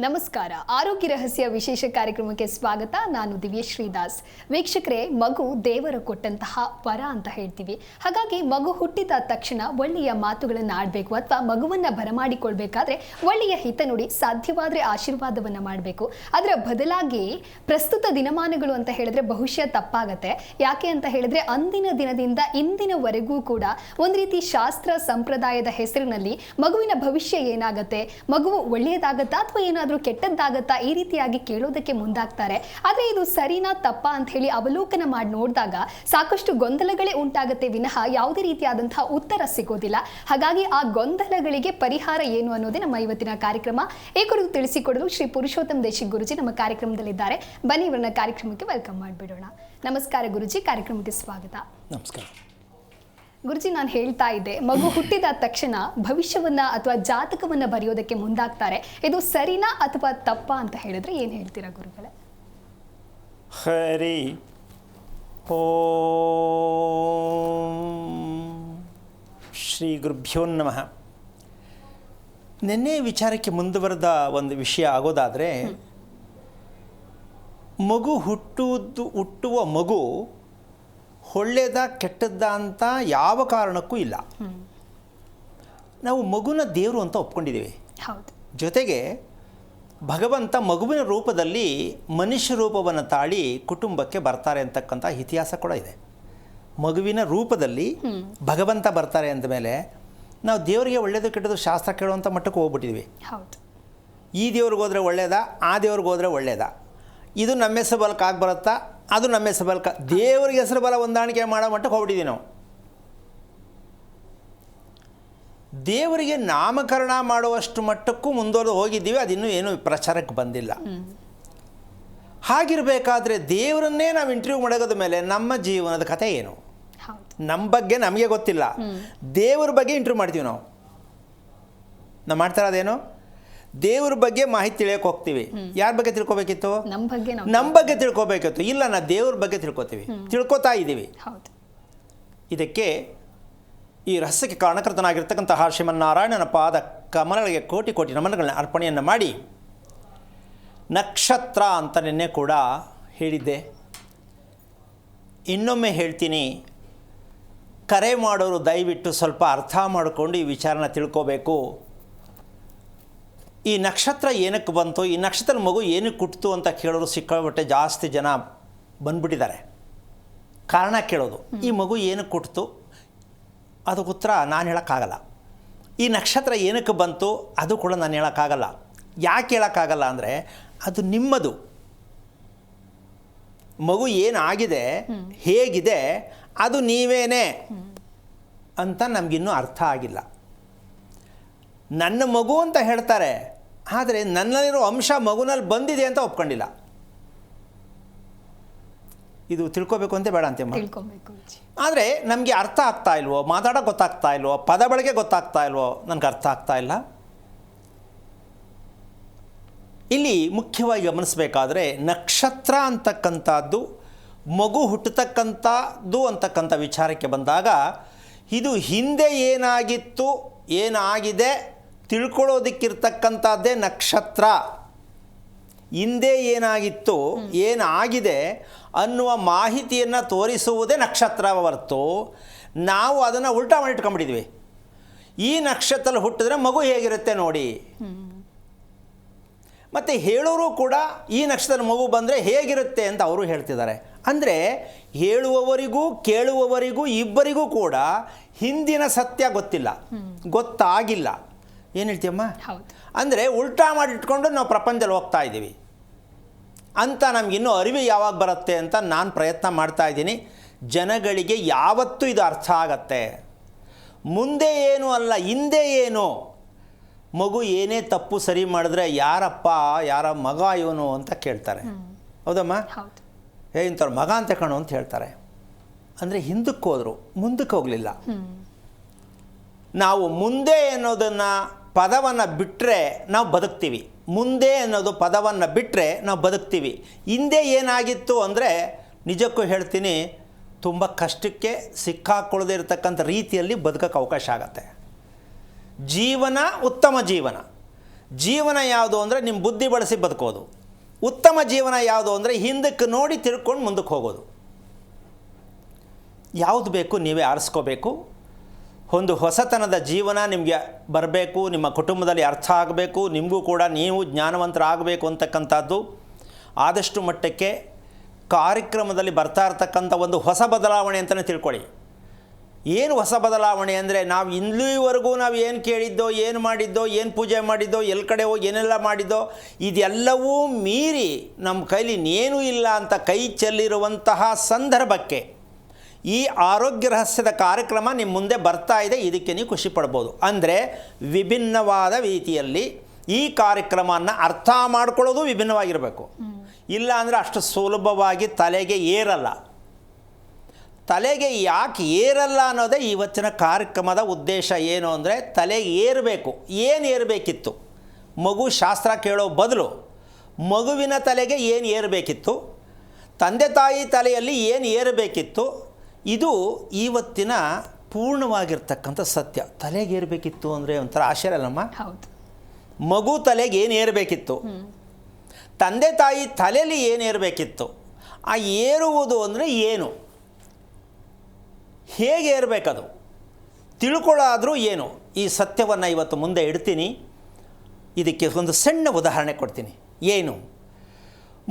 ನಮಸ್ಕಾರ. ಆರೋಗ್ಯ ರಹಸ್ಯ ವಿಶೇಷ ಕಾರ್ಯಕ್ರಮಕ್ಕೆ ಸ್ವಾಗತ. ನಾನು ದಿವ್ಯಶ್ರೀ ದಾಸ್. ವೀಕ್ಷಕರೇ, ಮಗು ದೇವರು ಕೊಟ್ಟಂತಹ ವರ ಅಂತ ಹೇಳ್ತೀವಿ. ಹಾಗಾಗಿ ಮಗು ಹುಟ್ಟಿದ ತಕ್ಷಣ ಒಳ್ಳೆಯ ಮಾತುಗಳನ್ನು ಆಡಬೇಕು ಅಥವಾ ಮಗುವನ್ನ ಬರಮಾಡಿಕೊಳ್ಬೇಕಾದ್ರೆ ಒಳ್ಳೆಯ ಹಿತ ನುಡಿ, ಸಾಧ್ಯವಾದರೆ ಆಶೀರ್ವಾದವನ್ನ ಮಾಡಬೇಕು. ಅದರ ಬದಲಾಗಿ ಪ್ರಸ್ತುತ ದಿನಮಾನಗಳು ಅಂತ ಹೇಳಿದ್ರೆ ಬಹುಶಃ ತಪ್ಪಾಗತ್ತೆ. ಯಾಕೆ ಅಂತ ಹೇಳಿದ್ರೆ ಅಂದಿನ ದಿನದಿಂದ ಇಂದಿನವರೆಗೂ ಕೂಡ ಒಂದು ರೀತಿ ಶಾಸ್ತ್ರ ಸಂಪ್ರದಾಯದ ಹೆಸರಿನಲ್ಲಿ ಮಗುವಿನ ಭವಿಷ್ಯ ಏನಾಗತ್ತೆ, ಮಗುವು ಒಳ್ಳೆಯದಾಗತ್ತಾ ಅಥವಾ ಏನಾದರೂ ಕೆಟ್ಟದ್ದಾಗತ್ತಾ, ಈ ರೀತಿಯಾಗಿ ಕೇಳೋದಕ್ಕೆ ಮುಂದಾಗ್ತಾರೆ. ಆದರೆ ಇದು ಸರಿನಾ ತಪ್ಪಾ ಅಂತ ಹೇಳಿ ಅವಲೋಕನ ಮಾಡಿ ನೋಡಿದಾಗ ಸಾಕಷ್ಟು ಗೊಂದಲಗಳೇ ಉಂಟಾಗತ್ತೆ ವಿನಃ ಯಾವುದೇ ರೀತಿಯಾದಂತಹ ಉತ್ತರ ಸಿಗೋದಿಲ್ಲ. ಹಾಗಾಗಿ ಆ ಗೊಂದಲಗಳಿಗೆ ಪರಿಹಾರ ಏನು ಅನ್ನೋದೇ ನಮ್ಮ ಇವತ್ತಿನ ಕಾರ್ಯಕ್ರಮ. ಈ ಕುರಿತು ತಿಳಿಸಿಕೊಡಲು ಶ್ರೀ ಪುರುಷೋತ್ತಮ್ ದೇಶಿಕ್ ಗುರುಜಿ ನಮ್ಮ ಕಾರ್ಯಕ್ರಮದಲ್ಲಿದ್ದಾರೆ. ಬನ್ನಿ ಇವರನ್ನ ಕಾರ್ಯಕ್ರಮಕ್ಕೆ ವೆಲ್ಕಮ್ ಮಾಡಿಬಿಡೋಣ. ನಮಸ್ಕಾರ ಗುರುಜಿ, ಕಾರ್ಯಕ್ರಮಕ್ಕೆ ಸ್ವಾಗತ. ನಮಸ್ಕಾರ ಗುರುಜಿ, ನಾನು ಹೇಳ್ತಾ ಇದ್ದೆ, ಮಗು ಹುಟ್ಟಿದ ತಕ್ಷಣ ಭವಿಷ್ಯವನ್ನ ಅಥವಾ ಜಾತಕವನ್ನ ಬರೆಯೋದಕ್ಕೆ ಮುಂದಾಗ್ತಾರೆ. ಇದು ಸರಿನಾ ಅಥವಾ ತಪ್ಪಾ ಅಂತ ಹೇಳಿದ್ರೆ ಏನು ಹೇಳ್ತೀರಾ ಗುರುಗಳೇ? ಹರಿ ಓಂ ಶ್ರೀ ಗುರುಭ್ಯೋ ನಮಃ. ನಿನ್ನೆ ವಿಚಾರಕ್ಕೆ ಮುಂದುವರೆದ ಒಂದು ವಿಷಯ ಆಗೋದಾದರೆ, ಮಗು ಹುಟ್ಟುವ ಮಗು ಒಳ್ಳೆಯದ ಕೆಟ್ಟದ್ದ ಅಂತ ಯಾವ ಕಾರಣಕ್ಕೂ ಇಲ್ಲ. ನಾವು ಮಗುನ ದೇವರು ಅಂತ ಒಪ್ಕೊಂಡಿದ್ದೀವಿ. ಜೊತೆಗೆ ಭಗವಂತ ಮಗುವಿನ ರೂಪದಲ್ಲಿ ಮನುಷ್ಯ ರೂಪವನ್ನು ತಾಳಿ ಕುಟುಂಬಕ್ಕೆ ಬರ್ತಾರೆ ಅಂತಕ್ಕಂಥ ಇತಿಹಾಸ ಕೂಡ ಇದೆ. ಮಗುವಿನ ರೂಪದಲ್ಲಿ ಭಗವಂತ ಬರ್ತಾರೆ ಅಂದಮೇಲೆ ನಾವು ದೇವರಿಗೆ ಒಳ್ಳೆಯದು ಕೆಟ್ಟದ್ದು ಶಾಸ್ತ್ರ ಕೇಳುವಂಥ ಮಟ್ಟಕ್ಕೆ ಹೋಗ್ಬಿಟ್ಟಿದ್ವಿ. ಈ ದೇವ್ರಿಗೆ ಹೋದರೆ ಒಳ್ಳೆಯದಾ, ಆ ದೇವ್ರಿಗೆ ಹೋದರೆ ಒಳ್ಳೆಯದಾ, ಇದು ನಮ್ಮ ಹೆಸರು ಬಲಕ್ಕೆ ಆಗಿ ಬರುತ್ತಾ, ಅದು ನಮ್ಮ ಹೆಸರು ಬಲಕ, ದೇವರಿಗೆ ಹೆಸರು ಬಲ ಹೊಂದಾಣಿಕೆ ಮಾಡೋ ಮಟ್ಟಕ್ಕೆ ಹೋಗ್ಬಿಟ್ಟಿದ್ದೀವಿ ನಾವು. ದೇವರಿಗೆ ನಾಮಕರಣ ಮಾಡುವಷ್ಟು ಮಟ್ಟಕ್ಕೂ ಮುಂದುವರೆದು ಹೋಗಿದ್ದೀವಿ. ಅದಿನ್ನೂ ಏನು ಪ್ರಚಾರಕ್ಕೆ ಬಂದಿಲ್ಲ. ಹಾಗಿರಬೇಕಾದ್ರೆ ದೇವರನ್ನೇ ನಾವು ಇಂಟರ್ವ್ಯೂ ಮಾಡೋದ ಮೇಲೆ ನಮ್ಮ ಜೀವನದ ಕಥೆ ಏನು, ನಮ್ಮ ಬಗ್ಗೆ ನಮಗೆ ಗೊತ್ತಿಲ್ಲ. ದೇವ್ರ ಬಗ್ಗೆ ಇಂಟರ್ವ್ಯೂ ಮಾಡ್ತೀವಿ ನಾವು ಮಾಡ್ತಾ ಇರೋದೇನು, ದೇವ್ರ ಬಗ್ಗೆ ಮಾಹಿತಿ ತಿಳಿಯೋಕೆ ಹೋಗ್ತೀವಿ. ಯಾರ ಬಗ್ಗೆ ತಿಳ್ಕೊಬೇಕಿತ್ತು? ನಮ್ಮ ಬಗ್ಗೆ ತಿಳ್ಕೊಬೇಕಿತ್ತು. ಇಲ್ಲ, ನಾವು ದೇವ್ರ ಬಗ್ಗೆ ತಿಳ್ಕೊತಾ ಇದ್ದೀವಿ. ಇದಕ್ಕೆ ಈ ರಹಸ್ಯಕ್ಕೆ ಕಾರಣಕರ್ತನಾಗಿರ್ತಕ್ಕಂತಹ ಶ್ರೀಮನ್ನಾರಾಯಣನ ಪಾದ ಕಮಲಗಳಿಗೆ ಕೋಟಿ ಕೋಟಿ ನಮನಗಳನ್ನ ಅರ್ಪಣೆಯನ್ನು ಮಾಡಿ, ನಕ್ಷತ್ರ ಅಂತ ನಿನ್ನೆ ಕೂಡ ಹೇಳಿದ್ದೆ, ಇನ್ನೊಮ್ಮೆ ಹೇಳ್ತೀನಿ. ಕರೆ ಮಾಡೋರು ದಯವಿಟ್ಟು ಸ್ವಲ್ಪ ಅರ್ಥ ಮಾಡಿಕೊಂಡು ಈ ವಿಚಾರನ ತಿಳ್ಕೋಬೇಕು. ಈ ನಕ್ಷತ್ರ ಏನಕ್ಕೆ ಬಂತು, ಈ ನಕ್ಷತ್ರ ಮಗು ಏನಕ್ಕೆ ಹುಟ್ಟಿತು ಅಂತ ಕೇಳೋರು ಸಿಕ್ಕಾಪಟ್ಟೆ ಜಾಸ್ತಿ ಜನ ಬಂದ್ಬಿಟ್ಟಿದ್ದಾರೆ. ಕಾರಣ ಕೇಳೋದು, ಈ ಮಗು ಏನಕ್ಕೆ ಹುಟ್ಟಿತು, ಅದಕ್ಕೆ ಉತ್ತರ ನಾನು ಹೇಳೋಕ್ಕಾಗಲ್ಲ. ಈ ನಕ್ಷತ್ರ ಏನಕ್ಕೆ ಬಂತು ಅದು ಕೂಡ ನಾನು ಹೇಳೋಕ್ಕಾಗಲ್ಲ. ಯಾಕೆ ಹೇಳೋಕ್ಕಾಗಲ್ಲ ಅಂದರೆ, ಅದು ನಿಮ್ಮದು. ಮಗು ಏನಾಗಿದೆ, ಹೇಗಿದೆ, ಅದು ನೀವೇನೇ ಅಂತ ನಮಗಿನ್ನೂ ಅರ್ಥ ಆಗಿಲ್ಲ. ನನ್ನ ಮಗು ಅಂತ ಹೇಳ್ತಾರೆ, ಆದರೆ ನನ್ನಲ್ಲಿರೋ ಅಂಶ ಮಗುನಲ್ಲಿ ಬಂದಿದೆ ಅಂತ ಒಪ್ಕೊಂಡಿಲ್ಲ. ಇದು ತಿಳ್ಕೊಬೇಕು ಅಂತ ಬೇಡ ಅಂತೇಮ್ಮ. ಆದರೆ ನಮಗೆ ಅರ್ಥ ಆಗ್ತಾ ಇಲ್ವೋ, ಮಾತಾಡೋಕೆ ಗೊತ್ತಾಗ್ತಾ ಇಲ್ವೋ, ಪದ ಬಳಕೆ ಗೊತ್ತಾಗ್ತಾ ಇಲ್ವೋ, ನನಗೆ ಅರ್ಥ ಆಗ್ತಾ ಇಲ್ಲ. ಇಲ್ಲಿ ಮುಖ್ಯವಾಗಿ ಗಮನಿಸಬೇಕಾದ್ರೆ, ನಕ್ಷತ್ರ ಅಂತಕ್ಕಂಥದ್ದು ಮಗು ಹುಟ್ಟತಕ್ಕಂಥದ್ದು ಅಂತಕ್ಕಂಥ ವಿಚಾರಕ್ಕೆ ಬಂದಾಗ, ಇದು ಹಿಂದೆ ಏನಾಗಿತ್ತು, ಏನಾಗಿದೆ ತಿಳ್ಕೊಳ್ಳೋದಕ್ಕಿರ್ತಕ್ಕಂಥದ್ದೇ ನಕ್ಷತ್ರ. ಹಿಂದೆ ಏನಾಗಿತ್ತು, ಏನಾಗಿದೆ ಅನ್ನುವ ಮಾಹಿತಿಯನ್ನು ತೋರಿಸುವುದೇ ನಕ್ಷತ್ರ ಹೊರತು ನಾವು ಅದನ್ನು ಉಲ್ಟಾ ಮಾಡಿಟ್ಕೊಂಡ್ಬಿಟ್ಟಿದ್ವಿ. ಈ ನಕ್ಷತ್ರ ಹುಟ್ಟಿದ್ರೆ ಮಗು ಹೇಗಿರುತ್ತೆ ನೋಡಿ. ಮತ್ತು ಹೇಳೋರು ಕೂಡ ಈ ನಕ್ಷತ್ರ ಮಗು ಬಂದರೆ ಹೇಗಿರುತ್ತೆ ಅಂತ ಅವರು ಹೇಳ್ತಿದ್ದಾರೆ. ಅಂದರೆ ಹೇಳುವವರಿಗೂ ಕೇಳುವವರಿಗೂ ಇಬ್ಬರಿಗೂ ಕೂಡ ಹಿಂದಿನ ಸತ್ಯ ಗೊತ್ತಾಗಿಲ್ಲ. ಏನು ಹೇಳ್ತೀಯಮ್ಮ? ಅಂದರೆ ಉಲ್ಟಾ ಮಾಡಿಟ್ಕೊಂಡು ನಾವು ಪ್ರಪಂಚದಲ್ಲಿ ಹೋಗ್ತಾ ಇದ್ದೀವಿ ಅಂತ ನಮಗಿನ್ನೂ ಅರಿವು ಯಾವಾಗ ಬರುತ್ತೆ ಅಂತ ನಾನು ಪ್ರಯತ್ನ ಮಾಡ್ತಾ ಇದ್ದೀನಿ. ಜನಗಳಿಗೆ ಯಾವತ್ತೂ ಇದು ಅರ್ಥ ಆಗತ್ತೆ. ಮುಂದೆ ಏನು ಅಲ್ಲ, ಹಿಂದೆ ಏನು. ಮಗು ಏನೇ ತಪ್ಪು ಸರಿ ಮಾಡಿದ್ರೆ ಯಾರಪ್ಪ, ಯಾರ ಮಗ ಇವನು ಅಂತ ಕೇಳ್ತಾರೆ. ಹೌದಮ್ಮ? ಇಂಥವ್ರ ಮಗ ಅಂತ ಕಣು ಅಂತ ಹೇಳ್ತಾರೆ. ಅಂದರೆ ಹಿಂದಕ್ಕೆ ಹೋದರು, ಮುಂದಕ್ಕೆ ಹೋಗಲಿಲ್ಲ. ನಾವು ಮುಂದೆ ಅನ್ನೋದನ್ನು ಪದವನ್ನು ಬಿಟ್ಟರೆ ನಾವು ಬದುಕ್ತೀವಿ. ಮುಂದೆ ಅನ್ನೋದು ಪದವನ್ನು ಬಿಟ್ಟರೆ ನಾವು ಬದುಕ್ತೀವಿ. ಹಿಂದೆ ಏನಾಗಿತ್ತು ಅಂದರೆ ನಿಜಕ್ಕೂ ಹೇಳ್ತೀನಿ, ತುಂಬ ಕಷ್ಟಕ್ಕೆ ಸಿಕ್ಕಾಕೊಳ್ಳದೇ ಇರತಕ್ಕಂಥ ರೀತಿಯಲ್ಲಿ ಬದುಕೋಕ್ಕೆ ಅವಕಾಶ ಆಗತ್ತೆ. ಜೀವನ ಉತ್ತಮ ಜೀವನ, ಜೀವನ ಯಾವುದು ಅಂದರೆ ನಿಮ್ಮ ಬುದ್ಧಿ ಬಳಸಿ ಬದುಕೋದು. ಉತ್ತಮ ಜೀವನ ಯಾವುದು ಅಂದರೆ ಹಿಂದಕ್ಕೆ ನೋಡಿ ತಿಳ್ಕೊಂಡು ಮುಂದಕ್ಕೆ ಹೋಗೋದು. ಯಾವುದು ಬೇಕು ನೀವೇ ಆರಿಸ್ಕೋಬೇಕು. ಒಂದು ಹೊಸತನದ ಜೀವನ ನಿಮಗೆ ಬರಬೇಕು, ನಿಮ್ಮ ಕುಟುಂಬದಲ್ಲಿ ಅರ್ಥ ಆಗಬೇಕು, ನಿಮಗೂ ಕೂಡ ನೀವು ಜ್ಞಾನವಂತರಾಗಬೇಕು ಅಂತಕ್ಕಂಥದ್ದು. ಆದಷ್ಟು ಮಟ್ಟಕ್ಕೆ ಕಾರ್ಯಕ್ರಮದಲ್ಲಿ ಬರ್ತಾ ಇರ್ತಕ್ಕಂಥ ಒಂದು ಹೊಸ ಬದಲಾವಣೆ ಅಂತಲೇ ತಿಳ್ಕೊಳ್ಳಿ. ಏನು ಹೊಸ ಬದಲಾವಣೆ ಅಂದರೆ, ನಾವು ಇಲ್ಲಿವರೆಗೂ ನಾವು ಏನು ಕೇಳಿದ್ದೋ, ಏನು ಮಾಡಿದ್ದೋ, ಏನು ಪೂಜೆ ಮಾಡಿದ್ದೋ, ಎಲ್ಲಿ ಕಡೆ ಹೋಗಿ ಏನೆಲ್ಲ ಮಾಡಿದ್ದೋ, ಇದೆಲ್ಲವೂ ಮೀರಿ ನಮ್ಮ ಕೈಲಿ ಇನ್ನೇನೂ ಇಲ್ಲ ಅಂತ ಕೈ ಚೆಲ್ಲಿರುವಂತಹ ಸಂದರ್ಭಕ್ಕೆ ಈ ಆರೋಗ್ಯ ರಹಸ್ಯದ ಕಾರ್ಯಕ್ರಮ ನಿಮ್ಮ ಮುಂದೆ ಬರ್ತಾ ಇದೆ. ಇದಕ್ಕೆ ನೀವು ಖುಷಿ ಪಡ್ಬೋದು. ಅಂದರೆ ವಿಭಿನ್ನವಾದ ರೀತಿಯಲ್ಲಿ ಈ ಕಾರ್ಯಕ್ರಮವನ್ನು ಅರ್ಥ ಮಾಡ್ಕೊಳ್ಳೋದು ವಿಭಿನ್ನವಾಗಿರಬೇಕು. ಇಲ್ಲ ಅಂದರೆ ಅಷ್ಟು ಸುಲಭವಾಗಿ ತಲೆಗೆ ಏರಲ್ಲ. ತಲೆಗೆ ಯಾಕೆ ಏರಲ್ಲ ಅನ್ನೋದೇ ಇವತ್ತಿನ ಕಾರ್ಯಕ್ರಮದ ಉದ್ದೇಶ. ಏನು ಅಂದರೆ ತಲೆಗೆ ಏರಬೇಕು. ಏನು ಏರಬೇಕಿತ್ತು? ಮಗು ಶಾಸ್ತ್ರ ಕೇಳೋ ಬದಲು ಮಗುವಿನ ತಲೆಗೆ ಏನು ಏರಬೇಕಿತ್ತು? ತಂದೆ ತಾಯಿ ತಲೆಯಲ್ಲಿ ಏನು ಏರಬೇಕಿತ್ತು? ಇದು ಇವತ್ತಿನ ಪೂರ್ಣವಾಗಿರ್ತಕ್ಕಂಥ ಸತ್ಯ. ತಲೆಗೆ ಏರಬೇಕಿತ್ತು ಅಂದರೆ ಒಂಥರ ಆಶ್ಚರ್ಯ ಅಲ್ಲಮ್ಮ. ಹೌದು. ಮಗು ತಲೆಗೆ ಏನು ಏರಬೇಕಿತ್ತು? ತಂದೆ ತಾಯಿ ತಲೆಯಲ್ಲಿ ಏನು ಏರಬೇಕಿತ್ತು? ಆ ಏರುವುದು ಅಂದರೆ ಏನು, ಹೇಗೆ ಏರಬೇಕದು ತಿಳ್ಕೊಳ್ಳೋದ್ರೂ ಏನು? ಈ ಸತ್ಯವನ್ನು ಇವತ್ತು ಮುಂದೆ ಇಡ್ತೀನಿ. ಇದಕ್ಕೆ ಒಂದು ಸಣ್ಣ ಉದಾಹರಣೆ ಕೊಡ್ತೀನಿ. ಏನು?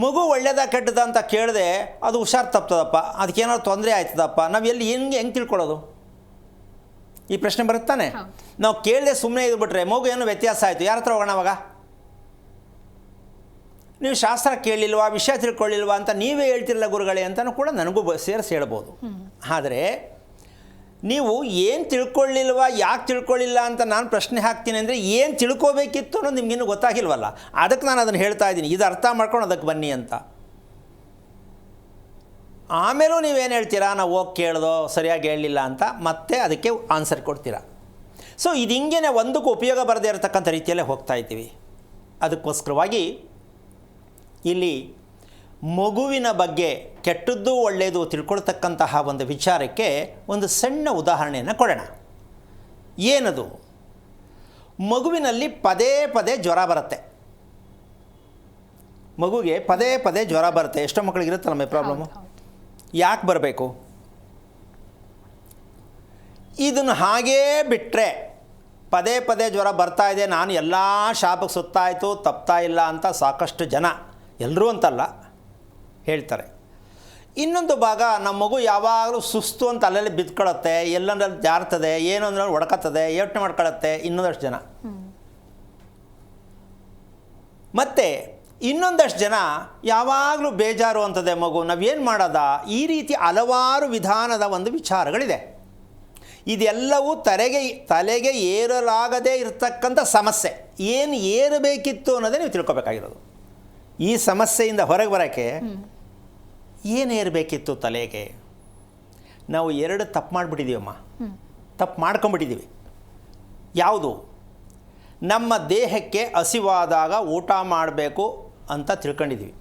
ಮಗು ಒಳ್ಳೆಯದ ಕೆಟ್ಟದ ಅಂತ ಕೇಳಿದೆ, ಅದು ಹುಷಾರು ತಪ್ತದಪ್ಪ, ಅದಕ್ಕೇನಾದ್ರು ತೊಂದರೆ ಆಯ್ತದಪ್ಪ, ನಾವು ಎಲ್ಲಿ ಹೆಂಗೆ ತಿಳ್ಕೊಳ್ಳೋದು? ಈ ಪ್ರಶ್ನೆ ಬರುತ್ತಾನೆ. ನಾವು ಕೇಳದೆ ಸುಮ್ಮನೆ ಇದ್ಬಿಟ್ರೆ ಮಗು ಏನೋ ವ್ಯತ್ಯಾಸ ಆಯಿತು, ಯಾರ ಹತ್ರ ಹೋಗೋಣ ಅವಾಗ? ನೀವು ಶಾಸ್ತ್ರ ಕೇಳಲಿಲ್ವಾ, ವಿಷಯ ತಿಳ್ಕೊಳ್ಳಿಲ್ವಾ ಅಂತ ನೀವೇ ಹೇಳ್ತಿರಲ್ಲ ಗುರುಗಳೇ ಅಂತಲೂ ಕೂಡ ನನಗೂ ಸೇರಿಸಿ ಹೇಳ್ಬೋದು. ಆದರೆ ನೀವು ಏನು ತಿಳ್ಕೊಳ್ಳಿಲ್ವಾ, ಯಾಕೆ ತಿಳ್ಕೊಳ್ಳಿಲ್ಲ ಅಂತ ನಾನು ಪ್ರಶ್ನೆ ಹಾಕ್ತೀನಿ ಅಂದರೆ, ಏನು ತಿಳ್ಕೋಬೇಕಿತ್ತು ಅನ್ನೋದು ನಿಮಗಿನ್ನೂ ಗೊತ್ತಾಗಿಲ್ವಲ್ಲ, ಅದಕ್ಕೆ ನಾನು ಅದನ್ನು ಹೇಳ್ತಾ ಇದ್ದೀನಿ. ಇದು ಅರ್ಥ ಮಾಡ್ಕೊಂಡು ಅದಕ್ಕೆ ಬನ್ನಿ ಅಂತ. ಆಮೇಲೂ ನೀವೇನು ಹೇಳ್ತೀರಾ, ನಾವು ಹೋಗಿ ಕೇಳ್ದೋ ಸರಿಯಾಗಿ ಹೇಳಲಿಲ್ಲ ಅಂತ ಮತ್ತೆ ಅದಕ್ಕೆ ಆನ್ಸರ್ ಕೊಡ್ತೀರಾ. ಸೊ ಇದು ಹಿಂಗೇ ಒಂದಕ್ಕೂ ಉಪಯೋಗ ಬರದೇ ಇರತಕ್ಕಂಥ ರೀತಿಯಲ್ಲೇ ಹೋಗ್ತಾ ಇದ್ದೀವಿ. ಅದಕ್ಕೋಸ್ಕರವಾಗಿ ಇಲ್ಲಿ ಮಗುವಿನ ಬಗ್ಗೆ ಕೆಟ್ಟದ್ದು ಒಳ್ಳೆಯದು ತಿಳ್ಕೊಳ್ತಕ್ಕಂತಹ ಒಂದು ವಿಚಾರಕ್ಕೆ ಒಂದು ಸಣ್ಣ ಉದಾಹರಣೆಯನ್ನು ಕೊಡೋಣ. ಏನದು? ಮಗುವಿನಲ್ಲಿ ಪದೇ ಪದೇ ಜ್ವರ ಬರುತ್ತೆ. ಮಗುಗೆ ಪದೇ ಪದೇ ಜ್ವರ ಬರುತ್ತೆ. ಎಷ್ಟೋ ಮಕ್ಕಳಿಗೆ ಇರುತ್ತೆ ನಮ್ಮ ಪ್ರಾಬ್ಲಮ್ಮು. ಯಾಕೆ ಬರಬೇಕು? ಇದನ್ನು ಹಾಗೇ ಬಿಟ್ಟರೆ ಪದೇ ಪದೇ ಜ್ವರ ಬರ್ತಾ ಇದೆ, ನಾನು ಎಲ್ಲ ಶಾಪಕ್ಕೆ ಸುತ್ತಾಯಿತು, ತಪ್ತಾ ಇಲ್ಲ ಅಂತ ಸಾಕಷ್ಟು ಜನ, ಎಲ್ಲರೂ ಅಂತಲ್ಲ, ಹೇಳ್ತಾರೆ. ಇನ್ನೊಂದು ಭಾಗ, ನಮ್ಮ ಮಗು ಯಾವಾಗಲೂ ಸುಸ್ತು ಅಂತ ಅಲ್ಲಲ್ಲಿ ಬಿದ್ಕೊಳ್ಳುತ್ತೆ, ಎಲ್ಲಂದ್ರೆ ಜಾರ್ತದೆ, ಏನು ಅಂದ್ರೆ ಹೊಡ್ಕತ್ತದೆ, ಯೋಚನೆ ಮಾಡ್ಕೊಳ್ಳುತ್ತೆ, ಇನ್ನೊಂದಷ್ಟು ಜನ. ಮತ್ತು ಇನ್ನೊಂದಷ್ಟು ಜನ ಯಾವಾಗಲೂ ಬೇಜಾರು ಅಂತದೆ ಮಗು, ನಾವೇನು ಮಾಡೋದ? ಈ ರೀತಿ ಹಲವಾರು ವಿಧಾನದ ಒಂದು ವಿಚಾರಗಳಿದೆ. ಇದೆಲ್ಲವೂ ತಲೆಗೆ ಏರಲಾಗದೇ ಇರತಕ್ಕಂಥ ಸಮಸ್ಯೆ. ಏನು ಏರಬೇಕಿತ್ತು ಅನ್ನೋದೇ ನೀವು ತಿಳ್ಕೊಬೇಕಾಗಿರೋದು. ಈ ಸಮಸ್ಯೆಯಿಂದ ಹೊರಗೆ ಬರೋಕ್ಕೆ ಏನು ಏರಬೇಕಿತ್ತು ತಲೆಗೆ? ನಾವು ಎರಡು ತಪ್ಪು ಮಾಡಿಬಿಟ್ಟಿದ್ದೀವಮ್ಮ. ತಪ್ಪು ಮಾಡ್ಕೊಂಬಿಟ್ಟಿದ್ದೀವಿ. ಯಾವುದು? ನಮ್ಮ ದೇಹಕ್ಕೆ ಹಸಿವಾದಾಗ ಊಟ ಮಾಡಬೇಕು ಅಂತ ತಿಳ್ಕೊಂಡಿದ್ದೀವಿ.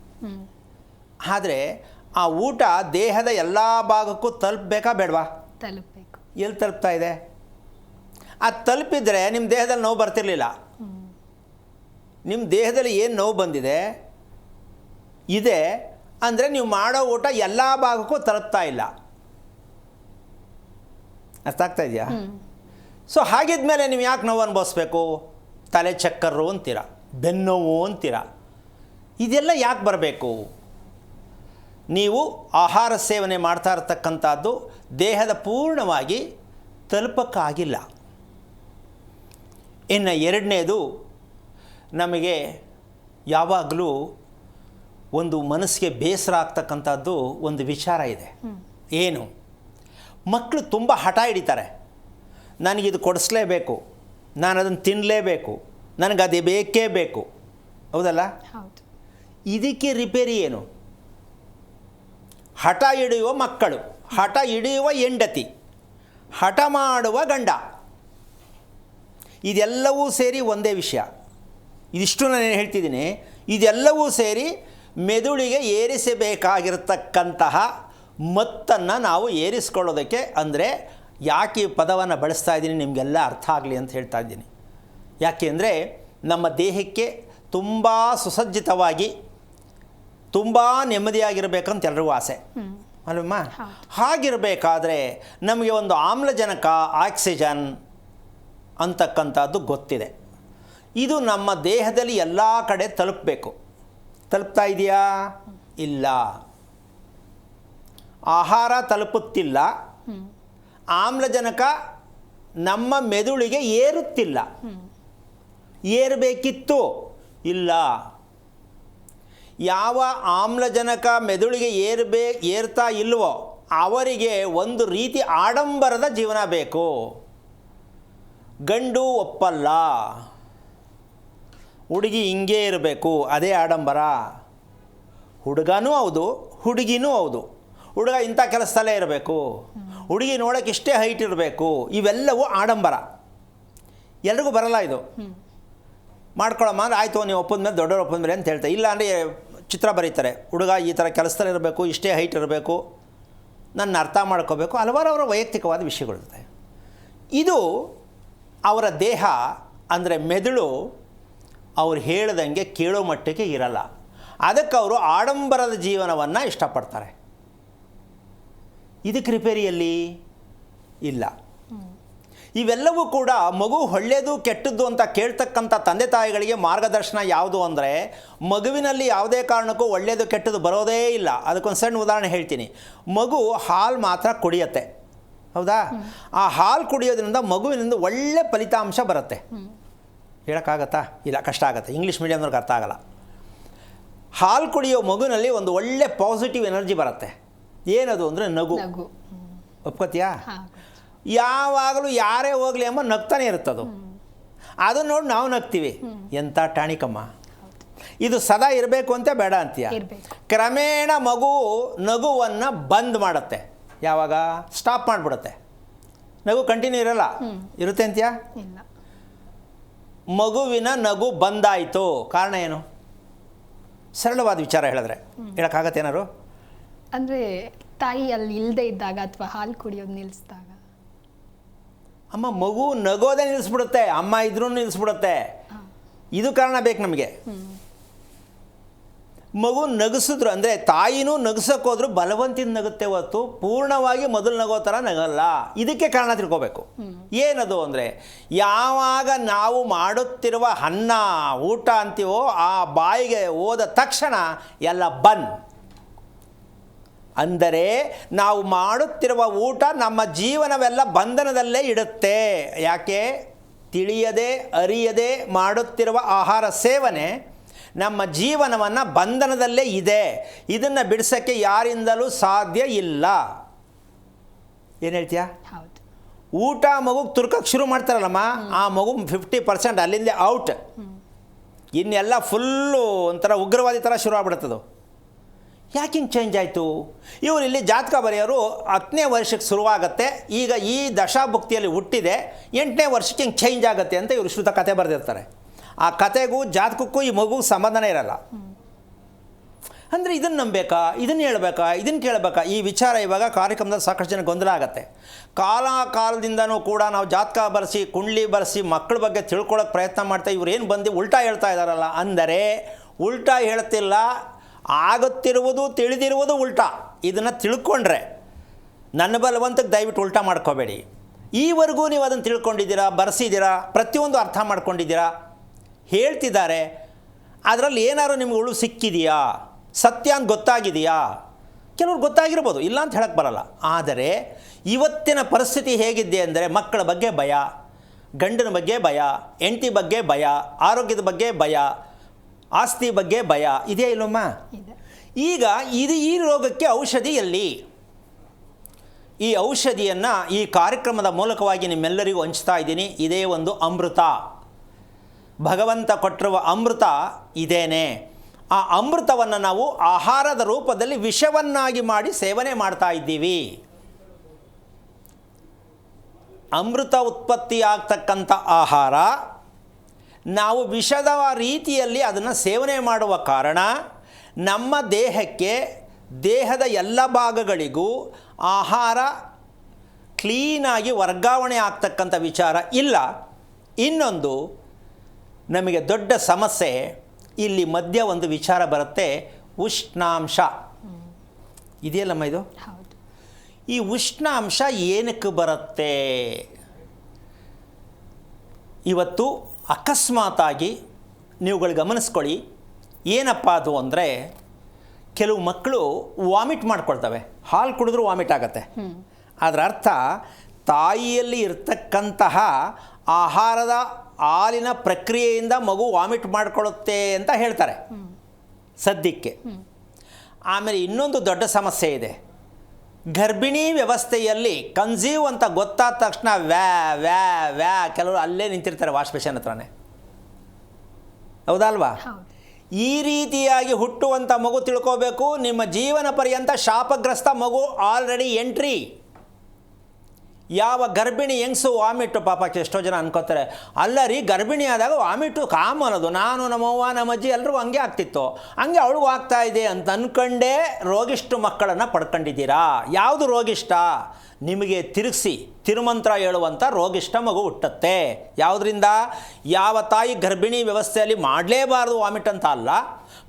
ಆದರೆ ಆ ಊಟ ದೇಹದ ಎಲ್ಲ ಭಾಗಕ್ಕೂ ತಲುಪಬೇಕಾ ಬೇಡವಾ? ತಲುಪಬೇಕು. ಎಲ್ಲಿ ತಲುಪ್ತಾ ಇದೆ? ಅದು ತಲುಪಿದರೆ ನಿಮ್ಮ ದೇಹದಲ್ಲಿ ನೋವು ಬರ್ತಿರಲಿಲ್ಲ. ನಿಮ್ಮ ದೇಹದಲ್ಲಿ ಏನು ನೋವು ಬಂದಿದೆ ಇದೆ ಅಂದರೆ ನೀವು ಮಾಡೋ ಊಟ ಎಲ್ಲ ಭಾಗಕ್ಕೂ ತಲುಪ್ತಾ ಇಲ್ಲ. ಅರ್ಥ ಆಗ್ತಾ ಇದೆಯಾ? ಸೊ ಹಾಗಿದ್ಮೇಲೆ ನೀವು ಯಾಕೆ ನೋವು ಅನುಭವಿಸ್ಬೇಕು? ತಲೆ ಚಕ್ಕರು ಅಂತೀರ, ಬೆನ್ನೋವು ಅಂತೀರ, ಇದೆಲ್ಲ ಯಾಕೆ ಬರಬೇಕು? ನೀವು ಆಹಾರ ಸೇವನೆ ಮಾಡ್ತಾ ಇರ್ತಕ್ಕಂಥದ್ದು ದೇಹದ ಪೂರ್ಣವಾಗಿ ತಲುಪಕ್ಕಾಗಿಲ್ಲ. ಇನ್ನು ಎರಡನೇದು, ನಮಗೆ ಯಾವಾಗಲೂ ಒಂದು ಮನಸ್ಸಿಗೆ ಬೇಸರ ಆಗ್ತಕ್ಕಂಥದ್ದು ಒಂದು ವಿಚಾರ ಇದೆ. ಏನು? ಮಕ್ಕಳು ತುಂಬ ಹಠ ಹಿಡಿತಾರೆ. ನನಗಿದು ಕೊಡಿಸ್ಲೇಬೇಕು, ನಾನು ಅದನ್ನು ತಿನ್ನಲೇಬೇಕು, ನನಗದೇ ಬೇಕೇ ಬೇಕು. ಹೌದಲ್ಲ? ಹೌದು. ಇದಕ್ಕೆ ರಿಪೇರಿ ಏನು? ಹಠ ಹಿಡಿಯುವ ಮಕ್ಕಳು, ಹಠ ಹಿಡಿಯುವ ಹೆಂಡತಿ, ಹಠ ಮಾಡುವ ಗಂಡ, ಇದೆಲ್ಲವೂ ಸೇರಿ ಒಂದೇ ವಿಷಯ. ಇದಿಷ್ಟು ನಾನು ಹೇಳ್ತಿದ್ದೀನಿ. ಇದೆಲ್ಲವೂ ಸೇರಿ ಮೆದುಳಿಗೆ ಏರಿಸಬೇಕಾಗಿರ್ತಕ್ಕಂತಹ ಮತ್ತನ್ನು ನಾವು ಏರಿಸ್ಕೊಳ್ಳೋದಕ್ಕೆ, ಅಂದರೆ ಯಾಕೆ ಈ ಪದವನ್ನು ಬಳಸ್ತಾ ಇದ್ದೀನಿ ನಿಮಗೆಲ್ಲ ಅರ್ಥ ಆಗಲಿ ಅಂತ ಹೇಳ್ತಾ ಇದ್ದೀನಿ. ಯಾಕೆ ಅಂದರೆ ನಮ್ಮ ದೇಹಕ್ಕೆ ತುಂಬ ಸುಸಜ್ಜಿತವಾಗಿ ತುಂಬ ನೆಮ್ಮದಿಯಾಗಿರಬೇಕಂತ ಎಲ್ರಿಗೂ ಆಸೆ ಅಲ್ವಮ್ಮ. ಹಾಗಿರಬೇಕಾದ್ರೆ ನಮಗೆ ಒಂದು ಆಮ್ಲಜನಕ, ಆಕ್ಸಿಜನ್ ಅಂತಕ್ಕಂಥದ್ದು ಗೊತ್ತಿದೆ. ಇದು ನಮ್ಮ ದೇಹದಲ್ಲಿ ಎಲ್ಲ ಕಡೆ ತಲುಪಬೇಕು. ತಲುಪ್ತಾ ಇದೆಯಾ? ಇಲ್ಲ. ಆಹಾರ ತಲುಪುತ್ತಿಲ್ಲ, ಆಮ್ಲಜನಕ ನಮ್ಮ ಮೆದುಳಿಗೆ ಏರುತ್ತಿಲ್ಲ. ಏರಬೇಕಿತ್ತು, ಇಲ್ಲ. ಯಾವ ಆಮ್ಲಜನಕ ಮೆದುಳಿಗೆ ಏರ್ತಾ ಇಲ್ವೋ ಅವರಿಗೆ ಒಂದು ರೀತಿ ಆಡಂಬರದ ಜೀವನ ಬೇಕು. ಗಂಡು ಒಪ್ಪಲ್ಲ, ಹುಡುಗಿ ಹಿಂಗೇ ಇರಬೇಕು, ಅದೇ ಆಡಂಬರ. ಹುಡುಗನೂ ಹೌದು, ಹುಡುಗಿನೂ ಹೌದು. ಹುಡುಗ ಇಂಥ ಕೆಲಸದಲ್ಲೇ ಇರಬೇಕು, ಹುಡುಗಿ ನೋಡೋಕೆ ಇಷ್ಟೇ ಹೈಟ್ ಇರಬೇಕು, ಇವೆಲ್ಲವೂ ಆಡಂಬರ. ಎಲ್ರಿಗೂ ಬರಲ್ಲ ಇದು. ಮಾಡ್ಕೊಳ್ಳಮ್ಮ ಅಂದರೆ ಆಯಿತು, ನೀವು ಒಪ್ಪದ ಮೇಲೆ ದೊಡ್ಡವ್ರು ಒಪ್ಪದ ಮೇಲೆ ಅಂತ ಹೇಳ್ತಾರೆ. ಇಲ್ಲ ಅಂದರೆ ಚಿತ್ರ ಬರೀತಾರೆ, ಹುಡುಗ ಈ ಥರ ಕೆಲಸದಲ್ಲಿ ಇರಬೇಕು, ಇಷ್ಟೇ ಹೈಟ್ ಇರಬೇಕು, ನನ್ನ ಅರ್ಥ ಮಾಡ್ಕೋಬೇಕು, ಹಲವಾರು ಅವರ ವೈಯಕ್ತಿಕವಾದ ವಿಷಯಗಳಿರುತ್ತೆ. ಇದು ಅವರ ದೇಹ ಅಂದರೆ ಮೆದುಳು ಅವ್ರು ಹೇಳ್ದಂಗೆ ಕೇಳೋ ಮಟ್ಟಕ್ಕೆ ಇರಲ್ಲ. ಅದಕ್ಕೆ ಅವರು ಆಡಂಬರದ ಜೀವನವನ್ನು ಇಷ್ಟಪಡ್ತಾರೆ. ಇದಕ್ಕೆ ರಿಪೇರಿಯಲ್ಲಿ ಇಲ್ಲ. ಇವೆಲ್ಲವೂ ಕೂಡ ಮಗು ಒಳ್ಳೆಯದು ಕೆಟ್ಟದ್ದು ಅಂತ ಕೇಳ್ತಕ್ಕಂಥ ತಂದೆ ತಾಯಿಗಳಿಗೆ ಮಾರ್ಗದರ್ಶನ ಯಾವುದು ಅಂದರೆ, ಮಗುವಿನಲ್ಲಿ ಯಾವುದೇ ಕಾರಣಕ್ಕೂ ಒಳ್ಳೆಯದು ಕೆಟ್ಟದ್ದು ಬರೋದೇ ಇಲ್ಲ. ಅದಕ್ಕೊಂದು ಸಣ್ಣ ಉದಾಹರಣೆ ಹೇಳ್ತೀನಿ. ಮಗು ಹಾಲು ಮಾತ್ರ ಕುಡಿಯುತ್ತೆ, ಹೌದಾ? ಆ ಹಾಲು ಕುಡಿಯೋದ್ರಿಂದ ಮಗುವಿನಿಂದ ಒಳ್ಳೆ ಫಲಿತಾಂಶ ಬರುತ್ತೆ. ಹೇಳೋಕ್ಕಾಗತ್ತಾ? ಇಲ್ಲ, ಕಷ್ಟ ಆಗುತ್ತೆ. ಇಂಗ್ಲೀಷ್ ಮೀಡಿಯಮ್ನವ್ರಿಗೆ ಅರ್ಥ ಆಗಲ್ಲ. ಹಾಲು ಕುಡಿಯೋ ಮಗುವಿನಲ್ಲಿ ಒಂದು ಒಳ್ಳೆ ಪಾಸಿಟಿವ್ ಎನರ್ಜಿ ಬರುತ್ತೆ. ಏನದು ಅಂದರೆ ನಗು. ಒಪ್ಕೋತೀಯಾ? ಯಾವಾಗಲೂ ಯಾರೇ ಹೋಗಲಿ ಎಂಬ ನಗ್ತಾನೆ ಇರುತ್ತದು. ಅದನ್ನು ನೋಡಿ ನಾವು ನಗ್ತೀವಿ. ಎಂಥ ಟಾಣಿಕಮ್ಮ ಇದು, ಸದಾ ಇರಬೇಕು ಅಂತ ಬೇಡ ಅಂತೀಯ. ಕ್ರಮೇಣ ಮಗು ನಗುವನ್ನು ಬಂದ್ ಮಾಡುತ್ತೆ. ಯಾವಾಗ? ಸ್ಟಾಪ್ ಮಾಡಿಬಿಡುತ್ತೆ. ನಗು ಕಂಟಿನ್ಯೂ ಇರಲ್ಲ, ಇರುತ್ತೆ ಅಂತೀಯಾ? ಮಗುವಿನ ನಗು ಬಂದಾಯಿತು. ಕಾರಣ ಏನು? ಸರಳವಾದ ವಿಚಾರ ಹೇಳಿದ್ರೆ ಹೇಳೋಕ್ಕಾಗತ್ತೆ ಏನಾರು? ಅಂದರೆ ತಾಯಿ ಅಲ್ಲಿ ಇಲ್ಲದೆ ಇದ್ದಾಗ ಅಥವಾ ಹಾಲು ಕುಡಿಯೋದು ನಿಲ್ಲಿಸಿದಾಗ ಅಮ್ಮ ಮಗು ನಗೋದೇ ನಿಲ್ಲಿಸ್ಬಿಡುತ್ತೆ, ಅಮ್ಮ ಇದ್ರೂ ನಿಲ್ಲಿಸ್ಬಿಡುತ್ತೆ. ಇದು ಕಾರಣ ಬೇಕು ನಮಗೆ. ಮಗು ನಗಿಸಿದ್ರು ಅಂದರೆ ತಾಯಿನೂ ನಗಿಸೋಕೋದ್ರು ಬಲವಂತಿಂದ ನಗುತ್ತೆ ಹೊತ್ತು ಪೂರ್ಣವಾಗಿ ಮೊದಲು ನಗೋ ಥರ ನಗಲ್ಲ. ಇದಕ್ಕೆ ಕಾರಣ ತಿಳ್ಕೋಬೇಕು. ಏನದು ಅಂದರೆ, ಯಾವಾಗ ನಾವು ಮಾಡುತ್ತಿರುವ ಅನ್ನ ಊಟ ಅಂತೀವೋ ಆ ಬಾಯಿಗೆ ಹೋದ ತಕ್ಷಣ ಎಲ್ಲ ಬಂದ್. ಅಂದರೆ ನಾವು ಮಾಡುತ್ತಿರುವ ಊಟ ನಮ್ಮ ಜೀವನವೆಲ್ಲ ಬಂಧನದಲ್ಲೇ ಇಡುತ್ತೆ. ಯಾಕೆ? ತಿಳಿಯದೆ ಅರಿಯದೆ ಮಾಡುತ್ತಿರುವ ಆಹಾರ ಸೇವನೆ ನಮ್ಮ ಜೀವನವನ್ನು ಬಂಧನದಲ್ಲೇ ಇದೆ. ಇದನ್ನು ಬಿಡಿಸೋಕ್ಕೆ ಯಾರಿಂದಲೂ ಸಾಧ್ಯ ಇಲ್ಲ. ಏನು ಹೇಳ್ತೀಯಾ? ಊಟ ಮಗುಗೆ ತುರ್ಕಕ್ಕೆ ಶುರು ಮಾಡ್ತಾರಲ್ಲಮ್ಮ, ಆ ಮಗು 50% ಅಲ್ಲಿಂದ ಔಟ್. ಇನ್ನೆಲ್ಲ ಫುಲ್ಲು ಒಂಥರ ಉಗ್ರವಾದಿ ಥರ ಶುರು ಆಗ್ಬಿಡುತ್ತದು. ಯಾಕೆ ಹಿಂಗೆ ಚೇಂಜ್ ಆಯಿತು? ಇವರು ಇಲ್ಲಿ ಜಾತಕ ಬರೆಯೋರು 10ನೇ ವರ್ಷಕ್ಕೆ ಶುರುವಾಗತ್ತೆ, ಈಗ ಈ ದಶಾಭುಕ್ತಿಯಲ್ಲಿ ಹುಟ್ಟಿದೆ, 8ನೇ ವರ್ಷಕ್ಕೆ ಹಿಂಗೆ ಚೇಂಜ್ ಆಗುತ್ತೆ ಅಂತ ಇವರು ಶ್ರುತ ಕತೆ ಬರೆದಿರ್ತಾರೆ. ಆ ಕತೆಗೂ ಜಾತಕಕ್ಕೂ ಈ ಮಗು ಸಂಬಂಧನೇ ಇರಲ್ಲ. ಅಂದರೆ ಇದನ್ನು ನಂಬೇಕಾ, ಇದನ್ನು ಹೇಳ್ಬೇಕಾ, ಇದನ್ನು ಕೇಳಬೇಕಾ? ಈ ವಿಚಾರ ಇವಾಗ ಕಾರ್ಯಕ್ರಮದಲ್ಲಿ ಸಾಕಷ್ಟು ಜನ ಗೊಂದಲ ಆಗುತ್ತೆ. ಕಾಲದಿಂದನೂ ಕೂಡ ನಾವು ಜಾತಕ ಬರೆಸಿ, ಕುಂಡ್ಲಿ ಬರೆಸಿ ಮಕ್ಕಳ ಬಗ್ಗೆ ತಿಳ್ಕೊಳ್ಳೋಕೆ ಪ್ರಯತ್ನ ಮಾಡ್ತಾ ಇವ್ರು ಏನು ಬಂದು ಉಲ್ಟಾ ಹೇಳ್ತಾ ಇದ್ದಾರಲ್ಲ. ಅಂದರೆ ಉಲ್ಟಾ ಹೇಳ್ತಿಲ್ಲ, ಆಗುತ್ತಿರುವುದು ತಿಳಿದಿರುವುದು ಉಲ್ಟಾ. ಇದನ್ನು ತಿಳ್ಕೊಂಡ್ರೆ ನನ್ನ ಬಲವಂತಕ್ಕೆ ದಯವಿಟ್ಟು ಉಲ್ಟಾ ಮಾಡ್ಕೋಬೇಡಿ. ಈವರೆಗೂ ನೀವು ಅದನ್ನು ತಿಳ್ಕೊಂಡಿದ್ದೀರಾ, ಬರೆಸಿದ್ದೀರಾ, ಪ್ರತಿಯೊಂದು ಅರ್ಥ ಮಾಡ್ಕೊಂಡಿದ್ದೀರಾ, ಹೇಳ್ತಿದ್ದಾರೆ. ಅದರಲ್ಲಿ ಏನಾದ್ರು ನಿಮ್ಗೆ ಉಳು ಸಿಕ್ಕಿದೆಯಾ, ಸತ್ಯ ಅಂತ ಗೊತ್ತಾಗಿದೆಯಾ? ಕೆಲವ್ರು ಗೊತ್ತಾಗಿರ್ಬೋದು, ಇಲ್ಲ ಅಂತ ಹೇಳಕ್ಕೆ ಬರಲ್ಲ. ಆದರೆ ಇವತ್ತಿನ ಪರಿಸ್ಥಿತಿ ಹೇಗಿದ್ದೆ ಅಂದರೆ, ಮಕ್ಕಳ ಬಗ್ಗೆ ಭಯ, ಗಂಡನ ಬಗ್ಗೆ ಭಯ, ಹೆಂಡತಿ ಬಗ್ಗೆ ಭಯ, ಆರೋಗ್ಯದ ಬಗ್ಗೆ ಭಯ, ಆಸ್ತಿ ಬಗ್ಗೆ ಭಯ. ಇದೇ ಇಲ್ಲಮ್ಮ? ಈಗ ಈ ರೋಗಕ್ಕೆ ಔಷಧಿ ಎಲ್ಲಿ? ಈ ಔಷಧಿಯನ್ನು ಈ ಕಾರ್ಯಕ್ರಮದ ಮೂಲಕವಾಗಿ ನಿಮ್ಮೆಲ್ಲರಿಗೂ ಹಂಚ್ತಾ ಇದ್ದೀನಿ. ಇದೇ ಒಂದು ಅಮೃತ. ಭಗವಂತ ಕೊಟ್ಟಿರುವ ಅಮೃತ ಇದೇನೆ. ಆ ಅಮೃತವನ್ನು ನಾವು ಆಹಾರದ ರೂಪದಲ್ಲಿ ವಿಷವನ್ನಾಗಿ ಮಾಡಿ ಸೇವನೆ ಮಾಡ್ತಾ ಇದ್ದೀವಿ. ಅಮೃತ ಉತ್ಪತ್ತಿಯಾಗ್ತಕ್ಕಂಥ ಆಹಾರ ನಾವು ವಿಷದ ರೀತಿಯಲ್ಲಿ ಅದನ್ನು ಸೇವನೆ ಮಾಡುವ ಕಾರಣ ನಮ್ಮ ದೇಹಕ್ಕೆ, ದೇಹದ ಎಲ್ಲ ಭಾಗಗಳಿಗೂ ಆಹಾರ ಕ್ಲೀನಾಗಿ ವರ್ಗಾವಣೆ ಆಗ್ತಕ್ಕಂಥ ವಿಚಾರ ಇಲ್ಲ. ಇನ್ನೊಂದು, ನಮಗೆ ದೊಡ್ಡ ಸಮಸ್ಯೆ ಇಲ್ಲಿ ಮಧ್ಯ ಒಂದು ವಿಚಾರ ಬರುತ್ತೆ, ಉಷ್ಣಾಂಶ ಇದೆಯಲ್ಲಮ್ಮ ಇದು. ಹೌದು. ಈ ಉಷ್ಣಾಂಶ ಏನಕ್ಕೆ ಬರುತ್ತೆ? ಇವತ್ತು ಅಕಸ್ಮಾತಾಗಿ ನೀವುಗಳು ಗಮನಿಸ್ಕೊಳ್ಳಿ, ಏನಪ್ಪ ಅದು ಅಂದರೆ, ಕೆಲವು ಮಕ್ಕಳು ವಾಮಿಟ್ ಮಾಡ್ಕೊಳ್ತವೆ, ಹಾಲು ಕುಡಿದ್ರೂ ವಾಮಿಟ್ ಆಗತ್ತೆ. ಅದರ ಅರ್ಥ ತಾಯಿಯಲ್ಲಿ ಇರ್ತಕ್ಕಂತಹ ಆಹಾರದ ಹಾಲಿನ ಪ್ರಕ್ರಿಯೆಯಿಂದ ಮಗು ವಾಮಿಟ್ ಮಾಡ್ಕೊಳ್ಳುತ್ತೆ ಅಂತ ಹೇಳ್ತಾರೆ ಸದ್ಯಕ್ಕೆ. ಆಮೇಲೆ ಇನ್ನೊಂದು ದೊಡ್ಡ ಸಮಸ್ಯೆ ಇದೆ, ಗರ್ಭಿಣಿ ವ್ಯವಸ್ಥೆಯಲ್ಲಿ ಕನ್ಸೀವ್ ಅಂತ ಗೊತ್ತಾದ ತಕ್ಷಣ ವ್ಯಾ ವ್ಯಾ ವ್ಯಾ ಕೆಲವರು ಅಲ್ಲೇ ನಿಂತಿರ್ತಾರೆ ವಾಶ್ ಬೇಸಿನ್ ಹತ್ರನೇ, ಹೌದಲ್ವಾ? ಈ ರೀತಿಯಾಗಿ ಹುಟ್ಟುವಂಥ ಮಗು ತಿಳ್ಕೋಬೇಕು, ನಿಮ್ಮ ಜೀವನ ಪರ್ಯಂತ ಶಾಪಗ್ರಸ್ತ ಮಗು ಆಲ್ರೆಡಿ ಎಂಟ್ರಿ. ಯಾವ ಗರ್ಭಿಣಿ ಹೆಂಗಸು ವಾಮಿಟ್ಟು, ಪಾಪ ಎಷ್ಟೋ ಜನ ಅನ್ಕೋತಾರೆ, ಅಲ್ಲ ರೀ ಗರ್ಭಿಣಿ ಆದಾಗ ವಾಮಿಟ್ಟು ಕಾಮನ್, ಅದು ನಾನು ನಮ್ಮವ್ವ ನಮ್ಮ ಅಜ್ಜಿ ಎಲ್ಲರೂ ಹಂಗೆ ಆಗ್ತಿತ್ತು, ಹಂಗೆ ಅವಳಿಗೂ ಆಗ್ತಾ ಇದೆ ಅಂತ ಅಂದ್ಕೊಂಡೇ ರೋಗಿಷ್ಟು ಮಕ್ಕಳನ್ನು ಪಡ್ಕೊಂಡಿದ್ದೀರಾ. ಯಾವುದು ರೋಗಿಷ್ಟ? ನಿಮಗೆ ತಿರುಗಿಸಿ ತಿರುಮಂತ್ರ ಹೇಳುವಂಥ ರೋಗಿಷ್ಟ ಮಗು ಹುಟ್ಟತ್ತೆ. ಯಾವುದರಿಂದ? ಯಾವ ತಾಯಿ ಗರ್ಭಿಣಿ ವ್ಯವಸ್ಥೆಯಲ್ಲಿ ಮಾಡಲೇಬಾರ್ದು ವಾಮಿಟ್ ಅಂತ ಅಲ್ಲ,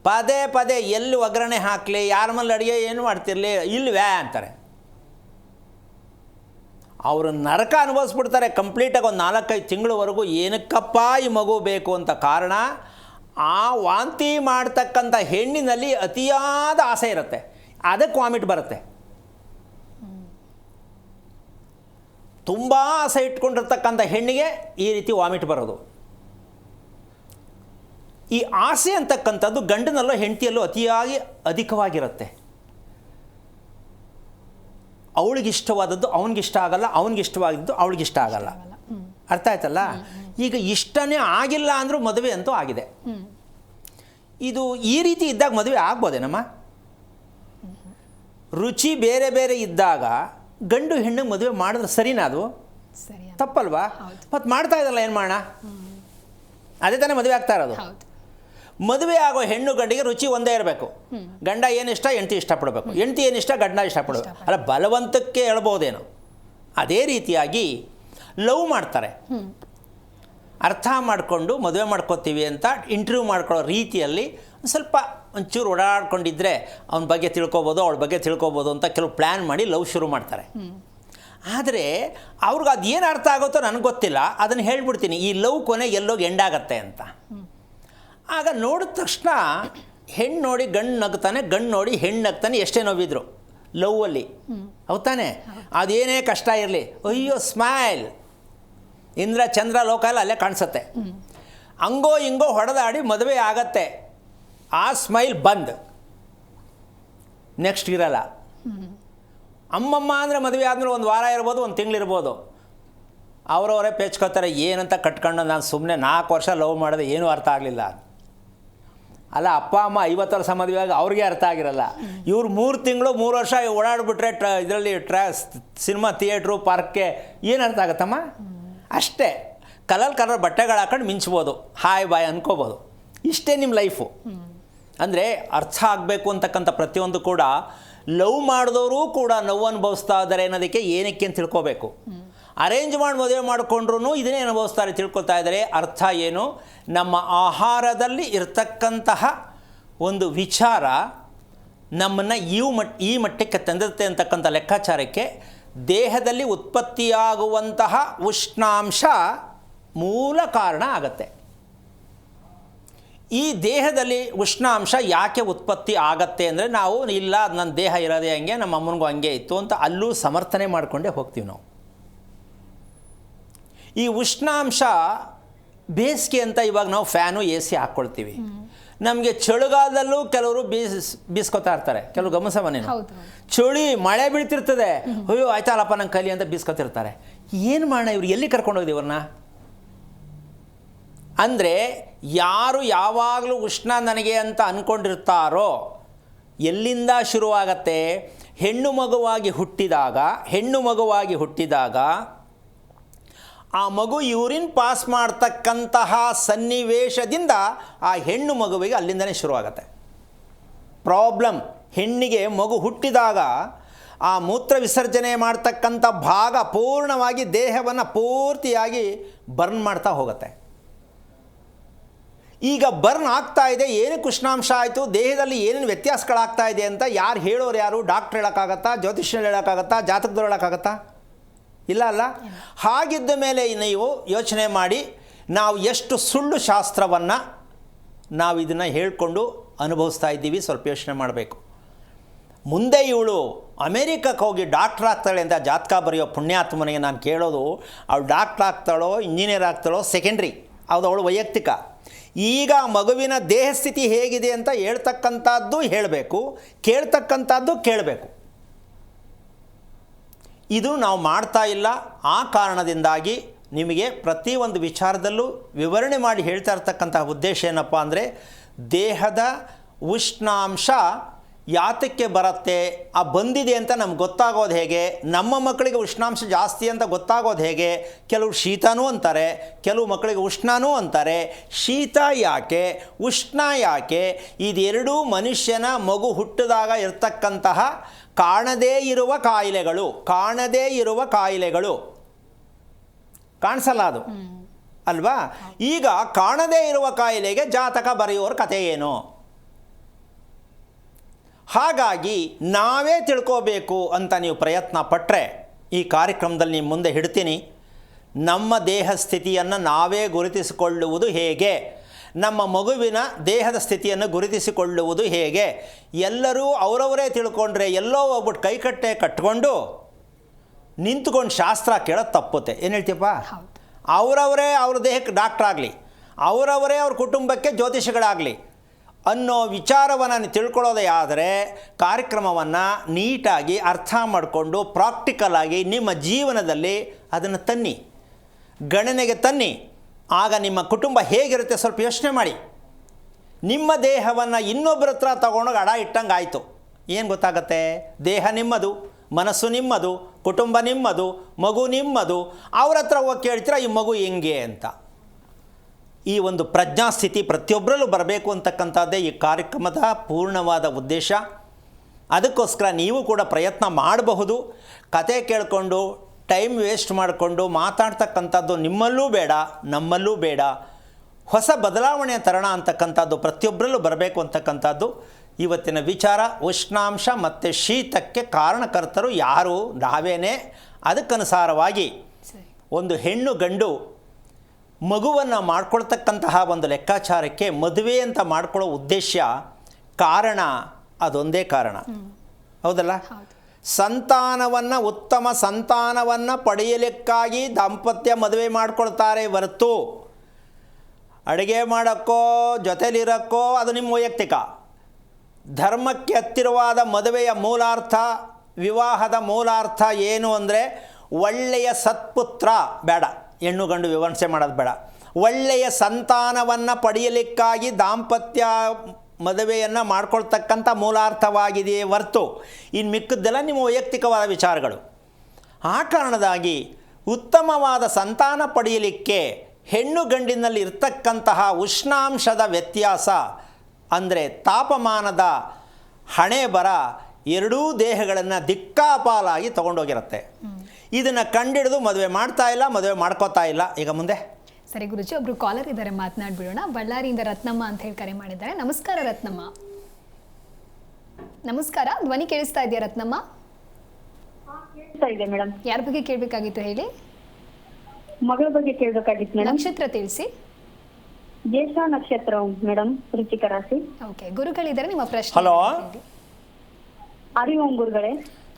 ಪದೇ ಪದೇ ಎಲ್ಲಿ ಒಗ್ಗರಣೆ ಹಾಕಲಿ, ಯಾರ ಮೇಲೆ ಅಡುಗೆ ಏನು ಮಾಡ್ತಿರಲಿ, ಇಲ್ಲಿ ವ್ಯಾ ಅಂತಾರೆ. ಅವರು ನರಕ ಅನುಭವಿಸ್ಬಿಡ್ತಾರೆ ಕಂಪ್ಲೀಟಾಗಿ ಒಂದು 4-5 ತಿಂಗಳವರೆಗೂ. ಏನಕ್ಕಪ್ಪ ಈ ಮಗು ಬೇಕು ಅಂತ ಕಾರಣ, ಆ ವಾಂತಿ ಮಾಡ್ತಕ್ಕಂಥ ಹೆಣ್ಣಿನಲ್ಲಿ ಅತಿಯಾದ ಆಸೆ ಇರುತ್ತೆ, ಅದಕ್ಕೆ ವಾಮಿಟ್ ಬರುತ್ತೆ. ತುಂಬ ಆಸೆ ಇಟ್ಕೊಂಡಿರ್ತಕ್ಕಂಥ ಹೆಣ್ಣಿಗೆ ಈ ರೀತಿ ವಾಮಿಟ್ ಬರೋದು. ಈ ಆಸೆ ಅಂತಕ್ಕಂಥದ್ದು ಗಂಡನಲ್ಲೋ ಹೆಂಡತಿಯಲ್ಲೋ ಅತಿಯಾಗಿ ಅಧಿಕವಾಗಿರುತ್ತೆ. ಅವಳಿಗಿಷ್ಟವಾದದ್ದು ಅವನಿಗಿಷ್ಟ ಆಗಲ್ಲ, ಅವನಿಗಿಷ್ಟವಾದದ್ದು ಅವಳಿಗಿಷ್ಟ ಆಗಲ್ಲ. ಅರ್ಥ ಆಯ್ತಲ್ಲ? ಈಗ ಇಷ್ಟನೇ ಆಗಿಲ್ಲ ಅಂದರೂ ಮದುವೆ ಅಂತೂ ಆಗಿದೆ. ಇದು ಈ ರೀತಿ ಇದ್ದಾಗ ಮದುವೆ ಆಗ್ಬೋದೇನಮ್ಮ? ರುಚಿ ಬೇರೆ ಬೇರೆ ಇದ್ದಾಗ ಗಂಡು ಹೆಣ್ಣಿಗೆ ಮದುವೆ ಮಾಡಿದ್ರೆ ಸರಿನಾ? ಅದು ತಪ್ಪಲ್ವಾ? ಮತ್ತು ಮಾಡ್ತಾ ಇದ್ದಲ್ಲ, ಏನು ಮಾಡೋಣ? ಅದೇ ತಾನೇ ಮದುವೆ ಆಗ್ತಾ ಇರೋದು. ಮದುವೆ ಆಗೋ ಹೆಣ್ಣು ಗಂಡಿಗೆ ರುಚಿ ಒಂದೇ ಇರಬೇಕು. ಗಂಡ ಏನಿಷ್ಟ ಹೆಂಡತಿ ಇಷ್ಟಪಡಬೇಕು, ಹೆಂಡತಿ ಏನಿಷ್ಟ ಗಂಡ ಇಷ್ಟಪಡಬೇಕು. ಅಲ್ಲ, ಬಲವಂತಕ್ಕೆ ಹೇಳ್ಬೋದೇನೋ. ಅದೇ ರೀತಿಯಾಗಿ ಲವ್ ಮಾಡ್ತಾರೆ, ಅರ್ಥ ಮಾಡಿಕೊಂಡು ಮದುವೆ ಮಾಡ್ಕೋತೀವಿ ಅಂತ ಇಂಟರ್ವ್ಯೂ ಮಾಡ್ಕೊಳ್ಳೋ ರೀತಿಯಲ್ಲಿ ಸ್ವಲ್ಪ ಒಂಚೂರು ಓಡಾಡ್ಕೊಂಡಿದ್ರೆ ಅವನ ಬಗ್ಗೆ ತಿಳ್ಕೊಬೋದು, ಅವಳ ಬಗ್ಗೆ ತಿಳ್ಕೊಬೋದು ಅಂತ ಕೆಲವು ಪ್ಲ್ಯಾನ್ ಮಾಡಿ ಲವ್ ಶುರು ಮಾಡ್ತಾರೆ. ಆದರೆ ಅವ್ರಿಗೆ ಅದು ಏನು ಅರ್ಥ ಆಗುತ್ತೋ ನನಗೆ ಗೊತ್ತಿಲ್ಲ, ಅದನ್ನು ಹೇಳ್ಬಿಡ್ತೀನಿ, ಈ ಲವ್ ಕೊನೆ ಎಲ್ಲೋಗಿ ಎಂಡಾಗತ್ತೆ ಅಂತ. ಆಗ ನೋಡಿದ ತಕ್ಷಣ ಹೆಣ್ಣು ನೋಡಿ ಗಂಡು ನಗ್ತಾನೆ, ಗಂಡು ನೋಡಿ ಹೆಣ್ಣು ನಗ್ತಾನೆ, ಎಷ್ಟೇ ನೋವಿದ್ರು ಲವ್ವಲ್ಲಿ, ಹೌದಾನೆ? ಅದೇನೇ ಕಷ್ಟ ಇರಲಿ, ಅಯ್ಯೋ ಸ್ಮೈಲ್, ಇಂದ್ರ ಚಂದ್ರ ಲೋಕ ಎಲ್ಲ ಅಲ್ಲೇ ಕಾಣಿಸುತ್ತೆ. ಹಂಗೋ ಹಿಂಗೋ ಹೊಡೆದಾಡಿ ಮದುವೆ ಆಗತ್ತೆ, ಆ ಸ್ಮೈಲ್ ಬಂದ್, ನೆಕ್ಸ್ಟ್ ಇರಲ್ಲ. ಅಮ್ಮಮ್ಮ ಅಂದರೆ ಮದುವೆ ಆದಮೇಲೆ ಒಂದು ವಾರ ಇರ್ಬೋದು, ಒಂದು ತಿಂಗಳಿರ್ಬೋದು, ಅವರವರೇ ಪೇಚ್ಕೋತಾರೆ, ಏನಂತ ಕಟ್ಕೊಂಡು ನಾನು ಸುಮ್ಮನೆ 4 ವರ್ಷ ಲವ್ ಮಾಡಿದೆ, ಏನೂ ಅರ್ಥ ಆಗಲಿಲ್ಲ. ಅಲ್ಲ, ಅಪ್ಪ ಅಮ್ಮ 50 ವರ್ಷ ಮದುವೆಯಾಗಿ ಅವ್ರಿಗೆ ಅರ್ಥ ಆಗಿರಲ್ಲ. ಇವ್ರು 3 ತಿಂಗಳು 3 ವರ್ಷ ಓಡಾಡ್ಬಿಟ್ರೆ ಇದರಲ್ಲಿ ಸಿನಿಮಾ ಥಿಯೇಟ್ರು ಪಾರ್ಕ್ಗೆ ಏನು ಅರ್ಥ ಆಗುತ್ತಮ್ಮ? ಅಷ್ಟೇ, ಕಲರ್ ಬಟ್ಟೆಗಳು ಹಾಕೊಂಡು ಮಿಂಚ್ಬೋದು, ಹಾಯ್ ಬಾಯ್ ಅನ್ಕೋಬೋದು, ಇಷ್ಟೇ ನಿಮ್ಮ ಲೈಫು. ಅಂದರೆ ಅರ್ಥ ಆಗಬೇಕು ಅಂತಕ್ಕಂಥ ಪ್ರತಿಯೊಂದು ಕೂಡ ಲವ್ ಮಾಡಿದವರು ಕೂಡ ನೋವು ಅನುಭವಿಸ್ತಾ ಇದ್ದಾರೆ ಅನ್ನೋದಕ್ಕೆ ಏನಕ್ಕೆ ಅಂತ ತಿಳ್ಕೋಬೇಕು. ಅರೇಂಜ್ ಮಾಡಿ ಮದುವೆ ಮಾಡಿಕೊಂಡ್ರೂ ಇದನ್ನೇ ಅನುಭವಿಸ್ತಾರೆ, ತಿಳ್ಕೊತಾ ಇದ್ದಾರೆ. ಅರ್ಥ ಏನು? ನಮ್ಮ ಆಹಾರದಲ್ಲಿ ಇರ್ತಕ್ಕಂತಹ ಒಂದು ವಿಚಾರ ನಮ್ಮನ್ನು ಈ ಮಟ್ಟಕ್ಕೆ ತಂದಿರುತ್ತೆ ಅಂತಕ್ಕಂಥ ಲೆಕ್ಕಾಚಾರಕ್ಕೆ ದೇಹದಲ್ಲಿ ಉತ್ಪತ್ತಿಯಾಗುವಂತಹ ಉಷ್ಣಾಂಶ ಮೂಲ ಕಾರಣ ಆಗತ್ತೆ. ಈ ದೇಹದಲ್ಲಿ ಉಷ್ಣಾಂಶ ಯಾಕೆ ಉತ್ಪತ್ತಿ ಆಗತ್ತೆ ಅಂದರೆ, ನಾವು ಇಲ್ಲ ನನ್ನ ದೇಹ ಇರೋದೇ ಹಂಗೆ, ನಮ್ಮ ಅಮ್ಮನಿಗೂ ಹಂಗೆ ಇತ್ತು ಅಂತ ಅಲ್ಲೂ ಸಮರ್ಥನೆ ಮಾಡಿಕೊಂಡೇ ಹೋಗ್ತೀವಿ ನಾವು. ಈ ಉಷ್ಣಾಂಶ ಬೇಸಿಗೆ ಅಂತ ಇವಾಗ ನಾವು ಫ್ಯಾನು AC ಹಾಕ್ಕೊಳ್ತೀವಿ. ನಮಗೆ ಚಳಿಗಾಲದಲ್ಲೂ ಕೆಲವರು ಬೀಸ್ಕೊತಾ ಇರ್ತಾರೆ, ಕೆಲವರು ಗಮನಿಸವನೇನು, ಚಳಿ ಮಳೆ ಬೀಳ್ತಿರ್ತದೆ, ಅಯ್ಯೋ ಆಯ್ತಲ್ಲಪ್ಪ ನಂಗೆ ಕಲಿ ಅಂತ ಬೀಸ್ಕೊತಿರ್ತಾರೆ. ಏನು ಮಾಡೋಣ, ಇವ್ರು ಎಲ್ಲಿ ಕರ್ಕೊಂಡೋಗ್ದು ಇವ್ರನ್ನ? ಅಂದರೆ ಯಾರು ಯಾವಾಗಲೂ ಉಷ್ಣ ನನಗೆ ಅಂತ ಅಂದ್ಕೊಂಡಿರ್ತಾರೋ, ಎಲ್ಲಿಂದ ಶುರುವಾಗತ್ತೆ? ಹೆಣ್ಣು ಮಗುವಾಗಿ ಹುಟ್ಟಿದಾಗ ಆ ಮಗು ಯೂರಿನ್ ಪಾಸ್ ಮಾಡ್ತಕ್ಕಂತಹ ಸನ್ನಿವೇಶದಿಂದ ಆ ಹೆಣ್ಣು ಮಗುವಿಗೆ ಅಲ್ಲಿಂದನೇ ಶುರುವಾಗತ್ತೆ ಪ್ರಾಬ್ಲಮ್. ಹೆಣ್ಣಿಗೆ ಮಗು ಹುಟ್ಟಿದಾಗ ಆ ಮೂತ್ರ ವಿಸರ್ಜನೆ ಮಾಡ್ತಕ್ಕಂಥ ಭಾಗ ಪೂರ್ಣವಾಗಿ ದೇಹವನ್ನು ಪೂರ್ತಿಯಾಗಿ ಬರ್ನ್ ಮಾಡ್ತಾ ಹೋಗುತ್ತೆ. ಈಗ ಬರ್ನ್ ಆಗ್ತಾ ಇದೆ, ಏನಕ್ಕೆ ಉಷ್ಣಾಂಶ ಆಯಿತು, ದೇಹದಲ್ಲಿ ಏನೇನು ವ್ಯತ್ಯಾಸಗಳಾಗ್ತಾ ಇದೆ ಅಂತ ಯಾರು ಹೇಳೋರು ಯಾರು? ಡಾಕ್ಟ್ರ್ ಹೇಳೋಕ್ಕಾಗತ್ತಾ? ಜ್ಯೋತಿಷ್ಯರು ಹೇಳೋಕ್ಕಾಗತ್ತಾ? ಜಾತಕದವ್ರು ಹೇಳೋಕ್ಕಾಗತ್ತಾ? ಇಲ್ಲ ಅಲ್ಲ. ಹಾಗಿದ್ದ ಮೇಲೆ ನೀವು ಯೋಚನೆ ಮಾಡಿ, ನಾವು ಎಷ್ಟು ಸುಳ್ಳು ಶಾಸ್ತ್ರವನ್ನು ನಾವು ಇದನ್ನು ಹೇಳ್ಕೊಂಡು ಅನುಭವಿಸ್ತಾ ಇದ್ದೀವಿ. ಸ್ವಲ್ಪ ಯೋಚನೆ ಮಾಡಬೇಕು. ಮುಂದೆ ಇವಳು ಅಮೇರಿಕಕ್ಕೆ ಹೋಗಿ ಡಾಕ್ಟ್ರ್ ಆಗ್ತಾಳೆ ಅಂತ ಜಾತಕ ಬರೆಯೋ ಪುಣ್ಯಾತ್ಮನಿಗೆ ನಾನು ಕೇಳೋದು, ಅವಳು ಡಾಕ್ಟ್ರ್ ಆಗ್ತಾಳೋ ಇಂಜಿನಿಯರ್ ಆಗ್ತಾಳೋ ಸೆಕೆಂಡ್ರಿ, ಅದು ಅವಳು ವೈಯಕ್ತಿಕ. ಈಗ ಮಗುವಿನ ದೇಹ ಸ್ಥಿತಿ ಹೇಗಿದೆ ಅಂತ ಹೇಳ್ತಕ್ಕಂಥದ್ದು ಹೇಳಬೇಕು, ಕೇಳ್ತಕ್ಕಂಥದ್ದು ಕೇಳಬೇಕು. ಇದು ನಾವು ಮಾಡ್ತಾ ಇಲ್ಲ. ಆ ಕಾರಣದಿಂದಾಗಿ ನಿಮಗೆ ಪ್ರತಿಯೊಂದು ವಿಚಾರದಲ್ಲೂ ವಿವರಣೆ ಮಾಡಿ ಹೇಳ್ತಾ ಇರ್ತಕ್ಕಂತಹ ಉದ್ದೇಶ ಏನಪ್ಪ ಅಂದರೆ, ದೇಹದ ಉಷ್ಣಾಂಶ ಯಾತಕ್ಕೆ ಬರುತ್ತೆ, ಆ ಬಂದಿದೆ ಅಂತ ನಮ್ಗೆ ಗೊತ್ತಾಗೋದು ಹೇಗೆ, ನಮ್ಮ ಮಕ್ಕಳಿಗೆ ಉಷ್ಣಾಂಶ ಜಾಸ್ತಿ ಅಂತ ಗೊತ್ತಾಗೋದು ಹೇಗೆ. ಕೆಲವು ಶೀತನೂ ಅಂತಾರೆ, ಕೆಲವು ಮಕ್ಕಳಿಗೆ ಉಷ್ಣನೂ ಅಂತಾರೆ. ಶೀತ ಯಾಕೆ, ಉಷ್ಣ ಯಾಕೆ, ಇದೆರಡೂ ಮನುಷ್ಯನ ಮಗು ಹುಟ್ಟಿದಾಗ ಇರ್ತಕ್ಕಂತಹ ಕಾಣದೇ ಇರುವ ಕಾಯಿಲೆಗಳು. ಕಾಣದೇ ಇರುವ ಕಾಯಿಲೆಗಳು ಕಾಣಿಸಲ್ಲ ಅದು ಅಲ್ವಾ. ಈಗ ಕಾಣದೇ ಇರುವ ಕಾಯಿಲೆಗೆ ಜಾತಕ ಬರೆಯೋರ ಕಥೆ ಏನು? ಹಾಗಾಗಿ ನಾವೇ ತಿಳ್ಕೋಬೇಕು ಅಂತ ನೀವು ಪ್ರಯತ್ನ ಪಟ್ಟರೆ ಈ ಕಾರ್ಯಕ್ರಮದಲ್ಲಿ ನಿಮ್ಮ ಮುಂದೆ ಹಿಡ್ತೀನಿ. ನಮ್ಮ ದೇಹ ಸ್ಥಿತಿಯನ್ನು ನಾವೇ ಗುರುತಿಸಿಕೊಳ್ಳುವುದು ಹೇಗೆ, ನಮ್ಮ ಮಗುವಿನ ದೇಹದ ಸ್ಥಿತಿಯನ್ನು ಗುರುತಿಸಿಕೊಳ್ಳುವುದು ಹೇಗೆ. ಎಲ್ಲರೂ ಅವರವರೇ ತಿಳ್ಕೊಂಡ್ರೆ ಎಲ್ಲೋ ಹೋಗ್ಬಿಟ್ಟು ಕೈಕಟ್ಟೆ ಕಟ್ಕೊಂಡು ನಿಂತ್ಕೊಂಡು ಶಾಸ್ತ್ರ ಕೇಳೋದು ತಪ್ಪುತ್ತೆ. ಏನು ಹೇಳ್ತೀಯಪ್ಪ? ಅವರವರೇ ಅವ್ರ ದೇಹಕ್ಕೆ ಡಾಕ್ಟ್ರಾಗಲಿ, ಅವರವರೇ ಅವ್ರ ಕುಟುಂಬಕ್ಕೆ ಜ್ಯೋತಿಷಿಗಳಾಗಲಿ ಅನ್ನೋ ವಿಚಾರವನ್ನು ತಿಳ್ಕೊಳ್ಳೋದೇ ಆದರೆ ಕಾರ್ಯಕ್ರಮವನ್ನು ನೀಟಾಗಿ ಅರ್ಥ ಮಾಡಿಕೊಂಡು ಪ್ರಾಕ್ಟಿಕಲಾಗಿ ನಿಮ್ಮ ಜೀವನದಲ್ಲಿ ಅದನ್ನು ತನ್ನಿ, ಗಣನೆಗೆ ತನ್ನಿ. ಆಗ ನಿಮ್ಮ ಕುಟುಂಬ ಹೇಗಿರುತ್ತೆ ಸ್ವಲ್ಪ ಯೋಚನೆ ಮಾಡಿ. ನಿಮ್ಮ ದೇಹವನ್ನು ಇನ್ನೊಬ್ಬರ ಹತ್ರ ತೊಗೊಂಡೋಗಿ ಅಡ ಇಟ್ಟಂಗೆ ಆಯಿತು. ಏನು ಗೊತ್ತಾಗತ್ತೆ? ದೇಹ ನಿಮ್ಮದು, ಮನಸ್ಸು ನಿಮ್ಮದು, ಕುಟುಂಬ ನಿಮ್ಮದು, ಮಗು ನಿಮ್ಮದು. ಅವ್ರ ಹತ್ರ ಹೋಗಿ ಕೇಳ್ತೀರ ಈ ಮಗು ಹೆಂಗೆ ಅಂತ. ಈ ಒಂದು ಪ್ರಜ್ಞಾಸ್ಥಿತಿ ಪ್ರತಿಯೊಬ್ಬರಲ್ಲೂ ಬರಬೇಕು ಅಂತಕ್ಕಂಥದ್ದೇ ಈ ಕಾರ್ಯಕ್ರಮದ ಪೂರ್ಣವಾದ ಉದ್ದೇಶ. ಅದಕ್ಕೋಸ್ಕರ ನೀವು ಕೂಡ ಪ್ರಯತ್ನ ಮಾಡಬಹುದು. ಕತೆ ಕೇಳಿಕೊಂಡು ಟೈಮ್ ವೇಸ್ಟ್ ಮಾಡಿಕೊಂಡು ಮಾತಾಡ್ತಕ್ಕಂಥದ್ದು ನಿಮ್ಮಲ್ಲೂ ಬೇಡ, ನಮ್ಮಲ್ಲೂ ಬೇಡ. ಹೊಸ ಬದಲಾವಣೆಯ ತರಣ ಅಂತಕ್ಕಂಥದ್ದು ಪ್ರತಿಯೊಬ್ಬರಲ್ಲೂ ಬರಬೇಕು ಅಂತಕ್ಕಂಥದ್ದು ಇವತ್ತಿನ ವಿಚಾರ. ಉಷ್ಣಾಂಶ ಮತ್ತು ಶೀತಕ್ಕೆ ಕಾರಣಕರ್ತರು ಯಾರು? ನಾವೇನೇ. ಅದಕ್ಕನುಸಾರವಾಗಿ ಒಂದು ಹೆಣ್ಣು ಗಂಡು ಮಗುವನ್ನು ಮಾಡ್ಕೊಳ್ತಕ್ಕಂತಹ ಒಂದು ಲೆಕ್ಕಾಚಾರಕ್ಕೆ ಮದುವೆ ಅಂತ ಮಾಡ್ಕೊಳ್ಳೋ ಉದ್ದೇಶ ಕಾರಣ ಅದೊಂದೇ ಕಾರಣ. ಹೌದಲ್ಲ? ಸಂತಾನವನ್ನು, ಉತ್ತಮ ಸಂತಾನವನ್ನು ಪಡೆಯಲಿಕ್ಕಾಗಿ ದಾಂಪತ್ಯ ಮದುವೆ ಮಾಡ್ಕೊಳ್ತಾರೆ ಹೊರತು ಅಡುಗೆ ಮಾಡೋಕ್ಕೋ ಜೊತೆಲಿರೋಕ್ಕೋ ಅದು ನಿಮ್ಮ ವೈಯಕ್ತಿಕ. ಧರ್ಮಕ್ಕೆ ಹತ್ತಿರವಾದ ಮದುವೆಯ ಮೂಲಾರ್ಥ, ವಿವಾಹದ ಮೂಲಾರ್ಥ ಏನು ಅಂದರೆ ಒಳ್ಳೆಯ ಸತ್ಪುತ್ರ ಬೇಡ, ಹೆಣ್ಣು ಗಂಡು ವಿವರಣೆ ಮಾಡೋದು ಬೇಡ. ಒಳ್ಳೆಯ ಸಂತಾನವನ್ನು ಪಡೆಯಲಿಕ್ಕಾಗಿ ದಾಂಪತ್ಯ ಮದುವೆಯನ್ನು ಮಾಡ್ಕೊಳ್ತಕ್ಕಂಥ ಮೂಲಾರ್ಥವಾಗಿದೆಯೇ ಹೊರತು ಇನ್ನು ಮಿಕ್ಕದ್ದೆಲ್ಲ ನಿಮ್ಮ ವೈಯಕ್ತಿಕವಾದ ವಿಚಾರಗಳು. ಆ ಕಾರಣದಾಗಿ ಉತ್ತಮವಾದ ಸಂತಾನ ಪಡೆಯಲಿಕ್ಕೆ ಹೆಣ್ಣು ಗಂಡಿನಲ್ಲಿ ಇರ್ತಕ್ಕಂತಹ ಉಷ್ಣಾಂಶದ ವ್ಯತ್ಯಾಸ ಅಂದರೆ ತಾಪಮಾನದ ಹಣೆ ಬರ ಎರಡೂ ದೇಹಗಳನ್ನು ದಿಕ್ಕಾಪಾಲಾಗಿ ತೊಗೊಂಡೋಗಿರುತ್ತೆ. ಇದನ್ನು ಕಂಡಿಡಿದು ಮದುವೆ ಮಾಡ್ತಾ ಇಲ್ಲ, ಮದುವೆ ಮಾಡ್ಕೋತಾ ಇಲ್ಲ. ಈಗ ಮುಂದೆ ಸರಿ ಗುರುಜಿ, ಒಬ್ರು ಕಾಲರ್ ಇದ್ದಾರೆ, ಮಾತನಾಡ್ಬಿಡೋಣ. ಬಳ್ಳಾರಿಯಿಂದ ರತ್ನಮ್ಮ ಅಂತ ಹೇಳಿ ಕರೆ ಮಾಡಿದ್ದಾರೆ. ನಮಸ್ಕಾರ ರತ್ನಮ್ಮ. ನಮಸ್ಕಾರ, ಧ್ವನಿ ಕೇಳಿಸ್ತಾ ಇದೆಯಾ ರತ್ನಮ್ಮ? ಇದೆ ಮೇಡಮ್. ಯಾರ ಬಗ್ಗೆ ಕೇಳಬೇಕಾಗಿತ್ತು ಹೇಳಿ? ಮಗಳ ಬಗ್ಗೆ ಕೇಳಬೇಕಾಗಿತ್ತು ಮೇಡಮ್. ನಕ್ಷತ್ರ ತಿಳಿಸಿ. ಜ್ಯೇಷ್ಠ ನಕ್ಷತ್ರ ಮೇಡಮ್, ವೃಶ್ಚಿಕ ರಾಶಿ. ಓಕೆ, ಗುರುಗಳಿದ್ದಾರೆ, ನಿಮ್ಮ ಪ್ರಶ್ನೆ. ಹಲೋ, ಹರಿ ಓಂ ಗುರುಗಳೇ.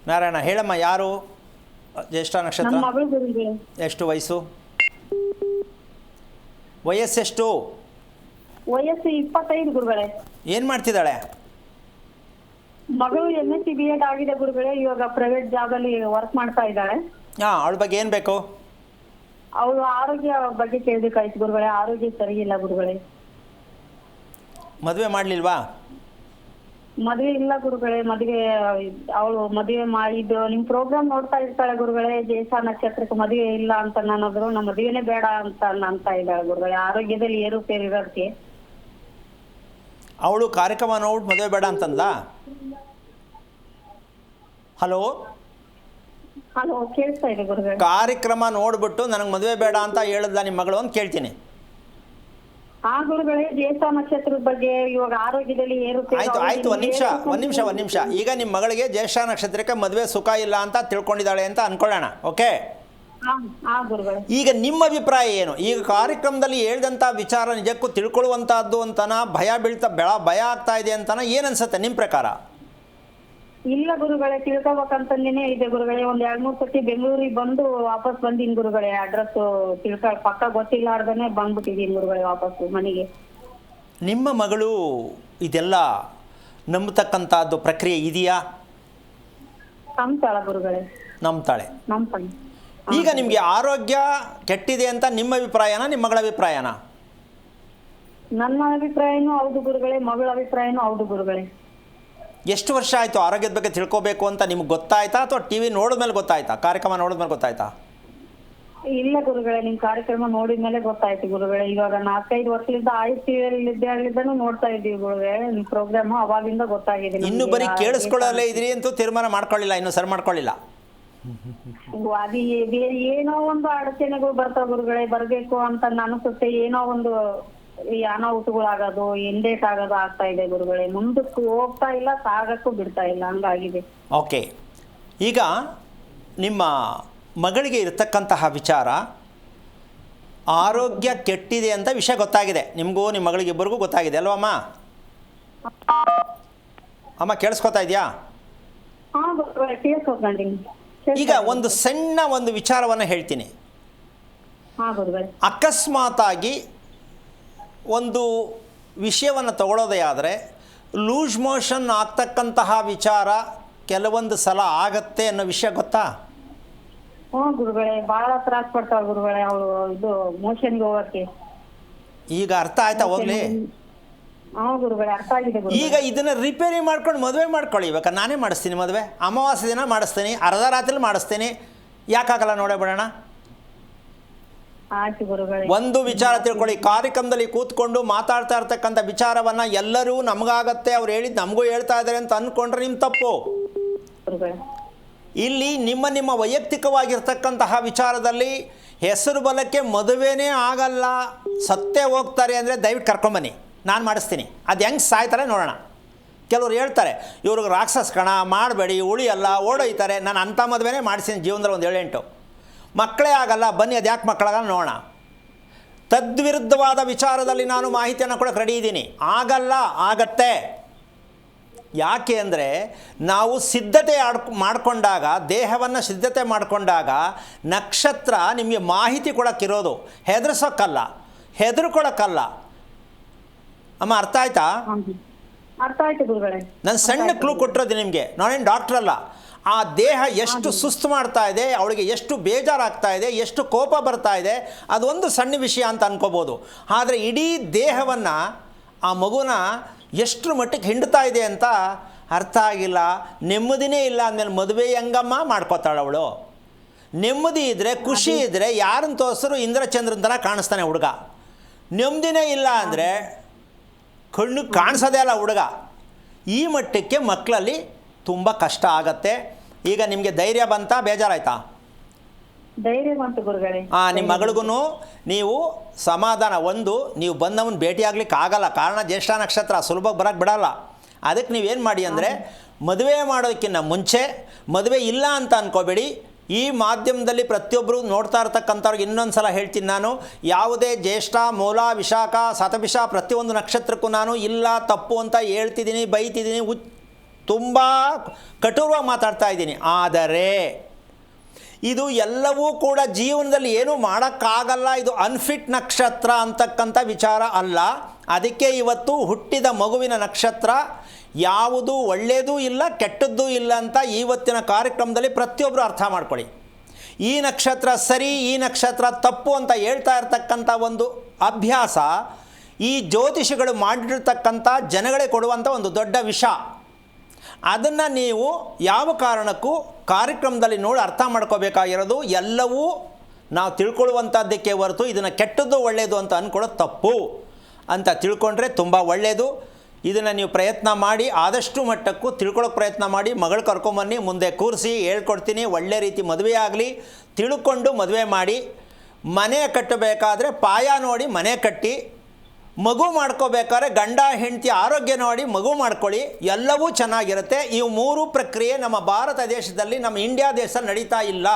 ನಾರಾಯಣ, ಹೇಳಮ್ಮ. ಯಾರು? ಜ್ಯೇಷ್ಠ ನಕ್ಷತ್ರ. ನಮ್ಮ ಮಗಳು ಗುರುಗಳೇ. ಎಷ್ಟು ವಯಸ್ಸು? ವಯಸ್ಸೆಷ್ಟು? ವಯಸ್ಸು 25 ಗುರುಗಳೇ. ಏನು ಮಾಡ್ತಿದ್ದಾಳೆ? ಮಗಳು MSc B.Ed ಆಗಿದೆ ಗುರುಗಳೇ. ಇವಾಗ ಪ್ರೈವೇಟ್ ಜಾಬ್ ಅಲ್ಲಿ ವರ್ಕ್ ಮಾಡ್ತಾ ಇದ್ದಾಳೆ. ಹಾಂ, ಅವಳ ಬಗ್ಗೆ ಏನು ಬೇಕು? ಅವಳು ಆರೋಗ್ಯ ಬಗ್ಗೆ ಕೇಳ್ಬೇಕಾಯ್ತು ಗುರುಗಳೇ. ಆರೋಗ್ಯ ಸರಿ ಇಲ್ಲ ಗುರುಗಳೇ. ಮದುವೆ ಮಾಡಲಿಲ್ವಾ? ಮದುವೆ ಇಲ್ಲ ಗುರುಗಳೇ. ಅವಳು ಮದುವೆ ಮಾಡಿದ್ದು ನಿಮ್ ಪ್ರೋಗ್ರಾಮ್ ನೋಡ್ತಾ ಇರ್ತಾಳೆ ಗುರುಗಳೇ. ಜ್ಯೇಷ್ಠ ನಕ್ಷತ್ರಕ್ಕೆ ಮದುವೆ ಇಲ್ಲ ಅಂತ ನಾನಾದ್ರು ನಮ್ಮ ಮದುವೆನೇ ಬೇಡ ಅಂತ ಇದ್ದಾಳೆ ಗುರುಗಳೇ. ಆರೋಗ್ಯದಲ್ಲಿ ಏರುಪೇರು ಇರೋದಕ್ಕೆ ಅವಳು ಕಾರ್ಯಕ್ರಮ ನೋಡ್ಬಿಟ್ಟು ಮದುವೆ ಬೇಡ ಅಂತಂದ. ಹಲೋ, ಹಲೋ, ಕೇಳಿಸ್ತಾ ಇದೆ ಗುರುಗಳೇ. ಕಾರ್ಯಕ್ರಮ ನೋಡ್ಬಿಟ್ಟು ನನಗೆ ಮದುವೆ ಬೇಡ ಅಂತ ಹೇಳಿದ್ಲ ನಿಮ್ಮ ಮಗಳು ಅಂತ ಕೇಳ್ತೀನಿ. ಆ ಗುರುಗಳೇ ಜ್ಯೇಷ್ಠ ನಕ್ಷತ್ರದ ಬಗ್ಗೆ ಇವಾಗ ಆರೋಗ್ಯದಲ್ಲಿ ಏರುತ್ತೆ ಆಯ್ತು ಒಂದ್ ನಿಮಿಷ ಈಗ ನಿಮ್ಮ ಮಗಳಿಗೆ ಜ್ಯೇಷ್ಠ ನಕ್ಷತ್ರಕ್ಕೆ ಮದುವೆ ಸುಖ ಇಲ್ಲ ಅಂತ ತಿಳ್ಕೊಂಡಿದ್ದಾಳೆ ಅಂತ ಅನ್ಕೊಳ್ಳೋಣ. ಓಕೆ, ಹಾ ಗುರುಗಳೇ. ಈಗ ನಿಮ್ಮ ಅಭಿಪ್ರಾಯ ಏನು? ಈಗ ಕಾರ್ಯಕ್ರಮದಲ್ಲಿ ಹೇಳ್ದಂಥ ವಿಚಾರ ನಿಜಕ್ಕೂ ತಿಳ್ಕೊಳ್ಳುವಂತಹದ್ದು ಅಂತನ ಭಯ ಆಗ್ತಾ ಇದೆ ಅಂತನ ಏನನ್ಸುತ್ತೆ ನಿಮ್ಮ ಪ್ರಕಾರ? ಇಲ್ಲ ಗುರುಗಳೇ, ತಿಳ್ಕೊಬೇಕಂತಂದೇನೆ ಇದೆ ಗುರುಗಳೇ. ಒಂದ್ 2-3 ಸತಿ ಬೆಂಗಳೂರಿಗೆ ಬಂದು ವಾಪಸ್ ಬಂದೀನಿ ಗುರುಗಳೇ. ಅಡ್ರೆಸ್ ಪಕ್ಕ ಗೊತ್ತಿಲ್ಲಾರ್ದನೆ ಬಂದ್ಬಿಟ್ಟಿದೀನಿ ಗುರುಗಳೇ ವಾಪಸ್ ಮನೆಗೆ. ನಿಮ್ಮ ಮಗಳು ಇದೆಲ್ಲ ನಂಬತಕ್ಕಂಥದ್ದು ಪ್ರಕ್ರಿಯೆ ಇದೆಯಾ? ನಂಬ್ತಾಳ ಗುರುಗಳೇ. ನಂಬ್ತಾಳೆ. ನಂಬ್ತಾಳೆ. ಈಗ ನಿಮಗೆ ಆರೋಗ್ಯ ಕೆಟ್ಟಿದೆ ಅಂತ ನಿಮ್ಮ ಅಭಿಪ್ರಾಯನಾ ನಿಮ್ಮ ಮಗಳ ಅಭಿಪ್ರಾಯನಾ? ನನ್ನ ಅಭಿಪ್ರಾಯನೂ ಹೌದು ಗುರುಗಳೇ, ಮಗಳ ಅಭಿಪ್ರಾಯನೂ ಹೌದು ಗುರುಗಳೇ. ಎಷ್ಟು ವರ್ಷ ಆಯಿತು ಆರೋಗ್ಯದ ಬಗ್ಗೆ ತಿಳ್ಕೋಬೇಕು ಅಂತ ನಿಮ್ಗೆ ಗೊತ್ತಾಯ್ತಾ ಅಥವಾ ಟಿ ವಿ ನೋಡಿದ್ಮೇಲೆ ಗೊತ್ತಾಯ್ತಾ, ಕಾರ್ಯಕ್ರಮ ನೋಡಿದ್ಮೇಲೆ ಗೊತ್ತಾಯ್ತಾ? ಇಲ್ಲ ಗುರುಗಳೇ, ನಿಮ್ ಕಾರ್ಯಕ್ರಮ ನೋಡಿದ್ಮೇಲೆ ಗೊತ್ತಾಯ್ತು ಗುರುಗಳೇ. ಇವಾಗ 4-5 ವರ್ಷದಿಂದ ಇದ್ದಾಗಲಿದ್ದಾನು ನೋಡ್ತಾ ಇದ್ದೀವಿ ಗುರುಗಳೇ ನಿಮ್ ಪ್ರೋಗ್ರಾಮ್. ಅವಾಗಿಂದ ಗೊತ್ತಾಗಿದೆ. ಇನ್ನು ಬರೀ ಕೇಳಿಸ್ಕೊಳ್ಳಲೇ ಇದ್ರಿ ಅಂತೂ ತೀರ್ಮಾನ ಮಾಡ್ಕೊಳ್ಳಿಲ್ಲ, ಇನ್ನು ಸರಿ ಮಾಡ್ಕೊಳ್ಳಿಲ್ಲ. ಅದು ಏನೋ ಒಂದು ಅಡಚಣೆಗಳು ಬರ್ತಾವ ಗುರುಗಳೇ. ಬರ್ಬೇಕು ಅಂತ ಅನಿಸುತ್ತೆ. ಏನೋ ಒಂದು ಈ ಅನಾಹುತಗಳಾಗೋದು, ಎಂಡೇಟ್ ಆಗೋದು ಆಗ್ತಾ ಇದೆ ಗುರುಗಳೇ. ಮುಂದಕ್ಕೂ ಹೋಗ್ತಾ ಇಲ್ಲ, ಸಾಗಕ್ಕೂ ಬಿಡ್ತಾ ಇಲ್ಲ, ಹಂಗಾಗಿದೆ. ಓಕೆ, ಈಗ ನಿಮ್ಮ ಮಗಳಿಗೆ ಇರತಕ್ಕಂತಹ ವಿಚಾರ ಆರೋಗ್ಯ ಕೆಟ್ಟಿದೆ ಅಂತ ವಿಷಯ ಗೊತ್ತಾಗಿದೆ. ನಿಮಗೂ ನಿಮ್ಮ ಮಗಳಿಗಿಬ್ಬರಿಗೂ ಗೊತ್ತಾಗಿದೆ ಅಲ್ವಮ್ಮ? ಅಮ್ಮ ಕೇಳಿಸ್ಕೊತಾ ಇದೆಯಾ? ಹಾ ಗುರುಗಳೇ, ಕೇಳಿಸ್ಕೊಂಡ್ತೀನಿ. ಈಗ ಒಂದು ಸಣ್ಣ ವಿಚಾರವನ್ನು ಹೇಳ್ತೀನಿ. ಹಾ ಗುರುಗಳೇ. ಅಕಸ್ಮಾತಾಗಿ ಒಂದು ವಿಷಯವನ್ನು ತಗೊಳ್ಳೋದೇ ಆದರೆ ಲೂಸ್ ಮೋಷನ್ ಆಗ್ತಕ್ಕಂತಹ ವಿಚಾರ ಕೆಲವೊಂದು ಸಲ ಆಗತ್ತೆ ಅನ್ನೋ ವಿಷಯ ಗೊತ್ತಾ? ಗುರುಗಳೇ, ಬಹಳ ತ್ರಾಸ ಪಡ್ತಾವ ಗುರುಗಳೇ ಅವಳು ಇದು ಮೋಷನ್ಗೆ ಹೋಗಕ್ಕೆ. ಈಗ ಅರ್ಥ ಆಯ್ತಾ? ಹೋಗ್ಲಿ. ಗುರುಗಳೇ, ಅರ್ಥ ಆಗಿದೆ. ಈಗ ಇದನ್ನ ರಿಪೇರಿ ಮಾಡ್ಕೊಂಡು ಮದುವೆ ಮಾಡ್ಕೊಳ್ಳಿ. ಇವಾಗ ನಾನೇ ಮಾಡಿಸ್ತೀನಿ ಮದುವೆ. ಅಮಾವಾಸ್ಯೆ ದಿನ ಮಾಡಿಸ್ತೀನಿ, ಅರ್ಧ ರಾತ್ರಿ ಮಾಡಿಸ್ತೀನಿ. ಯಾಕಾಗಲ್ಲ ನೋಡೇ ಬಿಡೋಣ. ಒಂದು ವಿಚಾರ ತಿಳ್ಕೊಳ್ಳಿ, ಕಾರ್ಯಕ್ರಮದಲ್ಲಿ ಕೂತ್ಕೊಂಡು ಮಾತಾಡ್ತಾ ಇರ್ತಕ್ಕಂಥ ವಿಚಾರವನ್ನ ಎಲ್ಲರೂ ನಮಗಾಗತ್ತೆ, ಅವ್ರು ಹೇಳಿದ್ ನಮಗೂ ಹೇಳ್ತಾ ಇದ್ದಾರೆ ಅಂತ ಅಂದ್ಕೊಂಡ್ರೆ ನಿಮ್ಮ ತಪ್ಪು. ಇಲ್ಲಿ ನಿಮ್ಮ ವೈಯಕ್ತಿಕವಾಗಿರ್ತಕ್ಕಂತಹ ವಿಚಾರದಲ್ಲಿ ಹೆಸರು ಬಲಕ್ಕೆ ಮದುವೆನೇ ಆಗಲ್ಲ, ಸತ್ತೇ ಹೋಗ್ತಾರೆ ಅಂದರೆ ದಯವಿಟ್ಟು ಕರ್ಕೊಂಬನ್ನಿ, ನಾನು ಮಾಡಿಸ್ತೀನಿ. ಅದು ಹೆಂಗೆ ಸಾಯ್ತಾರೆ ನೋಡೋಣ. ಕೆಲವ್ರು ಹೇಳ್ತಾರೆ ಇವ್ರಿಗೆ ರಾಕ್ಷಸ ಕಣ, ಮಾಡಬೇಡಿ, ಉಳಿಯಲ್ಲ, ಓಡೋಯ್ತಾರೆ. ನಾನು ಅಂಥ ಮದುವೆನೇ ಮಾಡಿಸ್ತೀನಿ ಜೀವನದಲ್ಲಿ ಒಂದು 7-8. ಮಕ್ಕಳೇ ಆಗಲ್ಲ, ಬನ್ನಿ ಅದು ಯಾಕೆ ಮಕ್ಕಳಾಗಲ್ಲ ನೋಡೋಣ. ತದ್ವಿರುದ್ಧವಾದ ವಿಚಾರದಲ್ಲಿ ನಾನು ಮಾಹಿತಿಯನ್ನು ಕೊಡೋಕೆ ರೆಡಿ ಇದ್ದೀನಿ. ಆಗಲ್ಲ, ಆಗತ್ತೆ. ಯಾಕೆ ಅಂದರೆ ನಾವು ಸಿದ್ಧತೆ ಮಾಡಿಕೊಂಡಾಗ, ದೇಹವನ್ನು ಸಿದ್ಧತೆ ಮಾಡಿಕೊಂಡಾಗ ನಕ್ಷತ್ರ ನಿಮಗೆ ಮಾಹಿತಿ ಕೊಡೋಕ್ಕಿರೋದು, ಹೆದರ್ಸೋಕ್ಕಲ್ಲ, ಹೆದರ್ಕೊಳಕ್ಕಲ್ಲ. ಅಮ್ಮ ಅರ್ಥ ಆಯ್ತಾ? ಅರ್ಥ ಆಯ್ತು ಗುರುಗಳೇ. ನಾನು ಸಣ್ಣ ಕ್ಲೂ ಕೊಟ್ಟಿರೋದು ನಿಮಗೆ. ನಾನೇನು ಡಾಕ್ಟ್ರ್ ಅಲ್ಲ. ಆ ದೇಹ ಎಷ್ಟು ಸುಸ್ತು ಮಾಡ್ತಾ ಇದೆ, ಅವಳಿಗೆ ಎಷ್ಟು ಬೇಜಾರಾಗ್ತಾ ಇದೆ, ಎಷ್ಟು ಕೋಪ ಬರ್ತಾ ಇದೆ, ಅದೊಂದು ಸಣ್ಣ ವಿಷಯ ಅಂತ ಅನ್ಕೋಬೋದು. ಆದರೆ ಇಡೀ ದೇಹವನ್ನು, ಆ ಮಗುನ ಎಷ್ಟರ ಮಟ್ಟಿಗೆ ಹಿಂಡ್ತಾ ಇದೆ ಅಂತ ಅರ್ಥ ಆಗಿಲ್ಲ. ನೆಮ್ಮದಿನೇ ಇಲ್ಲ ಅಂದಮೇಲೆ ಮದುವೆ ಹೆಂಗಮ್ಮ ಮಾಡ್ಕೋತಾಳೆ ಅವಳು? ನೆಮ್ಮದಿ ಇದ್ದರೆ, ಖುಷಿ ಇದ್ದರೆ ಯಾರನ್ನು ತೋರಿಸಿದ್ರು ಇಂದ್ರಚಂದ್ರನ ಥರ ಕಾಣಿಸ್ತಾನೆ ಹುಡುಗ. ನೆಮ್ಮದಿನೇ ಇಲ್ಲ ಅಂದರೆ ಕಣ್ಣು ಕಾಣಿಸೋದೇ ಅಲ್ಲ ಹುಡುಗ. ಈ ಮಟ್ಟಕ್ಕೆ ಮಕ್ಕಳಲ್ಲಿ ತುಂಬ ಕಷ್ಟ ಆಗತ್ತೆ. ಈಗ ನಿಮಗೆ ಧೈರ್ಯ ಬಂತಾ, ಬೇಜಾರಾಯ್ತಾ? ಧೈರ್ಯ ಬಂತು ಗುರುಗಳೇ. ನಿಮ್ಮ ಮಗಳಿಗೂ ನೀವು ಸಮಾಧಾನ. ಒಂದು, ನೀವು ಬಂದವನ್ನ ಭೇಟಿ ಆಗ್ಲಿಕ್ಕೆ ಆಗಲ್ಲ, ಕಾರಣ ಜ್ಯೇಷ್ಠ ನಕ್ಷತ್ರ ಸುಲಭವಾಗಿ ಬರೋಕ್ಕೆ ಬಿಡಲ್ಲ. ಅದಕ್ಕೆ ನೀವೇನು ಮಾಡಿ ಅಂದರೆ, ಮದುವೆ ಮಾಡೋದಕ್ಕಿಂತ ಮುಂಚೆ, ಮದುವೆ ಇಲ್ಲ ಅಂತ ಅಂದ್ಕೋಬೇಡಿ. ಈ ಮಾಧ್ಯಮದಲ್ಲಿ ಪ್ರತಿಯೊಬ್ಬರು ನೋಡ್ತಾ ಇರ್ತಕ್ಕಂಥವ್ರಿಗೆ ಇನ್ನೊಂದು ಸಲ ಹೇಳ್ತೀನಿ ನಾನು, ಯಾವುದೇ ಜ್ಯೇಷ್ಠ, ಮೂಲ, ವಿಶಾಖ, ಶತಭಿಷ ಪ್ರತಿಯೊಂದು ನಕ್ಷತ್ರಕ್ಕೂ ನಾನು ಇಲ್ಲ, ತಪ್ಪು ಅಂತ ಹೇಳ್ತಿದ್ದೀನಿ, ಬೈತಿದ್ದೀನಿ, ತುಂಬ ಕಠೋರವಾಗಿ ಮಾತಾಡ್ತಾ ಇದ್ದೀನಿ. ಆದರೆ ಇದು ಎಲ್ಲವೂ ಕೂಡ ಜೀವನದಲ್ಲಿ ಏನೂ ಮಾಡೋಕ್ಕಾಗಲ್ಲ, ಇದು ಅನ್ಫಿಟ್ ನಕ್ಷತ್ರ ಅಂತಕ್ಕಂಥ ವಿಚಾರ ಅಲ್ಲ. ಅದಕ್ಕೆ ಇವತ್ತು ಹುಟ್ಟಿದ ಮಗುವಿನ ನಕ್ಷತ್ರ ಯಾವುದು ಒಳ್ಳೆಯದೂ ಇಲ್ಲ, ಕೆಟ್ಟದ್ದೂ ಇಲ್ಲ ಅಂತ ಇವತ್ತಿನ ಕಾರ್ಯಕ್ರಮದಲ್ಲಿ ಪ್ರತಿಯೊಬ್ಬರು ಅರ್ಥ ಮಾಡ್ಕೊಳ್ಳಿ. ಈ ನಕ್ಷತ್ರ ಸರಿ, ಈ ನಕ್ಷತ್ರ ತಪ್ಪು ಅಂತ ಹೇಳ್ತಾ ಇರ್ತಕ್ಕಂಥ ಒಂದು ಅಭ್ಯಾಸ ಈ ಜ್ಯೋತಿಷಿಗಳು ಮಾಡಿರ್ತಕ್ಕಂಥ ಜನಗಳೇ ಕೊಡುವಂಥ ಒಂದು ದೊಡ್ಡ ವಿಷ. ಅದನ್ನು ನೀವು ಯಾವ ಕಾರಣಕ್ಕೂ ಕಾರ್ಯಕ್ರಮದಲ್ಲಿ ನೋಡಿ ಅರ್ಥ ಮಾಡ್ಕೋಬೇಕಾಗಿರೋದು, ಎಲ್ಲವೂ ನಾವು ತಿಳ್ಕೊಳ್ಳುವಂಥದ್ದಕ್ಕೆ ಹೊರತು ಇದನ್ನು ಕೆಟ್ಟದ್ದು ಒಳ್ಳೆಯದು ಅಂತ ಅಂದ್ಕೊಳ್ಳೋದು ತಪ್ಪು ಅಂತ ತಿಳ್ಕೊಂಡ್ರೆ ತುಂಬ ಒಳ್ಳೆಯದು. ಇದನ್ನು ನೀವು ಪ್ರಯತ್ನ ಮಾಡಿ, ಆದಷ್ಟು ಮಟ್ಟಕ್ಕೂ ತಿಳ್ಕೊಳ್ಳೋಕೆ ಪ್ರಯತ್ನ ಮಾಡಿ. ಮಗಳು ಕರ್ಕೊಂಬನ್ನಿ, ಮುಂದೆ ಕೂರಿಸಿ ಹೇಳ್ಕೊಡ್ತೀನಿ. ಒಳ್ಳೆ ರೀತಿ ಮದುವೆ ಆಗಲಿ, ತಿಳ್ಕೊಂಡು ಮದುವೆ ಮಾಡಿ. ಮನೆ ಕಟ್ಟಬೇಕಾದ್ರೆ ಪಾಯ ನೋಡಿ ಮನೆ ಕಟ್ಟಿ, ಮಗು ಮಾಡ್ಕೋಬೇಕಾದ್ರೆ ಗಂಡ ಹೆಂಡತಿ ಆರೋಗ್ಯ ನೋಡಿ ಮಗು ಮಾಡ್ಕೊಳ್ಳಿ, ಎಲ್ಲವೂ ಚೆನ್ನಾಗಿರುತ್ತೆ. ಈ ಮೂರು ಪ್ರಕ್ರಿಯೆ ನಮ್ಮ ಭಾರತ ದೇಶದಲ್ಲಿ, ನಮ್ಮ ಇಂಡಿಯಾ ದೇಶದಲ್ಲಿ ನಡೀತಾ ಇಲ್ಲ.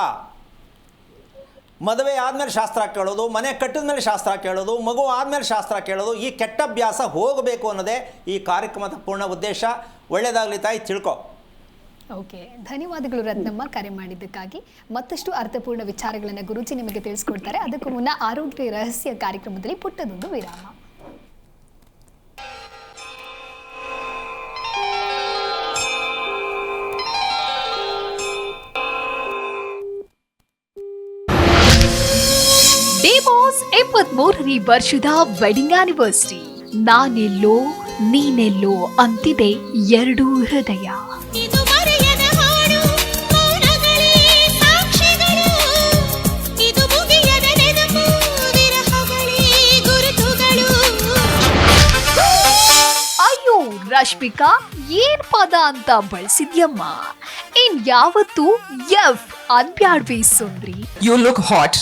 ಮದುವೆ ಆದಮೇಲೆ ಶಾಸ್ತ್ರ ಕೇಳೋದು, ಮನೆ ಕಟ್ಟಿದ ಮೇಲೆ ಶಾಸ್ತ್ರ ಕೇಳೋದು, ಮಗು ಆದಮೇಲೆ ಶಾಸ್ತ್ರ ಕೇಳೋದು, ಈ ಕೆಟ್ಟ ಅಭ್ಯಾಸ ಹೋಗಬೇಕು ಅನ್ನೋದೇ ಈ ಕಾರ್ಯಕ್ರಮದ ಪೂರ್ಣ ಉದ್ದೇಶ. ಒಳ್ಳೆಯದಾಗಲಿ ತಾಯಿ, ತಿಳ್ಕೊ. ಓಕೆ, ಧನ್ಯವಾದಗಳು ರತ್ನಮ್ಮ ಕರೆ ಮಾಡಿದ್ದಕ್ಕಾಗಿ. ಮತ್ತಷ್ಟು ಅರ್ಥಪೂರ್ಣ ವಿಚಾರಗಳನ್ನು ಗುರೂಜಿ ನಿಮಗೆ ತಿಳಿಸ್ಕೊಡ್ತಾರೆ. ಅದಕ್ಕೂ ಮುನ್ನ ಆರೋಗ್ಯ ರಹಸ್ಯ ಕಾರ್ಯಕ್ರಮದಲ್ಲಿ ಪುಟ್ಟದೊಂದು ವಿರಾಮ. ಡಿವೋರ್ಸ್ 23ನೇ ವರ್ಷದ ವೆಡ್ಡಿಂಗ್ ಆನಿವರ್ಸರಿ. ನಾನೆಲ್ಲೋ ನೀನೆಲ್ಲೋ ಅಂತಿದೆ ಎರಡೂ ಹೃದಯ. ಅಯ್ಯೋ ರಶ್ಮಿಕಾ, ಏನ್ ಪದ ಅಂತ ಬಳಸಿದ್ಯಮ್ಮ? ಇನ್ ಯಾವತ್ತು ಎಫ್ ಅನ್ಬ್ಯಾಡ್ವಿ ಸುಂದ್ರಿ. You look hot,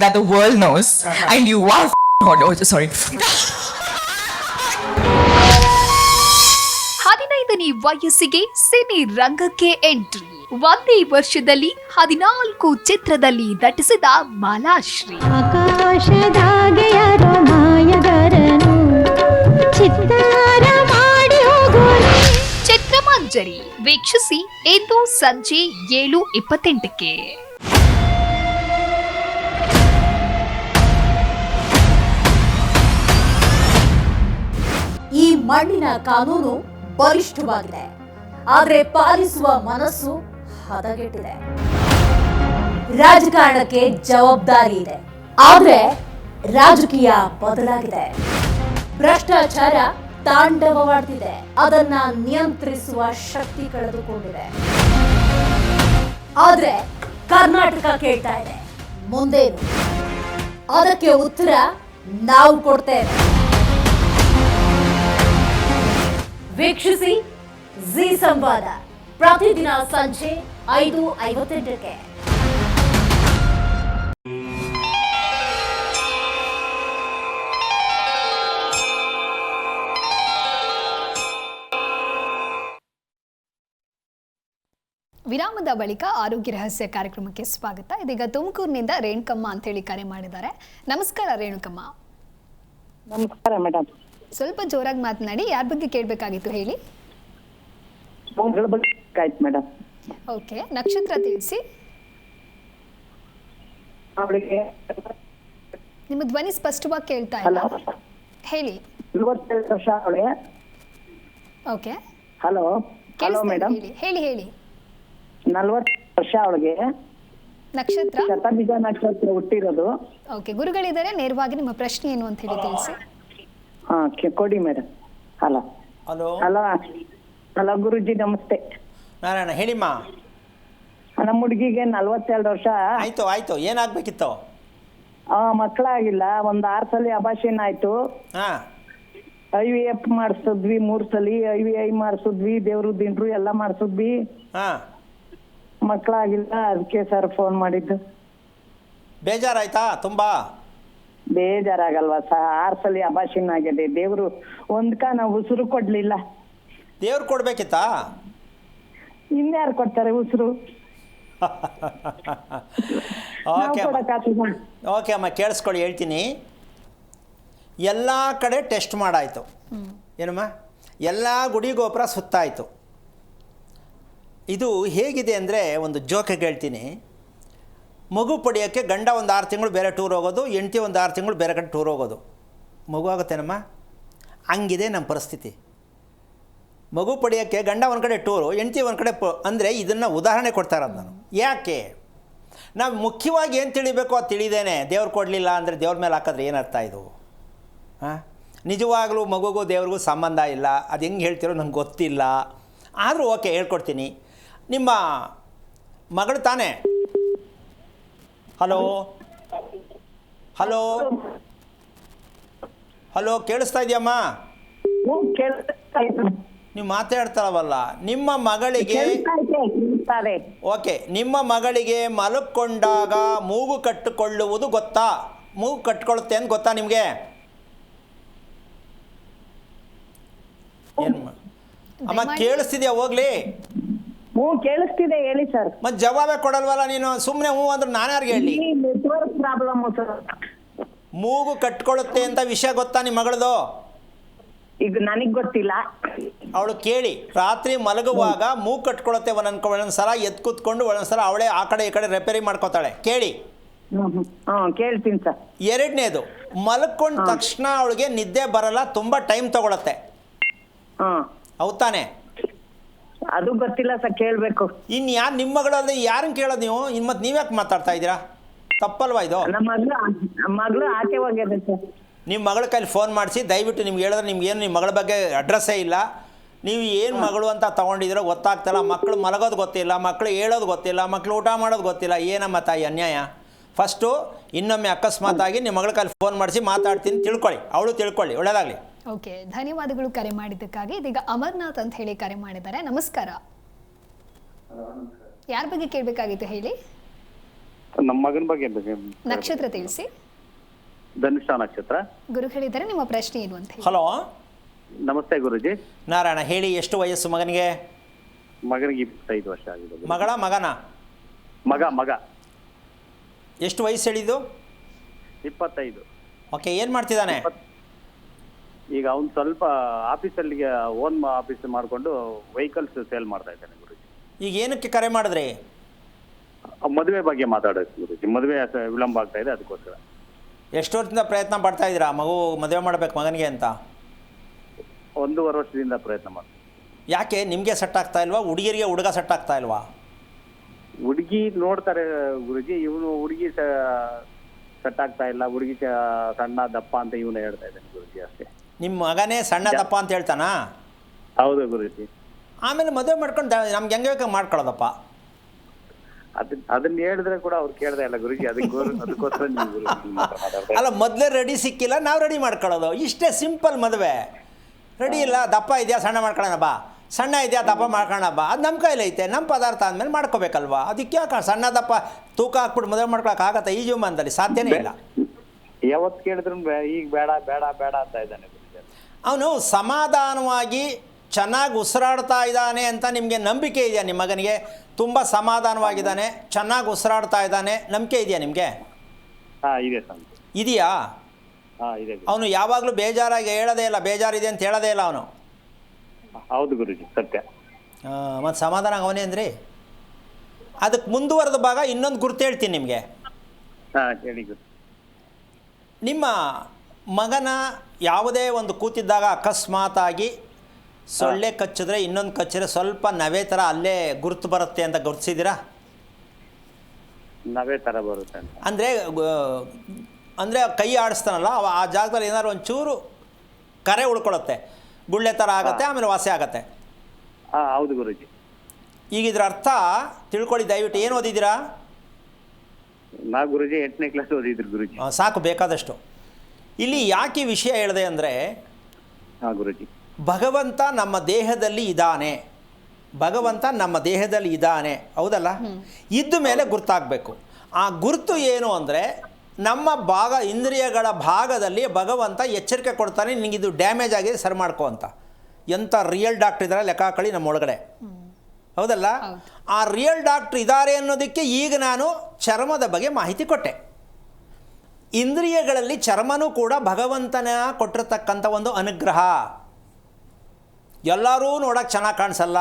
that the world knows, and you are hot. Oh, sorry. 15ನೇ ವಯಸ್ಸಿಗೆ ಸಿನಿ ರಂಗಕ್ಕೆ ಎಂಟ್ರಿ. ಒಂದೇ ವರ್ಷದಲ್ಲಿ 14 ಚಿತ್ರದಲ್ಲಿ ನಟಿಸಿದ ಮಾಲಾಶ್ರೀ. ಆಕಾಶದಾಗೆ ಯಾರೋ ಮಾಯಗಾರನು ಚಿತ್ತಾರ ಮಾಡಿ ಹೋಗೋನು. ಚಿತ್ರಮಂಜರಿ ವೀಕ್ಷಿಸಿ ಇಂದು ಸಂಜೆ 7:28ಕ್ಕೆ. ಈ ಮಣ್ಣಿನ ಕಾನೂನು ಬಲಿಷ್ಠವಾಗಿದೆ, ಆದರೆ ಪಾಲಿಸುವ ಮನಸ್ಸು ಹದಗೆಟ್ಟಿದೆ. ರಾಜಕಾರಣಕ್ಕೆ ಜವಾಬ್ದಾರಿ ಇದೆ, ಆದರೆ ರಾಜಕೀಯ ಬದಲಾಗಿದೆ. ಭ್ರಷ್ಟಾಚಾರ ತಾಂಡವವಾಡ್ತಿದೆ, ಅದನ್ನ ನಿಯಂತ್ರಿಸುವ ಶಕ್ತಿ ಕಳೆದುಕೊಂಡಿದೆ. ಆದ್ರೆ ಕರ್ನಾಟಕ ಕೇಳ್ತಾ ಇದೆ, ಮುಂದೇನು? ಅದಕ್ಕೆ ಉತ್ತರ ನಾವು ಕೊಡ್ತೇವೆ. ವೀಕ್ಷಿಸಿ ಜಿ ಸಂವಾದ ಪ್ರತಿದಿನ ಸಂಜೆ 5:58ಕ್ಕೆ. ವಿರಾಮದ ಬಳಿಕ ಆರೋಗ್ಯ ರಹಸ್ಯ ಕಾರ್ಯಕ್ರಮಕ್ಕೆ ಸ್ವಾಗತ. ಇದೀಗ ತುಮಕೂರಿನಿಂದ ರೇಣುಕಮ್ಮ ಅಂತ ಹೇಳಿ ಕರೆ ಮಾಡಿದ್ದಾರೆ. ನಮಸ್ಕಾರ ರೇಣುಕಮ್ಮ. ನಮಸ್ಕಾರ ಮೇಡಮ್. ಸ್ವಲ್ಪ ಜೋರಾಗಿ ಮಾತನಾಡಿ. ಯಾರ ಬಗ್ಗೆ ಕೇಳಬೇಕಾಗಿತ್ತು ಹೇಳಿ. ಆಯ್ತು ಮೇಡಮ್. ಓಕೆ, ನಕ್ಷತ್ರ ತಿಳಿಸಿ. ಅವಳಿಗೆ ನಿಮ್ಮ ಧ್ವನಿ ಸ್ಪಷ್ಟವಾಗಿ ಕೇಳ್ತಾ ಇಲ್ಲ. ಹೇಳಿ. 42 ವರ್ಷ ಅವಳಿಗೆ. Okay, hello hello madam. ಹೇಳಿ ಹೇಳಿ. 40 ವರ್ಷ ಅವಳಿಗೆ. ನಕ್ಷತ್ರ ಶತಬೀಜ ನಕ್ಷತ್ರ ಹುಟ್ಟಿರೋದು. ಓಕೆ, ಗುರುಗಳಿದ್ದಾರೆ, ನೇರವಾಗಿ ನಿಮ್ಮ ಪ್ರಶ್ನೆ ಏನು ಅಂತ ಹೇಳಿ ತಿಳಿಸಿ. ಹಾ ಕೊಡಿ madam. Hello hello hello hello Guruji ನಮಸ್ತೆ. ನಾರಾಯಣ, ಹೇಳಿಮ್ಮ. ನಮ್ಮ ಹುಡುಗಿಗೆ 42 ವರ್ಷ. ಆಯಿತು, ಏನಾಗಬೇಕಿತ್ತು? ಮಕ್ಕಳಾಗಿಲ್ಲ. ಒಂದು 6 ಸಲ ಅಭಾಷಣ ಆಯ್ತು. ಹಾಂ, IVF ಮಾಡಿಸಿದ್ವಿ 3 ಸಲ. IVI ಮಾಡಿಸಿದ್ವಿ, ದೇವ್ರು ದಿಂಡ್ರು ಎಲ್ಲ ಮಾಡಿಸಿದ್ವಿ. ಹಾಂ, ಮಕ್ಕಳಾಗಿಲ್ಲ. ಅದಕ್ಕೆ ಸರ್ ಫೋನ್ ಮಾಡಿದ್ದು. ಬೇಜಾರಾಯ್ತಾ? ತುಂಬ ಬೇಜಾರಾಗಲ್ವಾ ಸರ್? 6 ಸಲ ಅಭಾಷಣ ಆಗಿದೆ. ದೇವ್ರು ನಾವು ಉಸಿರು ಕೊಡ್ಲಿಲ್ಲ. ದೇವ್ರು ಕೊಡ್ಬೇಕಿತ್ತಾ? ಇನ್ಯಾರು ಕೊಡ್ತಾರೆ ಉಸಿರು? ಓಕೆ ಅಮ್ಮ, ಕೇಳಿಸ್ಕೊಳ್ಳಿ, ಹೇಳ್ತೀನಿ. ಎಲ್ಲ ಕಡೆ ಟೆಸ್ಟ್ ಮಾಡಾಯಿತು. ಏನಮ್ಮ? ಎಲ್ಲ ಗುಡಿ ಗೋಪುರ ಸುತ್ತಾಯಿತು. ಇದು ಹೇಗಿದೆ ಅಂದರೆ, ಒಂದು ಜೋಕಾಗಿ ಹೇಳ್ತೀನಿ. ಮಗು ಪಡೆಯೋಕ್ಕೆ ಗಂಡ ಒಂದು 6 ತಿಂಗಳು ಬೇರೆ ಟೂರ್ ಹೋಗೋದು, ಹೆಂಡತಿ ಒಂದು 6 ತಿಂಗಳು ಬೇರೆ ಕಡೆ ಟೂರ್ ಹೋಗೋದು. ಮಗು ಆಗುತ್ತೇನಮ್ಮ? ಹಂಗಿದೆ ನಮ್ಮ ಪರಿಸ್ಥಿತಿ. ಮಗು ಪಡೆಯೋಕ್ಕೆ ಗಂಡ ಒಂದು ಕಡೆ ಟೂರು, ಹೆಂಡತಿ ಒಂದು ಕಡೆ ಅಂದರೆ ಇದನ್ನು ಉದಾಹರಣೆ ಕೊಡ್ತಾ ಇರೋದು ನಾನು. ಯಾಕೆ ನಾವು ಮುಖ್ಯವಾಗಿ ಏನು ತಿಳಿಬೇಕು ಅದು ತಿಳಿದೇನೆ ದೇವ್ರು ಕೊಡಲಿಲ್ಲ ಅಂದರೆ ದೇವ್ರ ಮೇಲೆ ಹಾಕಿದ್ರೆ ಏನರ್ಥ ಇದು? ಹಾಂ, ನಿಜವಾಗಲೂ ಮಗುಗೂ ದೇವ್ರಿಗೂ ಸಂಬಂಧ ಇಲ್ಲ. ಅದು ಹೆಂಗೆ ಹೇಳ್ತಿರೋ ನಂಗೆ ಗೊತ್ತಿಲ್ಲ. ಆದರೂ ಓಕೆ, ಹೇಳ್ಕೊಡ್ತೀನಿ. ನಿಮ್ಮ ಮಗಳು ತಾನೇ? ಹಲೋ ಹಲೋ ಹಲೋ, ಕೇಳಿಸ್ತಾ ಇದೆಯಮ್ಮ? ನೀವು ಮಾತಾಡ್ತಾರವಲ್ಲ. ನಿಮ್ಮ ಮಗಳಿಗೆ ಓಕೆ, ನಿಮ್ಮ ಮಗಳಿಗೆ ಮಲಕ್ಕೊಂಡಾಗ ಮೂಗು ಕಟ್ಟಿಕೊಳ್ಳುವುದು ಗೊತ್ತಾ? ಮೂಗು ಕಟ್ಕೊಳ್ಳುತ್ತೆ ಅಂತ ಗೊತ್ತಾ ನಿಮಗೆ? ಏನು ಅಮ್ಮ ಕೇಳಿಸ್ತಿದ್ಯಾ ಹೋಗ್ಲಿ? ಹ್ಞೂ ಕೇಳಿಸ್ತಿದೆ ಹೇಳಿ ಸರ್. ಮತ್ತೆ ಜವಾಬೇ ಕೊಡಲ್ವಲ್ಲ ನೀನು, ಸುಮ್ಮನೆ ಹ್ಞೂ ಅಂದ್ರೆ ನಾನು ಯಾರಿಗೆ ಹೇಳಿ? Network problem sir. ಮೂಗು ಕಟ್ಕೊಳ್ಳುತ್ತೆ ಅಂತ ವಿಷಯ ಗೊತ್ತಾ ನಿಮ್ಮ ಮಗಳದು? ಈಗ ನನಗ್ ಗೊತ್ತಿಲ್ಲ. ಅವಳು ಕೇಳಿ, ರಾತ್ರಿ ಮಲಗುವಾಗ ಮೂಗು ಕಟ್ಕೊಳ್ಳುತ್ತೆ ಒಂದೊಂದ್ಸಲ ಎದ್ದು ಕೂತ್ಕೊಂಡು, ಒಂದೊಂದ್ಸಲ ಅವಳೇ ಆ ಕಡೆ ಈ ಕಡೆ ರಿಪೇರಿ ಮಾಡ್ಕೋತಾಳೆ. ಕೇಳಿ. ಕೇಳ್ತೀನಿ ಸರ್. ಎರಡನೇದು, ಮಲ್ಕೊಂಡ ತಕ್ಷಣ ಅವಳಿಗೆ ನಿದ್ದೆ ಬರಲ್ಲ, ತುಂಬ ಟೈಮ್ ತಗೊಳತ್ತೆ. ಹೌದ್ ತಾನೆ? ಅದು ಗೊತ್ತಿಲ್ಲ ಸರ್, ಕೇಳ್ಬೇಕು. ಇನ್ನು ಯಾರು ನಿಮ್ಮ ಮಗಳಲ್ಲಿ ಯಾರನ್ನ ಕೇಳೋದು ನೀವು? ಇನ್ನು ಮತ್ತೆ ನೀವ್ಯಾಕೆ ಮಾತಾಡ್ತಾ ಇದ್ದೀರಾ? ತಪ್ಪಲ್ವಾ ಇದು? ನಮ್ಮ ಮಗಳು ಆಚೆ ಹೋಗ್ಯದೆ ಸರ್. ನಿಮ್ಮ ಮಗಳ ಕೈಲಿ ಫೋನ್ ಮಾಡಿಸಿ ದಯವಿಟ್ಟು ನಿಮ್ಗೆ ಹೇಳಿದ್ರೆ ನಿಮ್ಗೇನು ನಿಮ್ಮ ಮಗಳ ಬಗ್ಗೆ ಅಡ್ರೆಸ್ಸೇ ಇಲ್ಲ, ನೀವು ಏನು ಮಗಳು ಅಂತ ತೊಗೊಂಡಿದ್ದೀರೋ ಗೊತ್ತಾಗ್ತಲ್ಲ. ಮಕ್ಕಳು ಮಲಗೋದು ಗೊತ್ತಿಲ್ಲ, ಮಕ್ಕಳು ಹೇಳೋದು ಗೊತ್ತಿಲ್ಲ, ಮಕ್ಕಳು ಊಟ ಮಾಡೋದು ಗೊತ್ತಿಲ್ಲ. ಏನಮ್ಮ ತಾಯಿ ಅನ್ಯಾಯ. ಫಸ್ಟು ಇನ್ನೊಮ್ಮೆ ಅಕಸ್ಮಾತಾಗಿ ನಿಮ್ಮ ಮಗಳ ಕೈಲಿ ಫೋನ್ ಮಾಡಿಸಿ ಮಾತಾಡ್ತೀನಿ, ತಿಳ್ಕೊಳ್ಳಿ, ಅವಳು ತಿಳ್ಕೊಳ್ಳಿ. ಒಳ್ಳೆಯದಾಗಲಿ. ಓಕೆ, ಧನ್ಯವಾದಗಳು ಕರೆ ಮಾಡಿದ್ದಕ್ಕಾಗಿ. ಇದೀಗ ಅಮರ್ನಾಥ್ ಅಂತ ಹೇಳಿ ಕರೆ ಮಾಡಿದ್ದಾರೆ. ನಮಸ್ಕಾರ. ಯಾರ ಬಗ್ಗೆ ಕೇಳಬೇಕಾಗಿತ್ತು ಹೇಳಿ? ನಮ್ಮ ಮಗನ ಬಗ್ಗೆ ನಕ್ಷತ್ರ ತಿಳಿಸಿ. ಧನುಷ ನಕ್ಷತ್ರ. ಗುರು ಹೇಳಿದ್ದಾರೆ, ನಿಮ್ಮ ಪ್ರಶ್ನೆ ಏನು ಅಂತ ಹೇಳಿ. ಹಲೋ, ನಮಸ್ತೆ ಗುರುಜಿ. ನಾರಾಯಣ ಹೇಳಿ. ಎಷ್ಟು ವಯಸ್ಸು ಮಗನಿಗೆ? ಮಗನಿಗೆ 25 ವರ್ಷ ಆಗಿದೆ. ಮಗನ? ಮಗ. ಎಷ್ಟು ವಯಸ್ಸು ಹೇಳಿದ್ದು? 25. ಓಕೆ, ಏನು ಮಾಡ್ತಿದ್ದಾನೆ? ಈಗ ಅವ್ನು ಸ್ವಲ್ಪ ಆಫೀಸಲ್ಲಿಗೆ ಓನ್ ಆಫೀಸ್ ಮಾಡಿಕೊಂಡು ವೆಹಿಕಲ್ಸ್ ಸೇಲ್ ಮಾಡ್ತಾ ಇದ್ದಾನೆ ಗುರುಜಿ. ಈಗ ಏನಕ್ಕೆ ಕರೆ ಮಾಡಿದ್ರಿ? ಮದುವೆ ಬಗ್ಗೆ ಮಾತಾಡೋದು ಗುರುಜಿ. ಮದುವೆ ವಿಳಂಬ ಆಗ್ತಾ ಇದೆ, ಅದಕ್ಕೋಸ್ಕರ. ಎಷ್ಟು ವರ್ಷದಿಂದ ಪ್ರಯತ್ನ ಪಡ್ತಾ ಇದ್ದೀರಾ ಮಗು ಮದುವೆ ಮಾಡಬೇಕು ಮಗನಿಗೆ ಅಂತ? 1.5 ವರ್ಷದಿಂದ ಪ್ರಯತ್ನ ಮಾಡ್ತೀನಿ. ಯಾಕೆ ನಿಮಗೆ ಸೆಟ್ ಆಗ್ತಾ ಇಲ್ವಾ? ಹುಡುಗಿರಿಗೆ ಹುಡುಗ ಸೆಟ್ ಆಗ್ತಾ ಇಲ್ವಾ? ಹುಡುಗಿ ನೋಡ್ತಾರೆ ಗುರುಜಿ, ಇವನು ಹುಡುಗಿ ಸೆಟ್ ಆಗ್ತಾ ಇಲ್ಲ. ಹುಡುಗಿ ಸಣ್ಣ ದಪ್ಪ ಅಂತ ಇವನು ಹೇಳ್ತಾ ಇದ್ದಾನೆ ಗುರುಜಿ, ಅಷ್ಟೇ. ನಿಮ್ಮ ಮಗನೇ ಸಣ್ಣ ದಪ್ಪ ಅಂತ ಹೇಳ್ತಾನಾ? ಹೌದು ಗುರುಜಿ. ಆಮೇಲೆ ಮದುವೆ ಮಾಡ್ಕೊಂಡು ನಮ್ಗೆ ಹೆಂಗೆ ಬೇಕಾಗ ಮಾಡ್ಕೊಳ್ಳೋದಪ್ಪ. ಅದನ್ನ ಹೇಳಿದ್ರೆ ಕೂಡ ಅವ್ರು ಕೇಳ್ದೆ ಇಲ್ಲ ಗುರುಜಿ, ಅದಕ್ಕೋಸ್ಕರ ನೀವು ಗುರುಜಿ ಅಲ್ಲ, ಮೊದಲೇ ರೆಡಿ ಸಿಕ್ಕಿಲ್ಲ, ನಾವು ರೆಡಿ ಮಾಡ್ಕೊಳ್ಳೋದು. ಇಷ್ಟೇ ಸಿಂಪಲ್ ಮದುವೆ. ರೆಡಿ ಇಲ್ಲ, ದಪ್ಪ ಇದೆಯಾ ಸಣ್ಣ ಮಾಡ್ಕೊಳ್ಳೋಣ ಬಾ, ಸಣ್ಣ ಇದೆಯಾ ದಪ್ಪ ಮಾಡ್ಕೊಳ್ಳೋಣ ಬಾ, ಅದು ನಮ್ಮ ಕೈಲೈತೆ. ನಮ್ಮ ಪದಾರ್ಥ ಅಂದಮೇಲೆ ಮಾಡ್ಕೋಬೇಕಲ್ವಾ? ಅದಕ್ಕೆ ಯಾಕೆ ಸಣ್ಣ ದಪ್ಪ ತೂಕ ಹಾಕ್ಬಿಟ್ಟು ಮದುವೆ ಮಾಡ್ಕೊಳಕ್ಕಾಗತ್ತೆ? ಈ ಜೀವಮಾನದಲ್ಲಿ ಸಾಧ್ಯನೇ ಇಲ್ಲ. ಯಾವತ್ತು ಕೇಳಿದ್ರು ಈಗ ಬೇಡ ಬೇಡ ಬೇಡ ಅಂತ ಇದ್ದಾನೆ. ಅವನು ಸಮಾಧಾನವಾಗಿ ಚೆನ್ನಾಗಿ ಉಸಿರಾಡ್ತಾ ಇದ್ದಾನೆ ಅಂತ ನಿಮಗೆ ನಂಬಿಕೆ ಇದೆಯಾ? ನಿಮ್ಮ ಮಗನಿಗೆ ತುಂಬ ಸಮಾಧಾನವಾಗಿದ್ದಾನೆ, ಚೆನ್ನಾಗಿ ಉಸಿರಾಡ್ತಾ ಇದ್ದಾನೆ, ನಂಬಿಕೆ ಇದೆಯಾ ನಿಮಗೆ? ಇದೆ ಸರ್. ಇದೆಯಾ? ಇದೆ. ಅವನು ಯಾವಾಗಲೂ ಬೇಜಾರಾಗಿ ಹೇಳೋದೇ ಇಲ್ಲ, ಬೇಜಾರಿದೆ ಅಂತ ಹೇಳೋದೇ ಇಲ್ಲ ಅವನು. ಹೌದು ಗುರುಜಿ, ಸತ್ಯ. ಮತ್ತು ಸಮಾಧಾನ ಅವನೇ ಅಂದ್ರಿ. ಅದಕ್ಕೆ ಮುಂದುವರೆದ ಭಾಗ ಇನ್ನೊಂದು ಗುರುತು ಹೇಳ್ತೀನಿ ನಿಮಗೆ. ಹೇಳಿ ಗುರು. ನಿಮ್ಮ ಮಗನ ಯಾವುದೇ ಒಂದು ಕೂತಿದ್ದಾಗ ಅಕಸ್ಮಾತಾಗಿ ಸೊಳ್ಳೆ ಕಚ್ಚಿದ್ರೆ, ಇನ್ನೊಂದು ಕಚ್ಚಿದ್ರೆ ಸ್ವಲ್ಪ ನವೆ ಥರ ಅಲ್ಲೇ ಗುರುತು ಬರುತ್ತೆ ಅಂತ ಗುರುತಿಸಿದ್ದೀರಾ? ನವೆ ಥರ ಬರುತ್ತೆ ಅಂದರೆ ಕೈ ಆಡಿಸ್ತಾನಲ್ಲ, ಆ ಜಾಗದಲ್ಲಿ ಏನಾದ್ರು ಒಂಚೂರು ಕರೆ ಉಳ್ಕೊಳ್ಳುತ್ತೆ, ಗುಳ್ಳೆ ಥರ ಆಗುತ್ತೆ, ಆಮೇಲೆ ವಾಸಿ ಆಗುತ್ತೆ. ಹೌದು ಗುರುಜಿ. ಈಗ ಇದ್ರ ಅರ್ಥ ತಿಳ್ಕೊಳ್ಳಿ ದಯವಿಟ್ಟು. ಏನು ಓದಿದ್ದೀರಾ? ನಾ ಗುರುಜಿ 8ನೇ ಕ್ಲಾಸ್ ಓದಿದ್ರು ಗುರುಜಿ. ಸಾಕು, ಬೇಕಾದಷ್ಟು. ಇಲ್ಲಿ ಯಾಕೆ ವಿಷಯ ಹೇಳಿದೆ ಅಂದರೆ, ಗುರುಜಿ, ಭಗವಂತ ನಮ್ಮ ದೇಹದಲ್ಲಿ ಇದ್ದಾನೆ, ಭಗವಂತ ನಮ್ಮ ದೇಹದಲ್ಲಿ ಇದ್ದಾನೆ, ಹೌದಲ್ಲ? ಇದ್ದ ಮೇಲೆ ಗುರ್ತಾಗಬೇಕು. ಆ ಗುರುತು ಏನು ಅಂದರೆ, ನಮ್ಮ ಇಂದ್ರಿಯಗಳ ಭಾಗದಲ್ಲಿ ಭಗವಂತ ಎಚ್ಚರಿಕೆ ಕೊಡ್ತಾನೆ, ನಿನಗಿದು ಡ್ಯಾಮೇಜ್ ಆಗಿದೆ, ಸರಿ ಮಾಡ್ಕೊ ಅಂತ. ಎಂಥ ರಿಯಲ್ ಡಾಕ್ಟ್ರ್ ಇದ್ದಾರೆ ಲೆಕ್ಕ ಹಾಕೊಳ್ಳಿ ನಮ್ಮೊಳಗಡೆ, ಹೌದಲ್ಲ? ಆ ರಿಯಲ್ ಡಾಕ್ಟ್ರ್ ಇದ್ದಾರೆ ಅನ್ನೋದಕ್ಕೆ ಈಗ ನಾನು ಚರ್ಮದ ಬಗ್ಗೆ ಮಾಹಿತಿ ಕೊಟ್ಟೆ. ಇಂದ್ರಿಯಗಳಲ್ಲಿ ಚರ್ಮನೂ ಕೂಡ ಭಗವಂತನ ಕೊಟ್ಟಿರ್ತಕ್ಕಂಥ ಒಂದು ಅನುಗ್ರಹ. ಎಲ್ಲರೂ ನೋಡೋಕ್ಕೆ ಚೆನ್ನಾಗಿ ಕಾಣಿಸಲ್ಲ,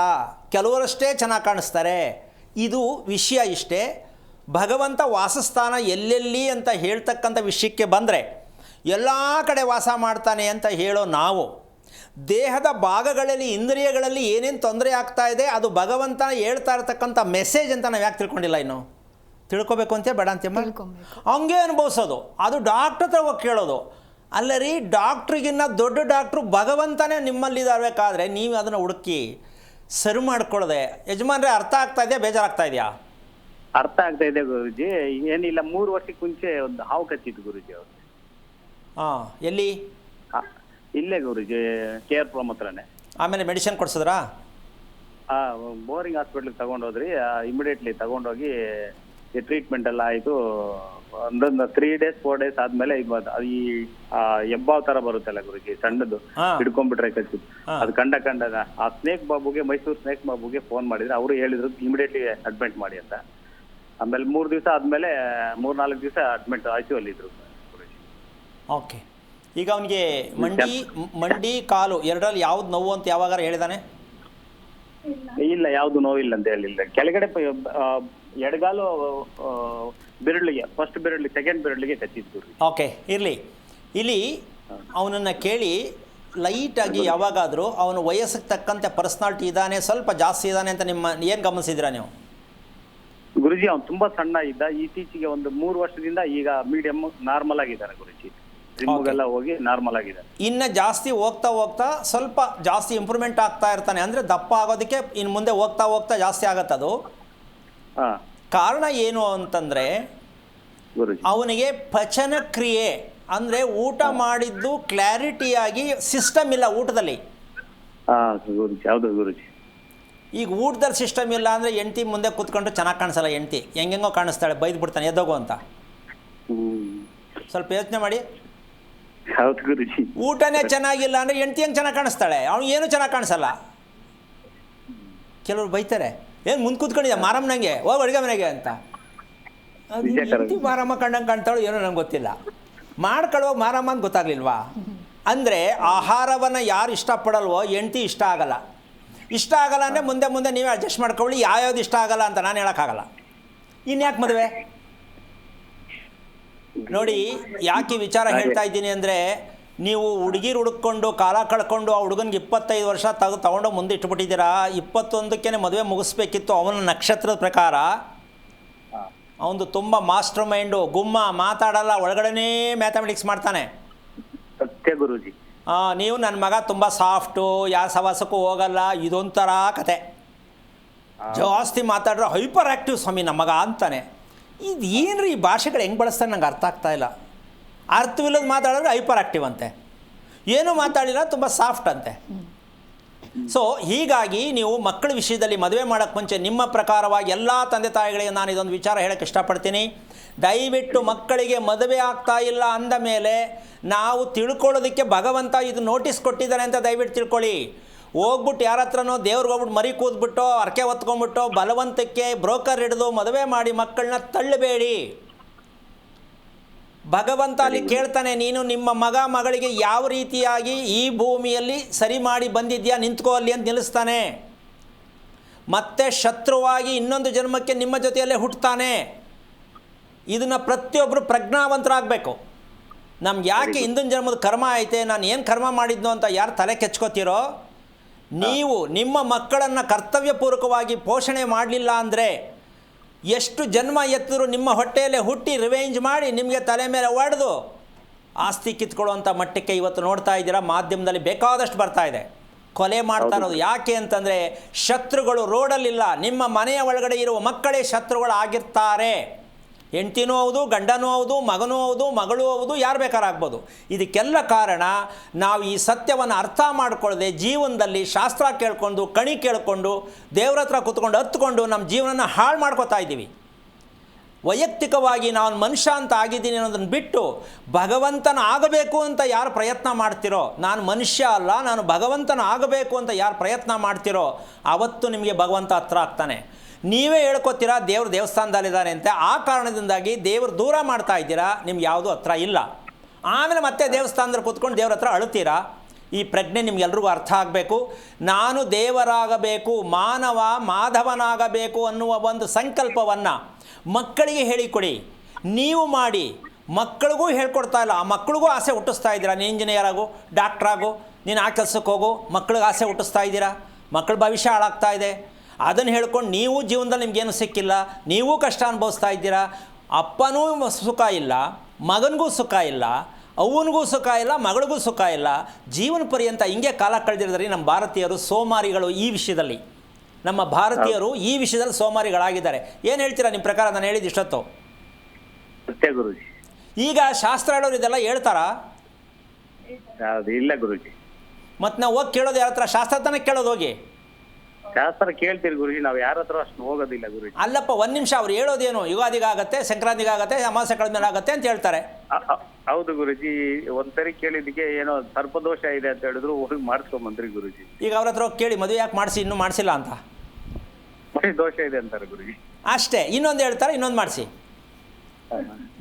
ಕೆಲವರಷ್ಟೇ ಚೆನ್ನಾಗಿ ಕಾಣಿಸ್ತಾರೆ. ಇದು ವಿಷಯ ಇಷ್ಟೇ. ಭಗವಂತ ವಾಸಸ್ಥಾನ ಎಲ್ಲೆಲ್ಲಿ ಅಂತ ಹೇಳ್ತಕ್ಕಂಥ ವಿಷಯಕ್ಕೆ ಬಂದರೆ, ಎಲ್ಲ ಕಡೆ ವಾಸ ಮಾಡ್ತಾನೆ ಅಂತ ಹೇಳೋ ನಾವು, ದೇಹದ ಭಾಗಗಳಲ್ಲಿ ಇಂದ್ರಿಯಗಳಲ್ಲಿ ಏನೇನು ತೊಂದರೆ ಆಗ್ತಾ ಇದೆ ಅದು ಭಗವಂತನ ಹೇಳ್ತಾ ಇರತಕ್ಕಂಥ ಮೆಸೇಜ್ ಅಂತ ನಾವು ಯಾಕೆ ತಿಳ್ಕೊಂಡಿಲ್ಲ? ಇನ್ನು ತಿಳ್ಕೊಬೇಕು ಅಂತ ಬೇಡ ಅಂತೇಮ್ಮ ಹಂಗೆ ಅನುಭವಿಸೋದು. ಅದು ಡಾಕ್ಟ್ರ್ ಹತ್ರ ಹೋಗಿ ಕೇಳೋದು. ಅಲ್ಲ ರೀ, ಡಾಕ್ಟ್ರಿಗಿನ್ನ ದೊಡ್ಡ ಡಾಕ್ಟ್ರು ಭಗವಂತನೇ ನಿಮ್ಮಲ್ಲಿದ್ದಾಗಬೇಕಾದ್ರೆ ನೀವು ಅದನ್ನು ಹುಡುಕಿ ಸರಿ ಮಾಡ್ಕೊಳ್ಳದೆ. ಯಜಮಾನ್ರೆ, ಅರ್ಥ ಆಗ್ತಾ ಇದೆಯಾ, ಬೇಜಾರಾಗ್ತಾ ಇದೆಯಾ? ಅರ್ಥ ಆಗ್ತಾ ಇದೆ ಗುರುಜಿ. ಏನಿಲ್ಲ, 3 ವರ್ಷಕ್ಕೆ ಮುಂಚೆ ಒಂದು ಹಾವು ಕಚ್ಚಿತ್ತು ಗುರುಜಿ ಅವರು. ಎಲ್ಲಿ? ಇಲ್ಲೇ ಗುರುಜಿ, ಕೇರ್ ಪ್ರೋಮ್ ಹತ್ರನೇ. ಆಮೇಲೆ ಮೆಡಿಸಿನ್ ಕೊಡ್ಸಿದ್ರಾ? ಬೋರಿಂಗ್ ಹಾಸ್ಪಿಟ್ಲಿಗೆ ತಗೊಂಡೋದ್ರಿ. ಇಮಿಡಿಯೇಟ್ಲಿ ತಗೊಂಡೋಗಿ ಟ್ರೀಟ್ಮೆಂಟ್ ಎಲ್ಲ ಆಯಿತು. ಒಂದೊಂದು 3 days 4 days ಆದ್ಮೇಲೆ ಈ ಹೆಬ್ಬಾವ್ ತರ ಬರುತ್ತಲ್ಲ ಗುರುಜಿ, ಸಣ್ಣದು ಹಿಡ್ಕೊಂಡ್ಬಿಟ್ರೆ ಕಚ್ಚಿ, ಅದು ಕಂಡ ಆ ಸ್ನೇಕ್ ಬಾಬುಗೆ, ಮೈಸೂರು ಸ್ನೇಕ್ ಬಾಬುಗೆ ಫೋನ್ ಮಾಡಿದ್ರೆ ಅವರು ಹೇಳಿದ್ರು ಇಮಿಡಿಯೇಟ್ಲಿ ಅಡ್ಮಿಟ್ ಮಾಡಿ ಅಂತ. ಆಮೇಲೆ 3 ದಿವಸ ಆದ್ಮೇಲೆ 3-4 ದಿವಸ ಅಡ್ಮಿಟ್ ICU ಅಲ್ಲಿ ಇದ್ರು ಗುರುಜಿ. ಓಕೆ, ಈಗ ಅವನಿಗೆ ಮಂಡಿ ಕಾಲು ಎರಡರಲ್ಲಿ ಯಾವ್ದು ನೋವು ಅಂತ ಯಾವಾಗಾರ ಹೇಳಿದಾನೆ? ಇಲ್ಲ, ಯಾವ್ದು ನೋವಿಲ್ಲ ಅಂತ ಹೇಳಿಲ್ಲ. ಕೆಳಗಡೆ ಎಡಗಾಲು ಬೆರಳಿಗೆ, ಫಸ್ಟ್ ಬೆರಳಿಗೆ, ಸೆಕೆಂಡ್ ಬೆರಳಿಗೆ ಕಚ್ಚಿದ್ದು. ಓಕೆ, ಇರಲಿ. ಇಲ್ಲಿ ಅವನನ್ನು ಕೇಳಿ ಲೈಟಾಗಿ ಯಾವಾಗಾದರೂ ಅವನ ವಯಸ್ಸಿಗೆ ತಕ್ಕಂತೆ ಪರ್ಸ್ನಾಲಿಟಿ ಇದ್ದಾನೆ, ಸ್ವಲ್ಪ ಜಾಸ್ತಿ ಇದ್ದಾನೆ ಅಂತ ನಿಮ್ಮ ಏನು ಗಮನಿಸಿದ್ರಾ ನೀವು? ಗುರುಜಿ ಅವ್ನು ತುಂಬಾ ಸಣ್ಣ ಇದ್ದ, ಇತ್ತೀಚೆಗೆ ಒಂದು 3 ವರ್ಷದಿಂದ ಈಗ ಮೀಡಿಯಂ ನಾರ್ಮಲ್ ಆಗಿದ್ದಾನೆ ಗುರುಜಿ. ಜಿಮ್ಗೆಲ್ಲ ಹೋಗಿ ನಾರ್ಮಲ್ ಆಗಿದ್ದಾನೆ. ಇನ್ನು ಜಾಸ್ತಿ ಹೋಗ್ತಾ ಸ್ವಲ್ಪ ಜಾಸ್ತಿ ಇಂಪ್ರೂವ್ಮೆಂಟ್ ಆಗ್ತಾ ಇರ್ತಾನೆ, ಅಂದರೆ ದಪ್ಪ ಆಗೋದಕ್ಕೆ ಇನ್ನು ಮುಂದೆ ಹೋಗ್ತಾ ಜಾಸ್ತಿ ಆಗತ್ತದು. ಕಾರಣ ಏನು ಅಂತಂದರೆ ಅವನಿಗೆ ಪಚನ ಕ್ರಿಯೆ, ಅಂದರೆ ಊಟ ಮಾಡಿದ್ದು ಕ್ಲಾರಿಟಿಯಾಗಿ ಸಿಸ್ಟಮ್ ಇಲ್ಲ ಊಟದಲ್ಲಿ. ಹೌದು ಗುರುಜಿ. ಈಗ ಊಟದಲ್ಲಿ ಸಿಸ್ಟಮ್ ಇಲ್ಲ ಅಂದರೆ ಹೆಂಡ್ತಿ ಮುಂದೆ ಕೂತ್ಕೊಂಡು ಚೆನ್ನಾಗಿ ಕಾಣಿಸಲ್ಲ. ಹೆಂಡ್ತಿ ಹೆಂಗೆಂಗೋ ಕಾಣಿಸ್ತಾಳೆ, ಬೈದು ಬಿಡ್ತಾನೆ ಎದ್ದೋಗು ಅಂತ. ಸ್ವಲ್ಪ ಯೋಚನೆ ಮಾಡಿ. ಹೌದು ಗುರುಜಿ. ಊಟನೇ ಚೆನ್ನಾಗಿಲ್ಲ ಅಂದರೆ ಹೆಂಡ್ತಿ ಹೆಂಗೆ ಚೆನ್ನಾಗಿ ಕಾಣಿಸ್ತಾಳೆ, ಅವನು ಏನೂ ಚೆನ್ನಾಗಿ ಕಾಣಿಸಲ್ಲ. ಕೆಲವರು ಬೈತಾರೆ, ಏನು ಮುಂದೆ ಕೂತ್ಕೊಂಡಿದ್ದೆ ಮಾರಮ್ಮನಂಗೆ, ಹೋಗಿ ಅಡುಗೆ ಮನೆಗೆ ಅಂತ. ಹೆಂಡ್ತಿ ಮಾರಮ್ಮ ಕಂಡಂಗೆ ಕಾಣ್ತಾಳು ಏನೋ ನಂಗೆ ಗೊತ್ತಿಲ್ಲ. ಮಾಡ್ಕೊಳ್ಳೋಗಿ ಮಾರಮ್ಮ ಅಂತ ಗೊತ್ತಾಗ್ಲಿಲ್ವಾ? ಅಂದರೆ ಆಹಾರವನ್ನು ಯಾರು ಇಷ್ಟಪಡಲ್ವೋ ಹೆಂಡ್ತಿ ಇಷ್ಟ ಆಗಲ್ಲ. ಇಷ್ಟ ಆಗಲ್ಲ ಅಂದರೆ ಮುಂದೆ ನೀವೇ ಅಡ್ಜಸ್ಟ್ ಮಾಡ್ಕೊಳ್ಳಿ, ಯಾವ್ಯಾವ್ದು ಇಷ್ಟ ಆಗಲ್ಲ ಅಂತ ನಾನು ಹೇಳೋಕ್ಕಾಗಲ್ಲ. ಇನ್ಯಾಕೆ ಮದುವೆ? ನೋಡಿ, ಯಾಕೆ ವಿಚಾರ ಹೇಳ್ತಾ ಇದ್ದೀನಿ ಅಂದರೆ, ನೀವು ಹುಡುಗಿರು ಹುಡುಕೊಂಡು ಕಾಲ ಕಳ್ಕೊಂಡು ಆ ಹುಡುಗನಿಗೆ 25 ವರ್ಷ ತಗೊಂಡು ಮುಂದೆ ಇಟ್ಬಿಟ್ಟಿದ್ದೀರಾ. 21ಕ್ಕೆ ಮದುವೆ ಮುಗಿಸ್ಬೇಕಿತ್ತು. ಅವನ ನಕ್ಷತ್ರದ ಪ್ರಕಾರ ಅವನು ತುಂಬ ಮಾಸ್ಟರ್ ಮೈಂಡು, ಗುಮ್ಮ, ಮಾತಾಡಲ್ಲ, ಒಳಗಡೆನೇ ಮ್ಯಾಥಮೆಟಿಕ್ಸ್ ಮಾಡ್ತಾನೆ. ಸತ್ಯ ಗುರುಜಿ. ನೀವು ನನ್ನ ಮಗ ತುಂಬ ಸಾಫ್ಟು, ಯಾವ ಸವಾಸಕ್ಕೂ ಹೋಗಲ್ಲ, ಇದೊಂಥರ ಕತೆ. ಜಾಸ್ತಿ ಮಾತಾಡ್ರೆ ಹೈಪರ್ ಆ್ಯಕ್ಟಿವ್ ಸ್ವಾಮಿ ನಮ್ಮ ಮಗ ಅಂತಾನೆ. ಇದು ಏನ್ರಿ ಈ ಭಾಷೆಗಳು ಹೆಂಗೆ ಬಳಸ್ತಾನೆ ನಂಗೆ ಅರ್ಥ ಆಗ್ತಾಯಿಲ್ಲ. ಅರ್ಥವಿಲ್ಲದ ಮಾತಾಡಿದ್ರೆ ಹೈಪರ್ ಆ್ಯಕ್ಟಿವ್ ಅಂತೆ, ಏನೂ ಮಾತಾಡಿಲ್ಲ ತುಂಬ ಸಾಫ್ಟ್ ಅಂತೆ. ಸೊ ಹೀಗಾಗಿ ನೀವು ಮಕ್ಕಳ ವಿಷಯದಲ್ಲಿ ಮದುವೆ ಮಾಡೋಕ್ಕೆ ಮುಂಚೆ ನಿಮ್ಮ ಪ್ರಕಾರವಾಗಿ ಎಲ್ಲ ತಂದೆ ತಾಯಿಗಳಿಗೆ ನಾನು ಇದೊಂದು ವಿಚಾರ ಹೇಳೋಕ್ಕೆ ಇಷ್ಟಪಡ್ತೀನಿ. ದಯವಿಟ್ಟು ಮಕ್ಕಳಿಗೆ ಮದುವೆ ಆಗ್ತಾ ಇಲ್ಲ ಅಂದ ಮೇಲೆ ನಾವು ತಿಳ್ಕೊಳ್ಳೋದಕ್ಕೆ ಭಗವಂತ ಇದು ನೋಟಿಸ್ ಕೊಟ್ಟಿದ್ದಾನೆ ಅಂತ ದಯವಿಟ್ಟು ತಿಳ್ಕೊಳ್ಳಿ. ಹೋಗ್ಬಿಟ್ಟು ಯಾರ ಹತ್ರನೋ ದೇವ್ರಿಗೆ ಹೋಗ್ಬಿಟ್ಟು ಮರಿ ಕೂದ್ಬಿಟ್ಟು ಅರ್ಕೆ ಹೊತ್ಕೊಂಡ್ಬಿಟ್ಟು ಬಲವಂತಕ್ಕೆ ಬ್ರೋಕರ್ ಹಿಡಿದು ಮದುವೆ ಮಾಡಿ ಮಕ್ಕಳನ್ನ ತಳ್ಳಬೇಡಿ. ಭಗವಂತ ಅಲ್ಲಿ ಕೇಳ್ತಾನೆ, ನೀನು ನಿಮ್ಮ ಮಗಳಿಗೆ ಯಾವ ರೀತಿಯಾಗಿ ಈ ಭೂಮಿಯಲ್ಲಿ ಸರಿ ಮಾಡಿ ಬಂದಿದ್ಯಾ, ನಿಂತ್ಕೋ ಅಲ್ಲಿ ಅಂತ ನಿಲ್ಲಿಸ್ತಾನೆ. ಮತ್ತೆ ಶತ್ರುವಾಗಿ ಇನ್ನೊಂದು ಜನ್ಮಕ್ಕೆ ನಿಮ್ಮ ಜೊತೆಯಲ್ಲೇ ಹುಟ್ಟುತ್ತಾನೆ. ಇದನ್ನು ಪ್ರತಿಯೊಬ್ಬರು ಪ್ರಜ್ಞಾವಂತರಾಗಬೇಕು. ನಮ್ಗೆ ಯಾಕೆ ಹಿಂದಿನ ಜನ್ಮದ ಕರ್ಮ ಐತೆ, ನಾನು ಏನು ಕರ್ಮ ಮಾಡಿದ್ನೋ ಅಂತ ಯಾರು ತಲೆ ಕೆಚ್ಕೋತೀರೋ, ನೀವು ನಿಮ್ಮ ಮಕ್ಕಳನ್ನು ಕರ್ತವ್ಯಪೂರ್ವಕವಾಗಿ ಪೋಷಣೆ ಮಾಡಲಿಲ್ಲ ಅಂದರೆ ಎಷ್ಟು ಜನ್ಮ ಎತ್ತರೂ ನಿಮ್ಮ ಹೊಟ್ಟೆಯಲ್ಲೇ ಹುಟ್ಟಿ ರಿವೆಂಜ್ ಮಾಡಿ ನಿಮಗೆ ತಲೆ ಮೇಲೆ ಹೊಡೆದು ಆಸ್ತಿ ಕಿತ್ಕೊಳ್ಳುವಂಥ ಮಟ್ಟಕ್ಕೆ ಇವತ್ತು ನೋಡ್ತಾ ಇದ್ದೀರಾ. ಮಾಧ್ಯಮದಲ್ಲಿ ಬೇಕಾದಷ್ಟು ಬರ್ತಾ ಇದೆ. ಕೊಲೆ ಮಾಡ್ತಾ ಇರೋದು ಯಾಕೆ ಅಂತಂದರೆ ಶತ್ರುಗಳು ರೋಡಲ್ಲಿಲ್ಲ, ನಿಮ್ಮ ಮನೆಯ ಒಳಗಡೆ ಇರುವ ಮಕ್ಕಳೇ ಶತ್ರುಗಳು ಆಗಿರ್ತಾರೆ. ಹೆಂಡ್ತಿನೂ ಹೌದು, ಗಂಡನೂ ಹೌದು, ಮಗನೂ ಹೌದು, ಮಗಳೂ ಹೌದು, ಯಾರು ಬೇಕಾರಾಗ್ಬೋದು. ಇದಕ್ಕೆಲ್ಲ ಕಾರಣ ನಾವು ಈ ಸತ್ಯವನ್ನು ಅರ್ಥ ಮಾಡಿಕೊಳ್ಳದೆ ಜೀವನದಲ್ಲಿ ಶಾಸ್ತ್ರ ಕೇಳಿಕೊಂಡು ಕಣಿ ಕೇಳಿಕೊಂಡು ದೇವ್ರ ಹತ್ರ ಕೂತ್ಕೊಂಡು ಹತ್ಕೊಂಡು ನಮ್ಮ ಜೀವನನ ಹಾಳು ಮಾಡ್ಕೋತಾ ಇದ್ದೀವಿ. ವೈಯಕ್ತಿಕವಾಗಿ ನಾನು ಮನುಷ್ಯ ಅಂತ ಆಗಿದ್ದೀನಿ ಅನ್ನೋದನ್ನು ಬಿಟ್ಟು ಭಗವಂತನ ಆಗಬೇಕು ಅಂತ ಯಾರು ಪ್ರಯತ್ನ ಮಾಡ್ತಿರೋ, ನಾನು ಮನುಷ್ಯ ಅಲ್ಲ ನಾನು ಭಗವಂತನ ಆಗಬೇಕು ಅಂತ ಯಾರು ಪ್ರಯತ್ನ ಮಾಡ್ತಿರೋ ಆವತ್ತು ನಿಮಗೆ ಭಗವಂತ ಹತ್ರ ಆಗ್ತಾನೆ. ನೀವೇ ಹೇಳ್ಕೊತೀರಾ ದೇವ್ರ ದೇವಸ್ಥಾನದಲ್ಲಿದ್ದಾರೆ ಅಂತ, ಆ ಕಾರಣದಿಂದಾಗಿ ದೇವ್ರು ದೂರ ಮಾಡ್ತಾ ಇದ್ದೀರಾ, ನಿಮ್ಗೆ ಯಾವುದೂ ಹತ್ರ ಇಲ್ಲ. ಆಮೇಲೆ ಮತ್ತೆ ದೇವಸ್ಥಾನದಲ್ಲಿ ಕೂತ್ಕೊಂಡು ದೇವ್ರ ಹತ್ರ ಅಳುತ್ತೀರಾ. ಈ ಪ್ರಜ್ಞೆ ನಿಮ್ಗೆಲ್ರಿಗೂ ಅರ್ಥ ಆಗಬೇಕು. ನಾನು ದೇವರಾಗಬೇಕು, ಮಾನವ ಮಾಧವನಾಗಬೇಕು ಅನ್ನುವ ಒಂದು ಸಂಕಲ್ಪವನ್ನು ಮಕ್ಕಳಿಗೆ ಹೇಳಿಕೊಡಿ. ನೀವು ಮಾಡಿ, ಮಕ್ಕಳಿಗೂ ಹೇಳ್ಕೊಡ್ತಾ ಇಲ್ಲ, ಆ ಮಕ್ಕಳಿಗೂ ಆಸೆ ಹುಟ್ಟಿಸ್ತಾ ಇದ್ದೀರಾ. ನೀನು ಇಂಜಿನಿಯರ್ ಆಗು, ಡಾಕ್ಟ್ರಾಗು, ನೀನು ಆ ಕೆಲಸಕ್ಕೆ ಹೋಗು, ಮಕ್ಕಳಿಗೆ ಆಸೆ ಹುಟ್ಟಿಸ್ತಾ ಇದ್ದೀರಾ. ಮಕ್ಕಳ ಭವಿಷ್ಯ ಹಾಳಾಗ್ತಾ ಇದೆ. ಅದನ್ನು ಹೇಳ್ಕೊಂಡು ನೀವು ಜೀವನದಲ್ಲಿ ನಿಮಗೇನು ಸಿಕ್ಕಿಲ್ಲ, ನೀವೂ ಕಷ್ಟ ಅನುಭವಿಸ್ತಾ ಇದ್ದೀರಾ. ಅಪ್ಪನೂ ಸುಖ ಇಲ್ಲ, ಮಗನಿಗೂ ಸುಖ ಇಲ್ಲ, ಅವನಿಗೂ ಸುಖ ಇಲ್ಲ, ಮಗಳಿಗೂ ಸುಖ ಇಲ್ಲ. ಜೀವನ ಪರ್ಯಂತ ಹಿಂಗೆ ಕಾಲ ಕಳೆದಿರೋದ್ರಿ ನಮ್ಮ ಭಾರತೀಯರು ಸೋಮಾರಿಗಳು. ಈ ವಿಷಯದಲ್ಲಿ ನಮ್ಮ ಭಾರತೀಯರು ಈ ವಿಷಯದಲ್ಲಿ ಸೋಮಾರಿಗಳಾಗಿದ್ದಾರೆ. ಏನು ಹೇಳ್ತೀರಾ ನಿಮ್ಮ ಪ್ರಕಾರ? ನಾನು ಹೇಳಿದ್ದು ಇಷ್ಟೊತ್ತು ಸತ್ಯ ಗುರುಜಿ. ಈಗ ಶಾಸ್ತ್ರ ಹೇಳೋರು ಇದೆಲ್ಲ ಹೇಳ್ತಾರಾ? ಇಲ್ಲ ಗುರುಜಿ. ಮತ್ತು ನಾವು ಹೋಗಿ ಕೇಳೋದು ಯಾರ ಹತ್ರ? ಶಾಸ್ತ್ರ ತಾನೇ ಕೇಳೋದು ಹೋಗಿ. ಶಾಸ್ತ್ರ ಕೇಳ್ತೀರಿ ಗುರುಜಿ, ನಾವ್ ಯಾರ ಹತ್ರ ಅಷ್ಟು ಹೋಗೋದಿಲ್ಲ ಗುರುಜಿ. ಅಲ್ಲಪ್ಪ, ಒಂದು ನಿಮಿಷ, ಅವ್ರು ಹೇಳೋದೇನು, ಯುಗಾದಿಗಾಗತ್ತೆ, ಸಂಕ್ರಾಂತಿಗಾಗತ್ತೆ, ಅಮಾವಾಸ್ಯೆ ಕಳೆದ ಮೇಲೆ ಆಗತ್ತೆ ಅಂತ ಹೇಳ್ತಾರೆ. ಹೌದು ಗುರುಜಿ, ಒಂದ್ಸರಿ ಕೇಳಿದ್ದಕ್ಕೆ ಏನೋ ಸರ್ಪದೋಷ ಇದೆ ಅಂತ ಹೇಳಿದ್ರು, ಹೋಗಿ ಮಾಡಿಸ್ಕೊಂಬಂದ್ರಿ ಗುರುಜಿ. ಈಗ ಅವ್ರ ಹತ್ರ ಹೋಗಿ ಕೇಳಿ, ಮದುವೆ ಯಾಕೆ ಮಾಡಿಸಿ, ಇನ್ನೂ ಮಾಡಿಸಿಲ್ಲ ಅಂತ. ಮನೆ ದೋಷ ಇದೆ ಅಂತಾರೆ ಗುರುಜಿ. ಅಷ್ಟೇ, ಇನ್ನೊಂದು ಹೇಳ್ತಾರೆ, ಇನ್ನೊಂದು ಮಾಡಿಸಿ.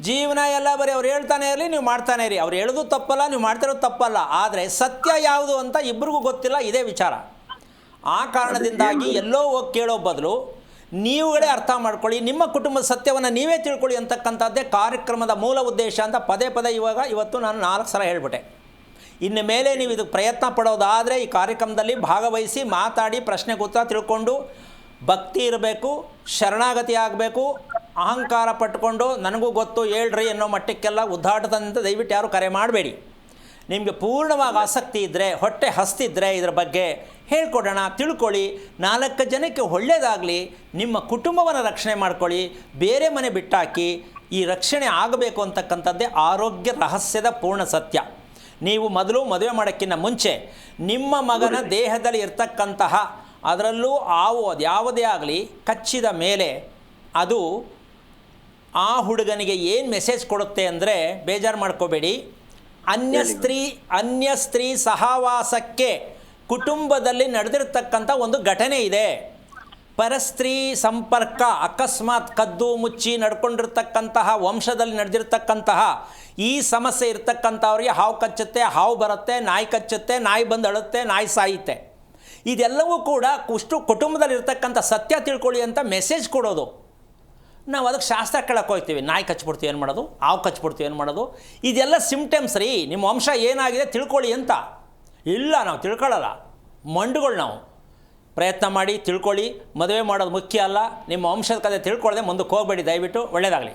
ಜೀವನ ಎಲ್ಲ ಬರೀ ಅವ್ರು ಹೇಳ್ತಾನೆ ಇರಲಿ, ನೀವು ಮಾಡ್ತಾನೆ ಇರಿ. ಅವ್ರು ಹೇಳೋದು ತಪ್ಪಲ್ಲ, ನೀವು ಮಾಡ್ತಿರೋದು ತಪ್ಪಲ್ಲ. ಆದರೆ ಸತ್ಯ ಯಾವುದು ಅಂತ ಇಬ್ಬರಿಗೂ ಗೊತ್ತಿಲ್ಲ, ಇದೇ ವಿಚಾರ. ಆ ಕಾರಣದಿಂದಾಗಿ ಎಲ್ಲೋ ಹೋಗಿ ಕೇಳೋ ಬದಲು ನೀವುಗಳೇ ಅರ್ಥ ಮಾಡ್ಕೊಳ್ಳಿ, ನಿಮ್ಮ ಕುಟುಂಬದ ಸತ್ಯವನ್ನು ನೀವೇ ತಿಳ್ಕೊಳ್ಳಿ ಅಂತಕ್ಕಂಥದ್ದೇ ಕಾರ್ಯಕ್ರಮದ ಮೂಲ ಉದ್ದೇಶ ಅಂತ ಪದೇ ಪದೇ ಇವತ್ತು ನಾನು 4 ಸಲ ಹೇಳ್ಬಿಟ್ಟೆ. ಇನ್ನು ಮೇಲೆ ನೀವು ಇದಕ್ಕೆ ಪ್ರಯತ್ನ ಪಡೋದಾದರೆ ಈ ಕಾರ್ಯಕ್ರಮದಲ್ಲಿ ಭಾಗವಹಿಸಿ, ಮಾತಾಡಿ, ಪ್ರಶ್ನೆಗೆ ಉತ್ತರ ತಿಳ್ಕೊಂಡು, ಭಕ್ತಿ ಇರಬೇಕು, ಶರಣಾಗತಿ ಆಗಬೇಕು. ಅಹಂಕಾರ ಪಟ್ಕೊಂಡು ನನಗೂ ಗೊತ್ತು ಹೇಳ್ರಿ ಅನ್ನೋ ಮಟ್ಟಕ್ಕೆಲ್ಲ ಉದ್ದಾಟದಿಂದ ದಯವಿಟ್ಟು ಯಾರು ಕರೆ ಮಾಡಬೇಡಿ. ನಿಮಗೆ ಪೂರ್ಣವಾಗಿ ಆಸಕ್ತಿ ಇದ್ದರೆ, ಹೊಟ್ಟೆ ಹಸ್ತಿದ್ರೆ ಇದರ ಬಗ್ಗೆ ಹೇಳ್ಕೊಡೋಣ, ತಿಳ್ಕೊಳ್ಳಿ, 4 ಜನಕ್ಕೆ ಒಳ್ಳೆಯದಾಗಲಿ, ನಿಮ್ಮ ಕುಟುಂಬವನ್ನು ರಕ್ಷಣೆ ಮಾಡ್ಕೊಳ್ಳಿ, ಬೇರೆ ಮನೆ ಬಿಟ್ಟಾಕಿ. ಈ ರಕ್ಷಣೆ ಆಗಬೇಕು ಅಂತಕ್ಕಂಥದ್ದೇ ಆರೋಗ್ಯ ರಹಸ್ಯದ ಪೂರ್ಣ ಸತ್ಯ. ನೀವು ಮೊದಲು ಮದುವೆ ಮಾಡೋಕ್ಕಿಂತ ಮುಂಚೆ ನಿಮ್ಮ ಮಗನ ದೇಹದಲ್ಲಿ ಇರ್ತಕ್ಕಂತಹ, ಅದರಲ್ಲೂ ಅದು ಯಾವುದೇ ಆಗಲಿ ಕಚ್ಚಿದ ಮೇಲೆ ಅದು ಆ ಹುಡುಗನಿಗೆ ಏನು ಮೆಸೇಜ್ ಕೊಡುತ್ತೆ ಅಂದರೆ, ಬೇಜಾರು ಮಾಡ್ಕೋಬೇಡಿ, ಅನ್ಯ ಸ್ತ್ರೀ ಸಹವಾಸಕ್ಕೆ ಕುಟುಂಬದಲ್ಲಿ ನಡೆದಿರ್ತಕ್ಕಂಥ ಒಂದು ಘಟನೆ ಇದೆ. ಪರಸ್ತ್ರೀ ಸಂಪರ್ಕ ಅಕಸ್ಮಾತ್ ಕದ್ದು ಮುಚ್ಚಿ ನಡ್ಕೊಂಡಿರ್ತಕ್ಕಂತಹ, ವಂಶದಲ್ಲಿ ನಡೆದಿರ್ತಕ್ಕಂತಹ ಈ ಸಮಸ್ಯೆ ಇರ್ತಕ್ಕಂಥವ್ರಿಗೆ ಹಾವು ಕಚ್ಚುತ್ತೆ, ಹಾವು ಬರುತ್ತೆ, ನಾಯಿ ಕಚ್ಚುತ್ತೆ, ನಾಯಿ ಬಂದು ಅಳುತ್ತೆ, ನಾಯಿ ಸಾಯುತ್ತೆ. ಇದೆಲ್ಲವೂ ಕೂಡ ಕುಟುಂಬದಲ್ಲಿರ್ತಕ್ಕಂಥ ಸತ್ಯ ತಿಳ್ಕೊಳ್ಳಿ ಅಂತ ಮೆಸೇಜ್ ಕೊಡೋದು. ನಾವು ಅದಕ್ಕೆ ಶಾಸ್ತ್ರ ಕೇಳಕ್ಕೆ ಹೋಗ್ತೀವಿ, ನಾಯಿ ಕಚ್ಬಿಡ್ತೀವಿ ಏನು ಮಾಡೋದು, ಹಾವು ಕಚ್ಬಿಡ್ತೀವಿ ಏನು ಮಾಡೋದು, ಇದೆಲ್ಲ ಸಿಮ್ಟಮ್ಸ್ ರೀ, ನಿಮ್ಮ ವಂಶ ಏನಾಗಿದೆ ತಿಳ್ಕೊಳ್ಳಿ ಅಂತ. ಇಲ್ಲ, ನಾವು ತಿಳ್ಕೊಳ್ಳಲ್ಲ, ಮಂಡುಗಳು ನಾವು. ಪ್ರಯತ್ನ ಮಾಡಿ ತಿಳ್ಕೊಳ್ಳಿ, ಮದುವೆ ಮಾಡೋದು ಮುಖ್ಯ ಅಲ್ಲ. ನಿಮ್ಮ ವಂಶದ ಕಥೆ ತಿಳ್ಕೊಳ್ಳದೆ ಮುಂದಕ್ಕೆ ಹೋಗಬೇಡಿ ದಯವಿಟ್ಟು. ಒಳ್ಳೆಯದಾಗಲಿ.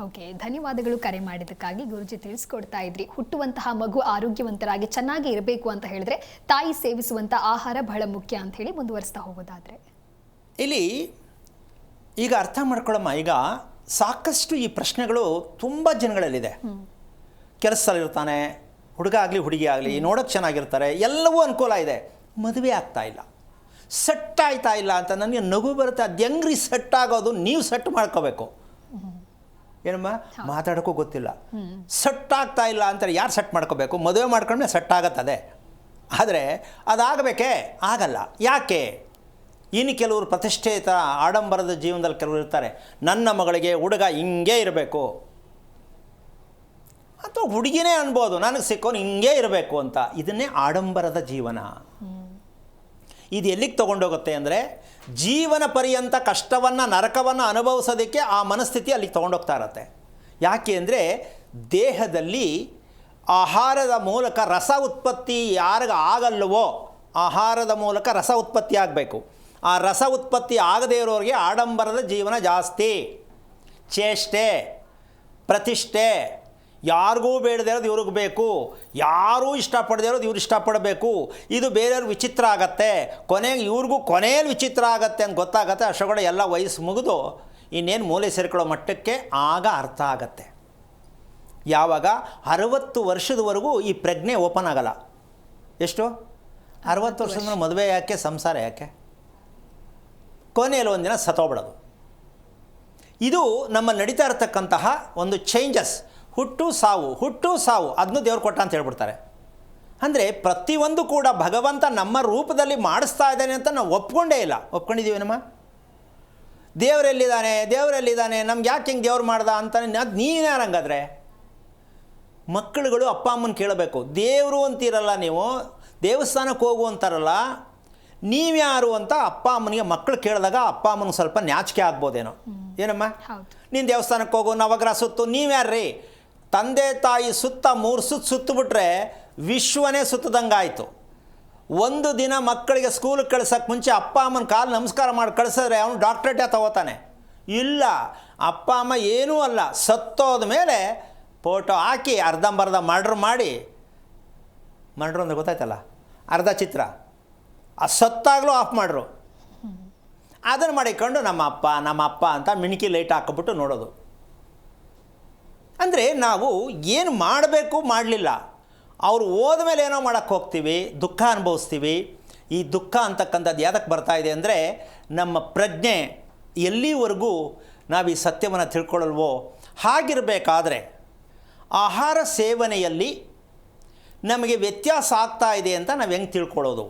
ಓಕೆ, ಧನ್ಯವಾದಗಳು ಕರೆ ಮಾಡಿದ್ದಕ್ಕಾಗಿ. ಗುರುಜಿ ತಿಳಿಸ್ಕೊಡ್ತಾ ಇದ್ರಿ, ಹುಟ್ಟುವಂತಹ ಮಗು ಆರೋಗ್ಯವಂತರಾಗಿ ಚೆನ್ನಾಗಿ ಇರಬೇಕು ಅಂತ ಹೇಳಿದ್ರೆ ತಾಯಿ ಸೇವಿಸುವಂಥ ಆಹಾರ ಬಹಳ ಮುಖ್ಯ ಅಂತ ಹೇಳಿ ಮುಂದುವರಿಸ್ತಾ ಹೋಗೋದಾದರೆ ಇಲ್ಲಿ ಈಗ ಅರ್ಥ ಮಾಡ್ಕೊಳ್ಳಮ್ಮ, ಈಗ ಸಾಕಷ್ಟು ಈ ಪ್ರಶ್ನೆಗಳು ತುಂಬ ಜನಗಳಲ್ಲಿದೆ. ಕೆಲಸದಲ್ಲಿರ್ತಾನೆ, ಹುಡುಗ ಆಗಲಿ ಹುಡುಗಿ ಆಗಲಿ, ನೋಡೋಕ್ಕೆ ಚೆನ್ನಾಗಿರ್ತಾರೆ, ಎಲ್ಲವೂ ಅನುಕೂಲ ಇದೆ, ಮದುವೆ ಆಗ್ತಾ ಇಲ್ಲ, ಸೆಟ್ ಆಯ್ತಾ ಇಲ್ಲ ಅಂತ ನನಗೆ ನಗು ಬರುತ್ತೆ. ಅದು ಹೆಂಗ್ರಿ ಸೆಟ್ ಆಗೋದು? ನೀವು ಸೆಟ್ ಮಾಡ್ಕೋಬೇಕು. ಏನಮ್ಮ, ಮಾತಾಡೋಕ್ಕೂ ಗೊತ್ತಿಲ್ಲ, ಸೆಟ್ ಆಗ್ತಾ ಇಲ್ಲ ಅಂತಾರೆ. ಯಾರು ಸೆಟ್ ಮಾಡ್ಕೋಬೇಕು? ಮದುವೆ ಮಾಡ್ಕೊಂಡ್ರೆ ಸೆಟ್ ಆಗತ್ತದೆ. ಆದರೆ ಅದಾಗಬೇಕೇ? ಆಗಲ್ಲ. ಯಾಕೆ? ಇನ್ನು ಕೆಲವರು ಪ್ರತಿಷ್ಠಿತ ಆಡಂಬರದ ಜೀವನದಲ್ಲಿ ಕೆಲವರು ಇರ್ತಾರೆ, ನನ್ನ ಮಗಳಿಗೆ ಹುಡುಗ ಹಿಂಗೇ ಇರಬೇಕು, ಅಥವಾ ಹುಡುಗಿನೇ ಅನ್ಬೋದು, ನನಗೆ ಸಿಕ್ಕೋನು ಹಿಂಗೇ ಇರಬೇಕು ಅಂತ. ಇದನ್ನೇ ಆಡಂಬರದ ಜೀವನ. ಇದು ಎಲ್ಲಿಗೆ ತೊಗೊಂಡೋಗುತ್ತೆ ಅಂದರೆ, ಜೀವನ ಪರ್ಯಂತ ಕಷ್ಟವನ್ನು, ನರಕವನ್ನು ಅನುಭವಿಸೋದಕ್ಕೆ ಆ ಮನಸ್ಥಿತಿ ಅಲ್ಲಿಗೆ ತೊಗೊಂಡೋಗ್ತಾ ಇರುತ್ತೆ. ಯಾಕೆ ಅಂದರೆ, ದೇಹದಲ್ಲಿ ಆಹಾರದ ಮೂಲಕ ರಸ ಉತ್ಪತ್ತಿ ಯಾರಿಗೆ ಆಗಲ್ವೋ, ಆಹಾರದ ಮೂಲಕ ರಸ ಉತ್ಪತ್ತಿ ಆಗಬೇಕು. ಆ ರಸ ಉತ್ಪತ್ತಿ ಆಗದೇ ಇರೋರಿಗೆ ಆಡಂಬರದ ಜೀವನ ಜಾಸ್ತಿ, ಚೇಷ್ಟೆ, ಪ್ರತಿಷ್ಠೆ, ಯಾರಿಗೂ ಬೇಡದೇ ಇರೋದು ಇವ್ರಿಗೆ ಬೇಕು, ಯಾರೂ ಇಷ್ಟಪಡದೇ ಇರೋದು ಇವ್ರು ಇಷ್ಟಪಡಬೇಕು. ಇದು ಬೇರೆಯವ್ರಿಗೆ ವಿಚಿತ್ರ ಆಗತ್ತೆ, ಕೊನೆಗೆ ಇವ್ರಿಗೂ ಕೊನೆಯಲ್ಲಿ ವಿಚಿತ್ರ ಆಗತ್ತೆ ಅಂತ ಗೊತ್ತಾಗತ್ತೆ. ಅಷ್ಟೊಳಗಡೆ ಎಲ್ಲ ವಯಸ್ಸು ಮುಗಿದು ಇನ್ನೇನು ಮೂಲೆ ಸೇರ್ಕೊಳ್ಳೋ ಮಟ್ಟಕ್ಕೆ ಆಗ ಅರ್ಥ ಆಗತ್ತೆ. ಯಾವಾಗ 60 ವರ್ಷದವರೆಗೂ ಈ ಪ್ರಜ್ಞೆ ಓಪನ್ ಆಗಲ್ಲ. ಎಷ್ಟು? 60 ವರ್ಷದ ಮೇಲೆ ಮದುವೆ ಯಾಕೆ, ಸಂಸಾರ ಯಾಕೆ, ಕೊನೆಯಲ್ಲಿ ಒಂದಿನ ಸತ್ತೋಗ್ಬಿಡೋದು. ಇದು ನಮ್ಮ ನಡೀತಾ ಇರತಕ್ಕಂತಹ ಒಂದು ಚೇಂಜಸ್. ಹುಟ್ಟು ಸಾವು, ಹುಟ್ಟು ಸಾವು, ಅದನ್ನು ದೇವ್ರು ಕೊಟ್ಟ ಅಂತ ಹೇಳ್ಬಿಡ್ತಾರೆ. ಅಂದರೆ ಪ್ರತಿಯೊಂದು ಕೂಡ ಭಗವಂತ ನಮ್ಮ ರೂಪದಲ್ಲಿ ಮಾಡಿಸ್ತಾ ಇದ್ದಾನೆ ಅಂತ ನಾವು ಒಪ್ಕೊಂಡೇ ಇಲ್ಲ. ಒಪ್ಕೊಂಡಿದ್ದೀವೇನಮ್ಮ? ದೇವರೆಲ್ಲಿದ್ದಾನೆ, ನಮ್ಗೆ ಯಾಕೆ ಹಿಂಗೆ ದೇವ್ರು ಮಾಡ್ದ ಅಂತಾನೆ. ಅದು ನೀವ್ಯಾರಂಗಾದ್ರೆ? ಮಕ್ಕಳುಗಳು ಅಪ್ಪ ಅಮ್ಮನ ಕೇಳಬೇಕು. ದೇವರು ಅಂತೀರಲ್ಲ ನೀವು, ದೇವಸ್ಥಾನಕ್ಕೆ ಹೋಗು ಅಂತಾರಲ್ಲ, ನೀವ್ಯಾರು ಅಂತ ಅಪ್ಪ ಅಮ್ಮನಿಗೆ ಮಕ್ಕಳು ಕೇಳಿದಾಗ ಅಪ್ಪ ಅಮ್ಮನಿಗೆ ಸ್ವಲ್ಪ ನಾಚಿಕೆ ಆಗ್ಬೋದೇನೋ. ಏನಮ್ಮ, ನೀನು ದೇವಸ್ಥಾನಕ್ಕೆ ಹೋಗು, ನವಗ್ರಹ ಸುತ್ತು, ನೀವ್ಯಾರ್ರೀ? ತಂದೆ ತಾಯಿ ಸುತ್ತ 3 ಸುತ್ತು ಸುತ್ತಬಿಟ್ರೆ ವಿಶ್ವನೇ ಸುತ್ತದಂಗಾಯಿತು. ಒಂದು ದಿನ ಮಕ್ಕಳಿಗೆ ಸ್ಕೂಲಿಗೆ ಕಳ್ಸೋಕ್ಕೆ ಮುಂಚೆ ಅಪ್ಪ ಅಮ್ಮನ ಕಾಲು ನಮಸ್ಕಾರ ಮಾಡಿ ಕಳಿಸಿದ್ರೆ ಅವನು ಡಾಕ್ಟ್ರೇಟೇ ತಗೋತಾನೆ. ಇಲ್ಲ, ಅಪ್ಪ ಅಮ್ಮ ಏನೂ ಅಲ್ಲ, ಸತ್ತೋದ ಮೇಲೆ ಫೋಟೋ ಹಾಕಿ ಅರ್ಧಂಬರ್ಧ ಮರ್ಡ್ರ್ ಮಾಡಿ, ಮರ್ಡ್ರು ಅಂದರೆ ಗೊತ್ತಾಯ್ತಲ್ಲ, ಅರ್ಧ ಚಿತ್ರ, ಆ ಸತ್ತಾಗಲೂ ಆಫ್ ಮಾಡ್ರು. ಅದನ್ನು ಮಾಡಿಕೊಂಡು ನಮ್ಮ ಅಪ್ಪ ಅಂತ ಮಿಣಿಕಿ ಲೈಟ್ ಹಾಕ್ಬಿಟ್ಟು ನೋಡೋದು. ಅಂದರೆ ನಾವು ಏನು ಮಾಡಬೇಕು ಮಾಡಲಿಲ್ಲ, ಅವರು ಹೋದ್ಮೇಲೆ ಏನೋ ಮಾಡೋಕ್ಕೆ ಹೋಗ್ತೀವಿ, ದುಃಖ ಅನುಭವಿಸ್ತೀವಿ. ಈ ದುಃಖ ಅಂತಕ್ಕಂಥದ್ದು ಯಾದಕ್ಕೆ ಬರ್ತಾ ಇದೆ ಅಂದರೆ ನಮ್ಮ ಪ್ರಜ್ಞೆ ಎಲ್ಲಿವರೆಗೂ ನಾವು ಈ ಸತ್ಯವನ್ನು ತಿಳ್ಕೊಳ್ಳಲ್ವೋ ಹಾಗಿರಬೇಕಾದ್ರೆ ಆಹಾರ ಸೇವನೆಯಲ್ಲಿ ನಮಗೆ ವ್ಯತ್ಯಾಸ ಆಗ್ತಾ ಇದೆ ಅಂತ ನಾವು ಹೆಂಗೆ ತಿಳ್ಕೊಳ್ಳೋದು?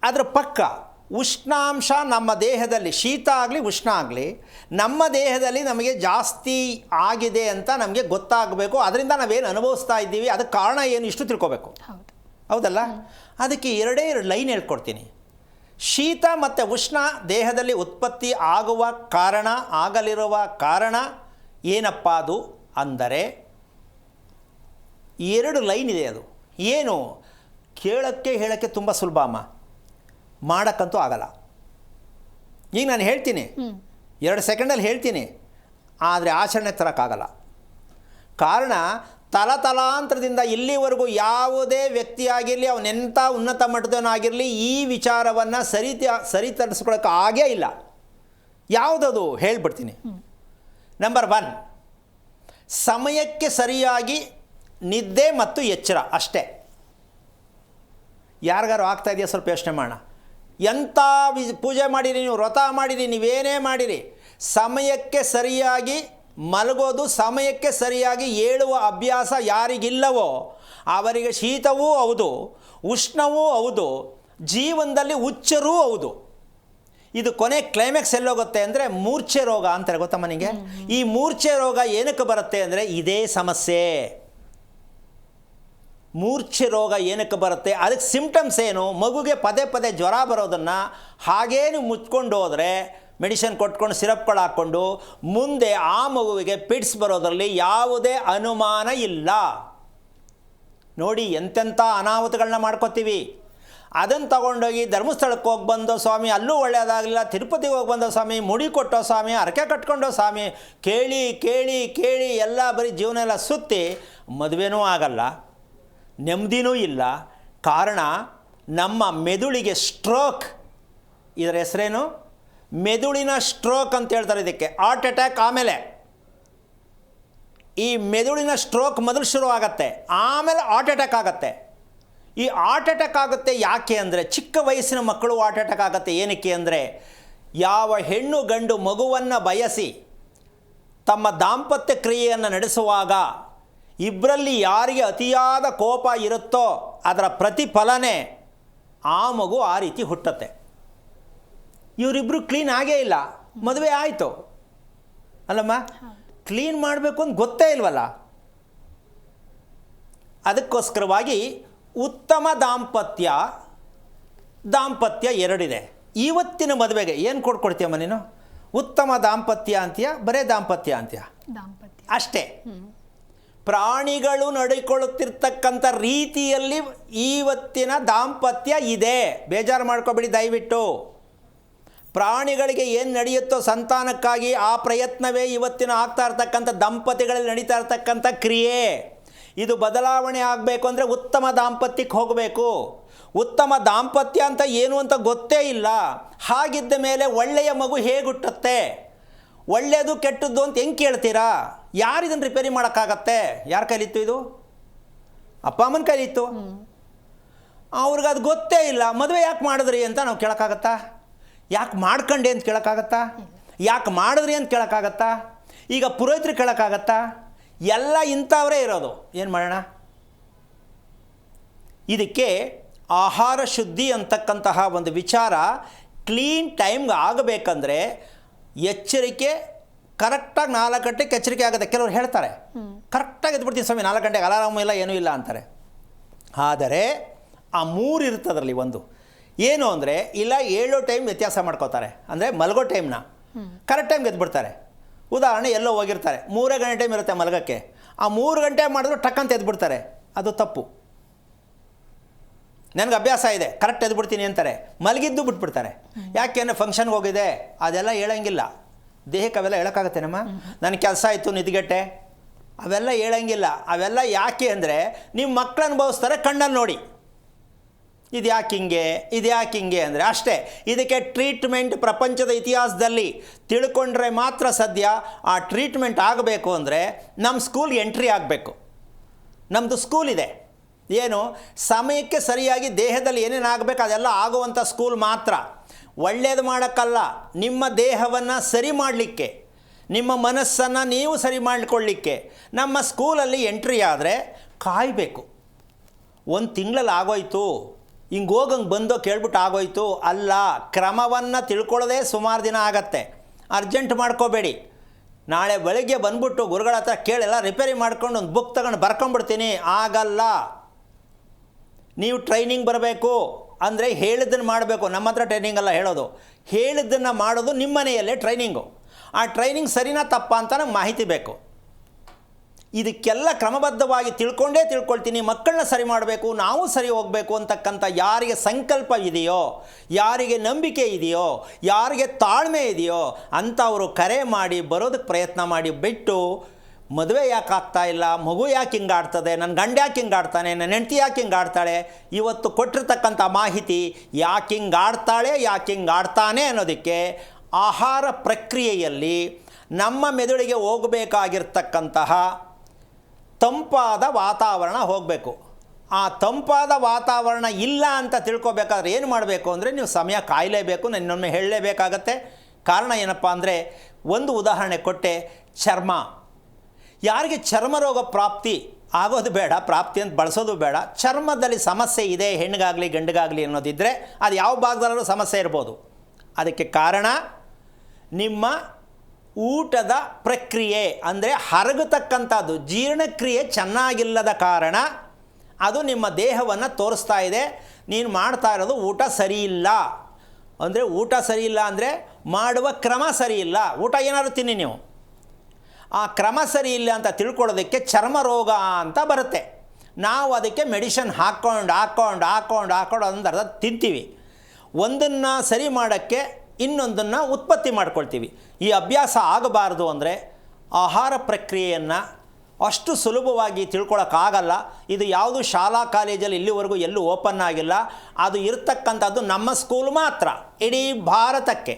ಅದರ ಪಕ್ಕ ಉಷ್ಣಾಂಶ ನಮ್ಮ ದೇಹದಲ್ಲಿ, ಶೀತ ಆಗಲಿ ಉಷ್ಣ ಆಗಲಿ, ನಮ್ಮ ದೇಹದಲ್ಲಿ ನಮಗೆ ಜಾಸ್ತಿ ಆಗಿದೆ ಅಂತ ನಮಗೆ ಗೊತ್ತಾಗಬೇಕು. ಅದರಿಂದ ನಾವೇನು ಅನುಭವಿಸ್ತಾ ಇದ್ದೀವಿ, ಅದಕ್ಕೆ ಕಾರಣ ಏನು, ಇಷ್ಟು ತಿಳ್ಕೊಬೇಕು. ಹೌದಲ್ಲ? ಅದಕ್ಕೆ ಎರಡೇ ಲೈನ್ ಹೇಳ್ಕೊಡ್ತೀನಿ. ಶೀತ ಮತ್ತು ಉಷ್ಣ ದೇಹದಲ್ಲಿ ಉತ್ಪತ್ತಿ ಆಗುವ ಕಾರಣ, ಆಗಲಿರುವ ಕಾರಣ ಏನಪ್ಪ ಅದು ಅಂದರೆ 2 ಲೈನ್ ಇದೆ. ಅದು ಏನು ಕೇಳೋಕ್ಕೆ ಹೇಳೋಕ್ಕೆ ತುಂಬ ಸುಲಭ ಅಮ್ಮ, ಮಾಡೋಕ್ಕಂತೂ ಆಗಲ್ಲ. ಈಗ ನಾನು ಹೇಳ್ತೀನಿ, 2 ಸೆಕೆಂಡಲ್ಲಿ ಹೇಳ್ತೀನಿ, ಆದರೆ ಆಚರಣೆ ತರೋಕ್ಕಾಗಲ್ಲ. ಕಾರಣ ತಲತಲಾಂತರದಿಂದ ಇಲ್ಲಿವರೆಗೂ ಯಾವುದೇ ವ್ಯಕ್ತಿಯಾಗಿರಲಿ, ಅವನೆಂಥ ಉನ್ನತ ಮಟ್ಟದವನಾಗಿರಲಿ, ಈ ವಿಚಾರವನ್ನು ಸರಿತರಿಸ್ಕೊಳ್ಳೋಕೆ ಆಗೇ ಇಲ್ಲ. ಯಾವುದದು ಹೇಳ್ಬಿಡ್ತೀನಿ. ನಂಬರ್ 1, ಸಮಯಕ್ಕೆ ಸರಿಯಾಗಿ ನಿದ್ದೆ ಮತ್ತು ಎಚ್ಚರ ಅಷ್ಟೇ. ಯಾರಿಗಾರು ಆಗ್ತಾ ಇದೆಯಾ ಸ್ವಲ್ಪ ಯೋಚನೆ ಮಾಡೋಣ. ಎಂಥ ಪೂಜೆ ಮಾಡಿರಿ, ನೀವು ವ್ರತ ಮಾಡಿರಿ, ನೀವೇನೇ ಮಾಡಿರಿ, ಸಮಯಕ್ಕೆ ಸರಿಯಾಗಿ ಮಲಗೋದು, ಸಮಯಕ್ಕೆ ಸರಿಯಾಗಿ ಏಳುವ ಅಭ್ಯಾಸ ಯಾರಿಗಿಲ್ಲವೋ ಅವರಿಗೆ ಶೀತವೂ ಹೌದು, ಉಷ್ಣವೂ ಹೌದು, ಜೀವನದಲ್ಲಿ ಹುಚ್ಚರೂ ಹೌದು. ಇದು ಕೊನೆ ಕ್ಲೈಮ್ಯಾಕ್ಸ್ ಎಲ್ಲೋಗುತ್ತೆ ಅಂದರೆ ಮೂರ್ಛೆ ರೋಗ ಅಂತಾರೆ. ಗೊತ್ತಾ ಮನೆಗೆ? ಈ ಮೂರ್ಛೆ ರೋಗ ಏನಕ್ಕೆ ಬರುತ್ತೆ ಅಂದರೆ ಇದೇ ಸಮಸ್ಯೆ. ಮೂರ್ಛೆ ರೋಗ ಏನಕ್ಕೆ ಬರುತ್ತೆ, ಅದಕ್ಕೆ ಸಿಂಪ್ಟಮ್ಸ್ ಏನು? ಮಗುಗೆ ಪದೇ ಪದೇ ಜ್ವರ ಬರೋದನ್ನು ಹಾಗೇನು ಮುಚ್ಕೊಂಡು ಹೋದರೆ, ಮೆಡಿಸಿನ್ ಕೊಟ್ಕೊಂಡು ಸಿರಪ್ಗಳು ಹಾಕ್ಕೊಂಡು ಮುಂದೆ ಆ ಮಗುವಿಗೆ ಪಿಟ್ಸ್ ಬರೋದರಲ್ಲಿ ಯಾವುದೇ ಅನುಮಾನ ಇಲ್ಲ. ನೋಡಿ ಎಂತೆಂಥ ಅನಾಹುತಗಳನ್ನ ಮಾಡ್ಕೋತೀವಿ. ಅದನ್ನು ತಗೊಂಡೋಗಿ ಧರ್ಮಸ್ಥಳಕ್ಕೆ ಹೋಗಿ ಬಂದೋ ಸ್ವಾಮಿ, ಅಲ್ಲೂ ಒಳ್ಳೆಯದಾಗಲಿಲ್ಲ, ತಿರುಪತಿಗೆ ಹೋಗಿ ಬಂದೋ ಸ್ವಾಮಿ, ಮುಡಿ ಕೊಟ್ಟೋ ಸ್ವಾಮಿ, ಹರಕೆ ಕಟ್ಕೊಂಡೋ ಸ್ವಾಮಿ, ಕೇಳಿ ಕೇಳಿ ಕೇಳಿ ಎಲ್ಲ ಬರೀ ಜೀವನ ಎಲ್ಲ ಸುತ್ತಿ ಮದುವೆನೂ ಆಗಲ್ಲ, ನೆಮ್ಮದಿನೂ ಇಲ್ಲ. ಕಾರಣ ನಮ್ಮ ಮೆದುಳಿಗೆ ಸ್ಟ್ರೋಕ್, ಇದರ ಹೆಸರೇನು? ಮೆದುಳಿನ ಸ್ಟ್ರೋಕ್ ಅಂತ ಹೇಳ್ತಾರೆ ಇದಕ್ಕೆ. ಹಾರ್ಟ್ ಅಟ್ಯಾಕ್ ಆಮೇಲೆ ಈ ಮೆದುಳಿನ ಸ್ಟ್ರೋಕ್ ಮೊದಲು ಶುರು ಆಗುತ್ತೆ, ಆಮೇಲೆ ಹಾರ್ಟ್ ಅಟ್ಯಾಕ್ ಆಗುತ್ತೆ. ಈ ಹಾರ್ಟ್ ಅಟ್ಯಾಕ್ ಆಗುತ್ತೆ ಯಾಕೆ ಅಂದರೆ, ಚಿಕ್ಕ ವಯಸ್ಸಿನ ಮಕ್ಕಳು ಹಾರ್ಟ್ ಅಟ್ಯಾಕ್ ಆಗುತ್ತೆ. ಏನಕ್ಕೆ ಅಂದರೆ, ಯಾವ ಹೆಣ್ಣು ಗಂಡು ಮಗುವನ್ನು ಬಯಸಿ ತಮ್ಮ ದಾಂಪತ್ಯ ಕ್ರಿಯೆಯನ್ನು ನಡೆಸುವಾಗ ಇಬ್ಬರಲ್ಲಿ ಯಾರಿಗೆ ಅತಿಯಾದ ಕೋಪ ಇರುತ್ತೋ ಅದರ ಪ್ರತಿಫಲನೆ ಆ ಮಗು ಆ ರೀತಿ ಹುಟ್ಟುತ್ತೆ. ಇವರಿಬ್ಬರು ಕ್ಲೀನ್ ಆಗೇ ಇಲ್ಲ, ಮದುವೆ ಆಯಿತು ಅಲ್ಲಮ್ಮ, ಕ್ಲೀನ್ ಮಾಡಬೇಕು ಅಂತ ಗೊತ್ತೇ ಇಲ್ವಲ್ಲ. ಅದಕ್ಕೋಸ್ಕರವಾಗಿ ಉತ್ತಮ ದಾಂಪತ್ಯ ಎರಡಿದೆ. ಇವತ್ತಿನ ಮದುವೆಗೆ ಏನು ಕೊಡ್ತೀಯಮ್ಮ ನೀನು? ಉತ್ತಮ ದಾಂಪತ್ಯ ಅಂತೀಯ, ಬರೇ ದಾಂಪತ್ಯ ಅಂತೀಯ ಅಷ್ಟೇ. ಪ್ರಾಣಿಗಳು ನಡೆಕೊಳ್ಳುತ್ತಿರ್ತಕ್ಕಂಥ ರೀತಿಯಲ್ಲಿ ಇವತ್ತಿನ ದಾಂಪತ್ಯ ಇದೆ. ಬೇಜಾರು ಮಾಡ್ಕೊಬೇಡಿ ದಯವಿಟ್ಟು. ಪ್ರಾಣಿಗಳಿಗೆ ಏನು ನಡೆಯುತ್ತೋ ಸಂತಾನಕ್ಕಾಗಿ ಆ ಪ್ರಯತ್ನವೇ ಇವತ್ತಿನ ಆಗ್ತಾ ಇರ್ತಕ್ಕಂಥ ದಂಪತಿಗಳಲ್ಲಿ ನಡೀತಾ ಇರ್ತಕ್ಕಂಥ ಕ್ರಿಯೆ. ಇದು ಬದಲಾವಣೆ ಆಗಬೇಕು ಅಂದರೆ ಉತ್ತಮ ದಾಂಪತ್ಯಕ್ಕೆ ಹೋಗಬೇಕು. ಉತ್ತಮ ದಾಂಪತ್ಯ ಅಂತ ಏನು ಅಂತ ಗೊತ್ತೇ ಇಲ್ಲ. ಹಾಗಿದ್ದ ಮೇಲೆ ಒಳ್ಳೆಯ ಮಗು ಹೇಗೆ ಹುಟ್ಟುತ್ತೆ? ಒಳ್ಳೆಯದು ಕೆಟ್ಟದ್ದು ಅಂತ ಹೆಂಗೆ ಕೇಳ್ತೀರಾ? ಯಾರು ಇದನ್ನು ರಿಪೇರಿ ಮಾಡೋಕ್ಕಾಗತ್ತೆ? ಯಾರ ಕೈಲಿತ್ತು ಇದು? ಅಪ್ಪ ಅಮ್ಮನ ಕೈಲಿತ್ತು. ಅವ್ರಿಗೆ ಅದು ಗೊತ್ತೇ ಇಲ್ಲ. ಮದುವೆ ಯಾಕೆ ಮಾಡಿದ್ರಿ ಅಂತ ನಾವು ಕೇಳೋಕ್ಕಾಗತ್ತಾ? ಯಾಕೆ ಮಾಡ್ಕೊಂಡೆ ಅಂತ ಕೇಳೋಕ್ಕಾಗತ್ತಾ? ಯಾಕೆ ಮಾಡಿದ್ರಿ ಅಂತ ಕೇಳೋಕ್ಕಾಗತ್ತಾ? ಈಗ ಪುರೋಹಿತರು ಕೇಳೋಕ್ಕಾಗತ್ತಾ? ಎಲ್ಲ ಇಂಥವರೇ ಇರೋದು. ಏನು ಮಾಡೋಣ? ಇದಕ್ಕೆ ಆಹಾರ ಶುದ್ಧಿ ಅಂತಕ್ಕಂತಹ ಒಂದು ವಿಚಾರ ಕ್ಲೀನ್ ಟೈಮ್ಗೆ ಆಗಬೇಕಂದ್ರೆ ಎಚ್ಚರಿಕೆ ಕರೆಕ್ಟಾಗಿ 4 ಗಂಟೆಗೆ ಎಚ್ಚರಿಕೆ ಆಗುತ್ತೆ. ಕೆಲವರು ಹೇಳ್ತಾರೆ ಕರೆಕ್ಟಾಗಿ ಎದ್ಬಿಡ್ತೀನಿ ಸ್ವಾಮಿ, 4 ಗಂಟೆಗೆ ಅಲಾರಾಮ್ ಇಲ್ಲ, ಏನೂ ಇಲ್ಲ ಅಂತಾರೆ. ಆದರೆ ಆ 3 ಇರ್ತದ್ರಲ್ಲಿ ಒಂದು ಏನು ಅಂದರೆ, ಇಲ್ಲ 7 ಟೈಮ್ ವ್ಯತ್ಯಾಸ ಮಾಡ್ಕೋತಾರೆ. ಅಂದರೆ ಮಲಗೋ ಟೈಮ್ನ ಕರೆಕ್ಟ್ ಟೈಮ್ಗೆ ಎದ್ಬಿಡ್ತಾರೆ. ಉದಾಹರಣೆ ಎಲ್ಲೋ ಹೋಗಿರ್ತಾರೆ, 3 ಗಂಟೆ ಟೈಮ್ ಇರುತ್ತೆ ಮಲಗೋಕ್ಕೆ, ಆ 3 ಗಂಟೆ ಮಾಡಿದ್ರು ಟಕ್ಕಂತ ಎದ್ಬಿಡ್ತಾರೆ. ಅದು ತಪ್ಪು. ನನಗೆ ಅಭ್ಯಾಸ ಇದೆ ಕರೆಕ್ಟ್ ಎದ್ಬಿಡ್ತೀನಿ ಅಂತಾರೆ, ಮಲಗಿದ್ದು ಬಿಟ್ಬಿಡ್ತಾರೆ. ಯಾಕೆಂದರೆ ಫಂಕ್ಷನ್ಗೆ ಹೋಗಿದೆ ಅದೆಲ್ಲ ಹೇಳಂಗಿಲ್ಲ. ದೇಹಕ್ಕೆ ಅವೆಲ್ಲ ಹೇಳೋಕ್ಕಾಗತ್ತೇನಮ್ಮ? ನನ್ನ ಕೆಲಸ ಆಯಿತು ನಿದ್ಗೆಟ್ಟೆ, ಅವೆಲ್ಲ ಹೇಳಂಗಿಲ್ಲ. ಅವೆಲ್ಲ ಯಾಕೆ ಅಂದರೆ ನಿಮ್ಮ ಮಕ್ಕಳು ಅನುಭವಿಸ್ತಾರೆ ಕಣ್ಣಲ್ಲಿ ನೋಡಿ. ಇದು ಯಾಕೆ ಹಿಂಗೆ ಅಂದರೆ ಅಷ್ಟೇ. ಇದಕ್ಕೆ ಟ್ರೀಟ್ಮೆಂಟ್ ಪ್ರಪಂಚದ ಇತಿಹಾಸದಲ್ಲಿ ತಿಳ್ಕೊಂಡ್ರೆ ಮಾತ್ರ ಸದ್ಯ. ಆ ಟ್ರೀಟ್ಮೆಂಟ್ ಆಗಬೇಕು ಅಂದರೆ ನಮ್ಮ ಸ್ಕೂಲ್ಗೆ ಎಂಟ್ರಿ ಆಗಬೇಕು. ನಮ್ಮದು ಸ್ಕೂಲ್ ಇದೆ, ಏನು ಸಮಯಕ್ಕೆ ಸರಿಯಾಗಿ ದೇಹದಲ್ಲಿ ಏನೇನು ಆಗಬೇಕು ಅದೆಲ್ಲ ಆಗುವಂಥ ಸ್ಕೂಲ್ ಮಾತ್ರ. ಒಳ್ಳೆಯದು ಮಾಡೋಕ್ಕಲ್ಲ, ನಿಮ್ಮ ದೇಹವನ್ನು ಸರಿ ಮಾಡಲಿಕ್ಕೆ, ನಿಮ್ಮ ಮನಸ್ಸನ್ನು ನೀವು ಸರಿ ಮಾಡಿಕೊಳ್ಳಿಕ್ಕೆ ನಮ್ಮ ಸ್ಕೂಲಲ್ಲಿ ಎಂಟ್ರಿ ಆದರೆ ಕಾಯಬೇಕು. ಒಂದು ತಿಂಗಳಲ್ಲಿ ಆಗೋಯ್ತು, ಹಿಂಗೆ ಹೋಗಂಗೆ ಬಂದೋ ಕೇಳ್ಬಿಟ್ಟು ಆಗೋಯ್ತು ಅಲ್ಲ. ಕ್ರಮವನ್ನು ತಿಳ್ಕೊಳ್ಳೋದೇ ಸುಮಾರು ದಿನ ಆಗತ್ತೆ. ಅರ್ಜೆಂಟ್ ಮಾಡ್ಕೋಬೇಡಿ. ನಾಳೆ ಬೆಳಗ್ಗೆ ಬಂದ್ಬಿಟ್ಟು ಗುರುಗಳ ಹತ್ರ ಕೇಳೆಲ್ಲ ರಿಪೇರಿ ಮಾಡ್ಕೊಂಡು ಒಂದು ಬುಕ್ ತಗೊಂಡು ಬರ್ಕೊಂಡ್ಬಿಡ್ತೀನಿ, ಆಗಲ್ಲ. ನೀವು ಟ್ರೈನಿಂಗ್ ಬರಬೇಕು ಅಂದರೆ ಹೇಳಿದ್ದನ್ನು ಮಾಡಬೇಕು. ನಮ್ಮ ಹತ್ರ ಟ್ರೈನಿಂಗಲ್ಲ ಹೇಳೋದು, ಹೇಳಿದ್ದನ್ನು ಮಾಡೋದು ನಿಮ್ಮ ಮನೆಯಲ್ಲೇ ಟ್ರೈನಿಂಗು. ಆ ಟ್ರೈನಿಂಗ್ ಸರಿನಾ ತಪ್ಪಾ ಅಂತ ನಮ್ಗೆ ಮಾಹಿತಿ ಬೇಕು. ಇದಕ್ಕೆಲ್ಲ ಕ್ರಮಬದ್ಧವಾಗಿ ತಿಳ್ಕೊಳ್ತೀನಿ. ಮಕ್ಕಳನ್ನ ಸರಿ ಮಾಡಬೇಕು, ನಾವು ಸರಿ ಹೋಗಬೇಕು ಅಂತಕ್ಕಂಥ ಯಾರಿಗೆ ಸಂಕಲ್ಪ ಇದೆಯೋ, ಯಾರಿಗೆ ನಂಬಿಕೆ ಇದೆಯೋ, ಯಾರಿಗೆ ತಾಳ್ಮೆ ಇದೆಯೋ ಅಂಥವರು ಕರೆ ಮಾಡಿ ಬರೋದಕ್ಕೆ ಪ್ರಯತ್ನ ಮಾಡಿ. ಬಿಟ್ಟು ಮದುವೆ ಯಾಕೆ ಆಗ್ತಾ ಇಲ್ಲ, ಮಗು ಯಾಕೆ ಹಿಂಗೆ ಆಡ್ತದೆ, ನನ್ನ ಗಂಡ ಯಾಕೆ ಹಿಂಗೆ ಆಡ್ತಾನೆ, ನನ್ನ ಹೆಂಡತಿ ಯಾಕೆ ಹಿಂಗೆ ಆಡ್ತಾಳೆ, ಇವತ್ತು ಕೊಟ್ಟಿರ್ತಕ್ಕಂಥ ಮಾಹಿತಿ ಯಾಕೆ ಹಿಂಗೆ ಆಡ್ತಾಳೆ, ಯಾಕೆ ಹಿಂಗೆ ಆಡ್ತಾನೆ ಅನ್ನೋದಕ್ಕೆ ಆಹಾರ ಪ್ರಕ್ರಿಯೆಯಲ್ಲಿ ನಮ್ಮ ಮೆದುಳಿಗೆ ಹೋಗಬೇಕಾಗಿರ್ತಕ್ಕಂತಹ ತಂಪಾದ ವಾತಾವರಣ ಹೋಗಬೇಕು. ಆ ತಂಪಾದ ವಾತಾವರಣ ಇಲ್ಲ ಅಂತ ತಿಳ್ಕೊಬೇಕಾದ್ರೆ ಏನು ಮಾಡಬೇಕು ಅಂದರೆ ನೀವು ಸಮಯ ಕಾಯಲೇಬೇಕು. ನಾನು ಇನ್ನೊಮ್ಮೆ ಹೇಳಲೇಬೇಕಾಗತ್ತೆ. ಕಾರಣ ಏನಪ್ಪ ಅಂದರೆ, ಒಂದು ಉದಾಹರಣೆ ಕೊಟ್ಟೆ, ಚರ್ಮ. ಯಾರಿಗೆ ಚರ್ಮ ರೋಗ ಪ್ರಾಪ್ತಿ ಆಗೋದು ಬೇಡ, ಪ್ರಾಪ್ತಿ ಅಂತ ಬಳಸೋದು ಬೇಡ, ಚರ್ಮದಲ್ಲಿ ಸಮಸ್ಯೆ ಇದೆ ಹೆಣ್ಣಿಗಾಗಲಿ ಗಂಡಿಗಾಗಲಿ ಅನ್ನೋದಿದ್ದರೆ ಅದು ಯಾವ ಭಾಗದಲ್ಲೂ ಸಮಸ್ಯೆ ಇರ್ಬೋದು. ಅದಕ್ಕೆ ಕಾರಣ ನಿಮ್ಮ ಊಟದ ಪ್ರಕ್ರಿಯೆ, ಅಂದರೆ ಹರಗತಕ್ಕಂಥದ್ದು ಜೀರ್ಣಕ್ರಿಯೆ ಚೆನ್ನಾಗಿಲ್ಲದ ಕಾರಣ ಅದು ನಿಮ್ಮ ದೇಹವನ್ನು ತೋರಿಸ್ತಾ ಇದೆ. ನೀನು ಮಾಡ್ತಾ ಇರೋದು ಊಟ ಸರಿಯಿಲ್ಲ. ಅಂದರೆ ಊಟ ಸರಿಯಿಲ್ಲ ಅಂದರೆ ಮಾಡುವ ಕ್ರಮ ಸರಿಯಿಲ್ಲ. ಊಟ ಏನಾದ್ರು ತಿನ್ನಿ ನೀವು, ಆ ಕ್ರಮ ಸರಿ ಇಲ್ಲ ಅಂತ ತಿಳ್ಕೊಳ್ಳೋದಕ್ಕೆ ಚರ್ಮ ರೋಗ ಅಂತ ಬರುತ್ತೆ. ನಾವು ಅದಕ್ಕೆ ಮೆಡಿಷನ್ ಹಾಕ್ಕೊಂಡು ಒಂದು ತಿಂತೀವಿ. ಒಂದನ್ನು ಸರಿ ಮಾಡೋಕ್ಕೆ ಇನ್ನೊಂದನ್ನು ಉತ್ಪತ್ತಿ ಮಾಡ್ಕೊಳ್ತೀವಿ. ಈ ಅಭ್ಯಾಸ ಆಗಬಾರ್ದು ಅಂದರೆ ಆಹಾರ ಪ್ರಕ್ರಿಯೆಯನ್ನು ಅಷ್ಟು ಸುಲಭವಾಗಿ ತಿಳ್ಕೊಳಕ್ಕಾಗಲ್ಲ. ಇದು ಯಾವುದು ಶಾಲಾ ಕಾಲೇಜಲ್ಲಿ ಇಲ್ಲಿವರೆಗೂ ಎಲ್ಲೂ ಓಪನ್ ಆಗಿಲ್ಲ. ಅದು ಇರ್ತಕ್ಕಂಥದ್ದು ನಮ್ಮ ಸ್ಕೂಲ್ ಮಾತ್ರ, ಇಡೀ ಭಾರತಕ್ಕೆ,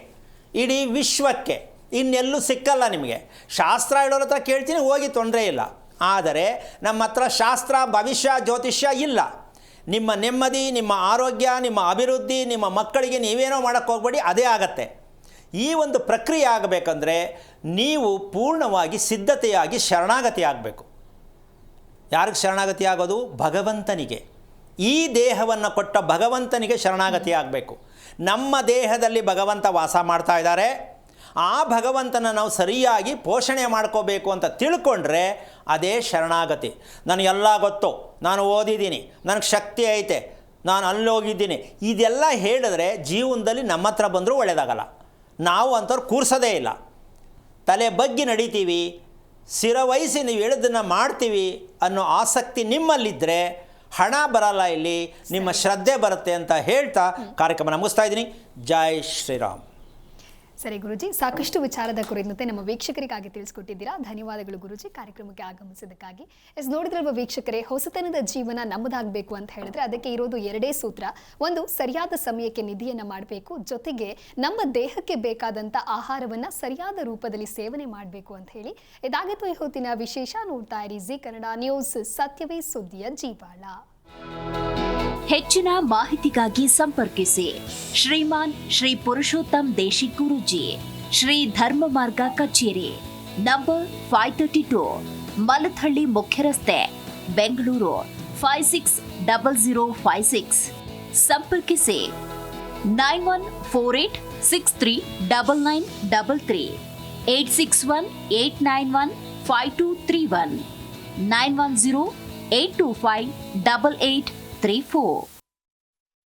ಇಡೀ ವಿಶ್ವಕ್ಕೆ. ಇನ್ನೆಲ್ಲೂ ಸಿಕ್ಕಲ್ಲ ನಿಮಗೆ. ಶಾಸ್ತ್ರ ಹೇಳೋರ ಹತ್ರ ಕೇಳ್ತೀನಿ, ಹೋಗಿ ತೊಂದರೆ ಇಲ್ಲ. ಆದರೆ ನಮ್ಮ ಹತ್ರ ಶಾಸ್ತ್ರ, ಭವಿಷ್ಯ, ಜ್ಯೋತಿಷ್ಯ ಇಲ್ಲ. ನಿಮ್ಮ ನೆಮ್ಮದಿ, ನಿಮ್ಮ ಆರೋಗ್ಯ, ನಿಮ್ಮ ಅಭಿವೃದ್ಧಿ, ನಿಮ್ಮ ಮಕ್ಕಳಿಗೆ ನೀವೇನೋ ಮಾಡೋಕ್ಕೆ ಹೋಗ್ಬೇಡಿ, ಅದೇ ಆಗತ್ತೆ. ಈ ಒಂದು ಪ್ರಕ್ರಿಯೆ ಆಗಬೇಕಂದ್ರೆ ನೀವು ಪೂರ್ಣವಾಗಿ ಸಿದ್ಧತೆಯಾಗಿ ಶರಣಾಗತಿ ಆಗಬೇಕು. ಯಾರಿಗೆ ಶರಣಾಗತಿ ಆಗೋದು? ಭಗವಂತನಿಗೆ. ಈ ದೇಹವನ್ನು ಕೊಟ್ಟ ಭಗವಂತನಿಗೆ ಶರಣಾಗತಿ ಆಗಬೇಕು. ನಮ್ಮ ದೇಹದಲ್ಲಿ ಭಗವಂತ ವಾಸ ಮಾಡ್ತಾ ಇದ್ದಾರೆ. ಆ ಭಗವಂತನ ನಾವು ಸರಿಯಾಗಿ ಪೋಷಣೆ ಮಾಡ್ಕೋಬೇಕು ಅಂತ ತಿಳ್ಕೊಂಡ್ರೆ ಅದೇ ಶರಣಾಗತಿ. ನನಗೆಲ್ಲ ಗೊತ್ತು, ನಾನು ಓದಿದ್ದೀನಿ, ನನಗೆ ಶಕ್ತಿ ಐತೆ, ನಾನು ಅಲ್ಲೋಗಿದ್ದೀನಿ, ಇದೆಲ್ಲ ಹೇಳಿದ್ರೆ ಜೀವನದಲ್ಲಿ ನಮ್ಮ ಹತ್ರ ಬಂದರೂ ಒಳ್ಳೆಯದಾಗಲ್ಲ. ನಾವು ಅಂಥವ್ರು ಕೂರಿಸೋದೇ ಇಲ್ಲ. ತಲೆ ಬಗ್ಗಿ ನಡಿತೀವಿ, ಸ್ಥಿರವಹಿಸಿ ನೀವು ಹೇಳಿದ್ದನ್ನು ಮಾಡ್ತೀವಿ ಅನ್ನೋ ಆಸಕ್ತಿ ನಿಮ್ಮಲ್ಲಿದ್ದರೆ ಹಣ ಬರಲ್ಲ, ಇಲ್ಲಿ ನಿಮ್ಮ ಶ್ರದ್ಧೆ ಬರುತ್ತೆ ಅಂತ ಹೇಳ್ತಾ ಕಾರ್ಯಕ್ರಮ ಮುಗಿಸ್ತಾ ಇದ್ದೀನಿ. ಜೈ ಶ್ರೀರಾಮ್. ಸರಿ ಗುರುಜಿ, ಸಾಕಷ್ಟು ವಿಚಾರದ ಕುರಿತಂತೆ ನಮ್ಮ ವೀಕ್ಷಕರಿಗಾಗಿ ತಿಳಿಸ್ಕೊಟ್ಟಿದ್ದೀರಾ. ಧನ್ಯವಾದಗಳು ಗುರುಜಿ, ಕಾರ್ಯಕ್ರಮಕ್ಕೆ ಆಗಮಿಸಿದ್ದಕ್ಕಾಗಿ. ನೋಡಿದ್ರಲ್ವ ವೀಕ್ಷಕರೇ, ಹೊಸತನದ ಜೀವನ ನಮ್ಮದಾಗಬೇಕು ಅಂತ ಹೇಳಿದ್ರೆ ಅದಕ್ಕೆ ಇರೋದು ಎರಡೇ ಸೂತ್ರ. ಒಂದು, ಸರಿಯಾದ ಸಮಯಕ್ಕೆ ನಿಧಿಯನ್ನು ಮಾಡಬೇಕು, ಜೊತೆಗೆ ನಮ್ಮ ದೇಹಕ್ಕೆ ಬೇಕಾದಂಥ ಆಹಾರವನ್ನು ಸರಿಯಾದ ರೂಪದಲ್ಲಿ ಸೇವನೆ ಮಾಡಬೇಕು ಅಂತ ಹೇಳಿ. ಇದಾಗಿತ್ತು ಈ ಹೊತ್ತಿನ ವಿಶೇಷ. ನೋಡ್ತಾ ಇರಿ ಜಿ ಕನ್ನಡ ನ್ಯೂಸ್, ಸತ್ಯವೇ ಸುದ್ದಿಯ ಜೀವಾಳ. ಹೆಚ್ಚಿನ ಮಾಹಿತಿಗಾಗಿ ಸಂಪರ್ಕಿಸಿ ಶ್ರೀಮಾನ್ ಶ್ರೀ ಪುರುಷೋತ್ತಮ್ ದೇಶಿ ಗುರೂಜಿ, ಶ್ರೀ ಧರ್ಮ ಮಾರ್ಗ ಕಚೇರಿ, ನಂಬರ್ 532, ಮಲಥಳ್ಳಿ ಮುಖ್ಯ ರಸ್ತೆ, ಬೆಂಗಳೂರು 560056. ಸಂಪರ್ಕಿಸಿ 9148639933, 8618915231, 91082588834.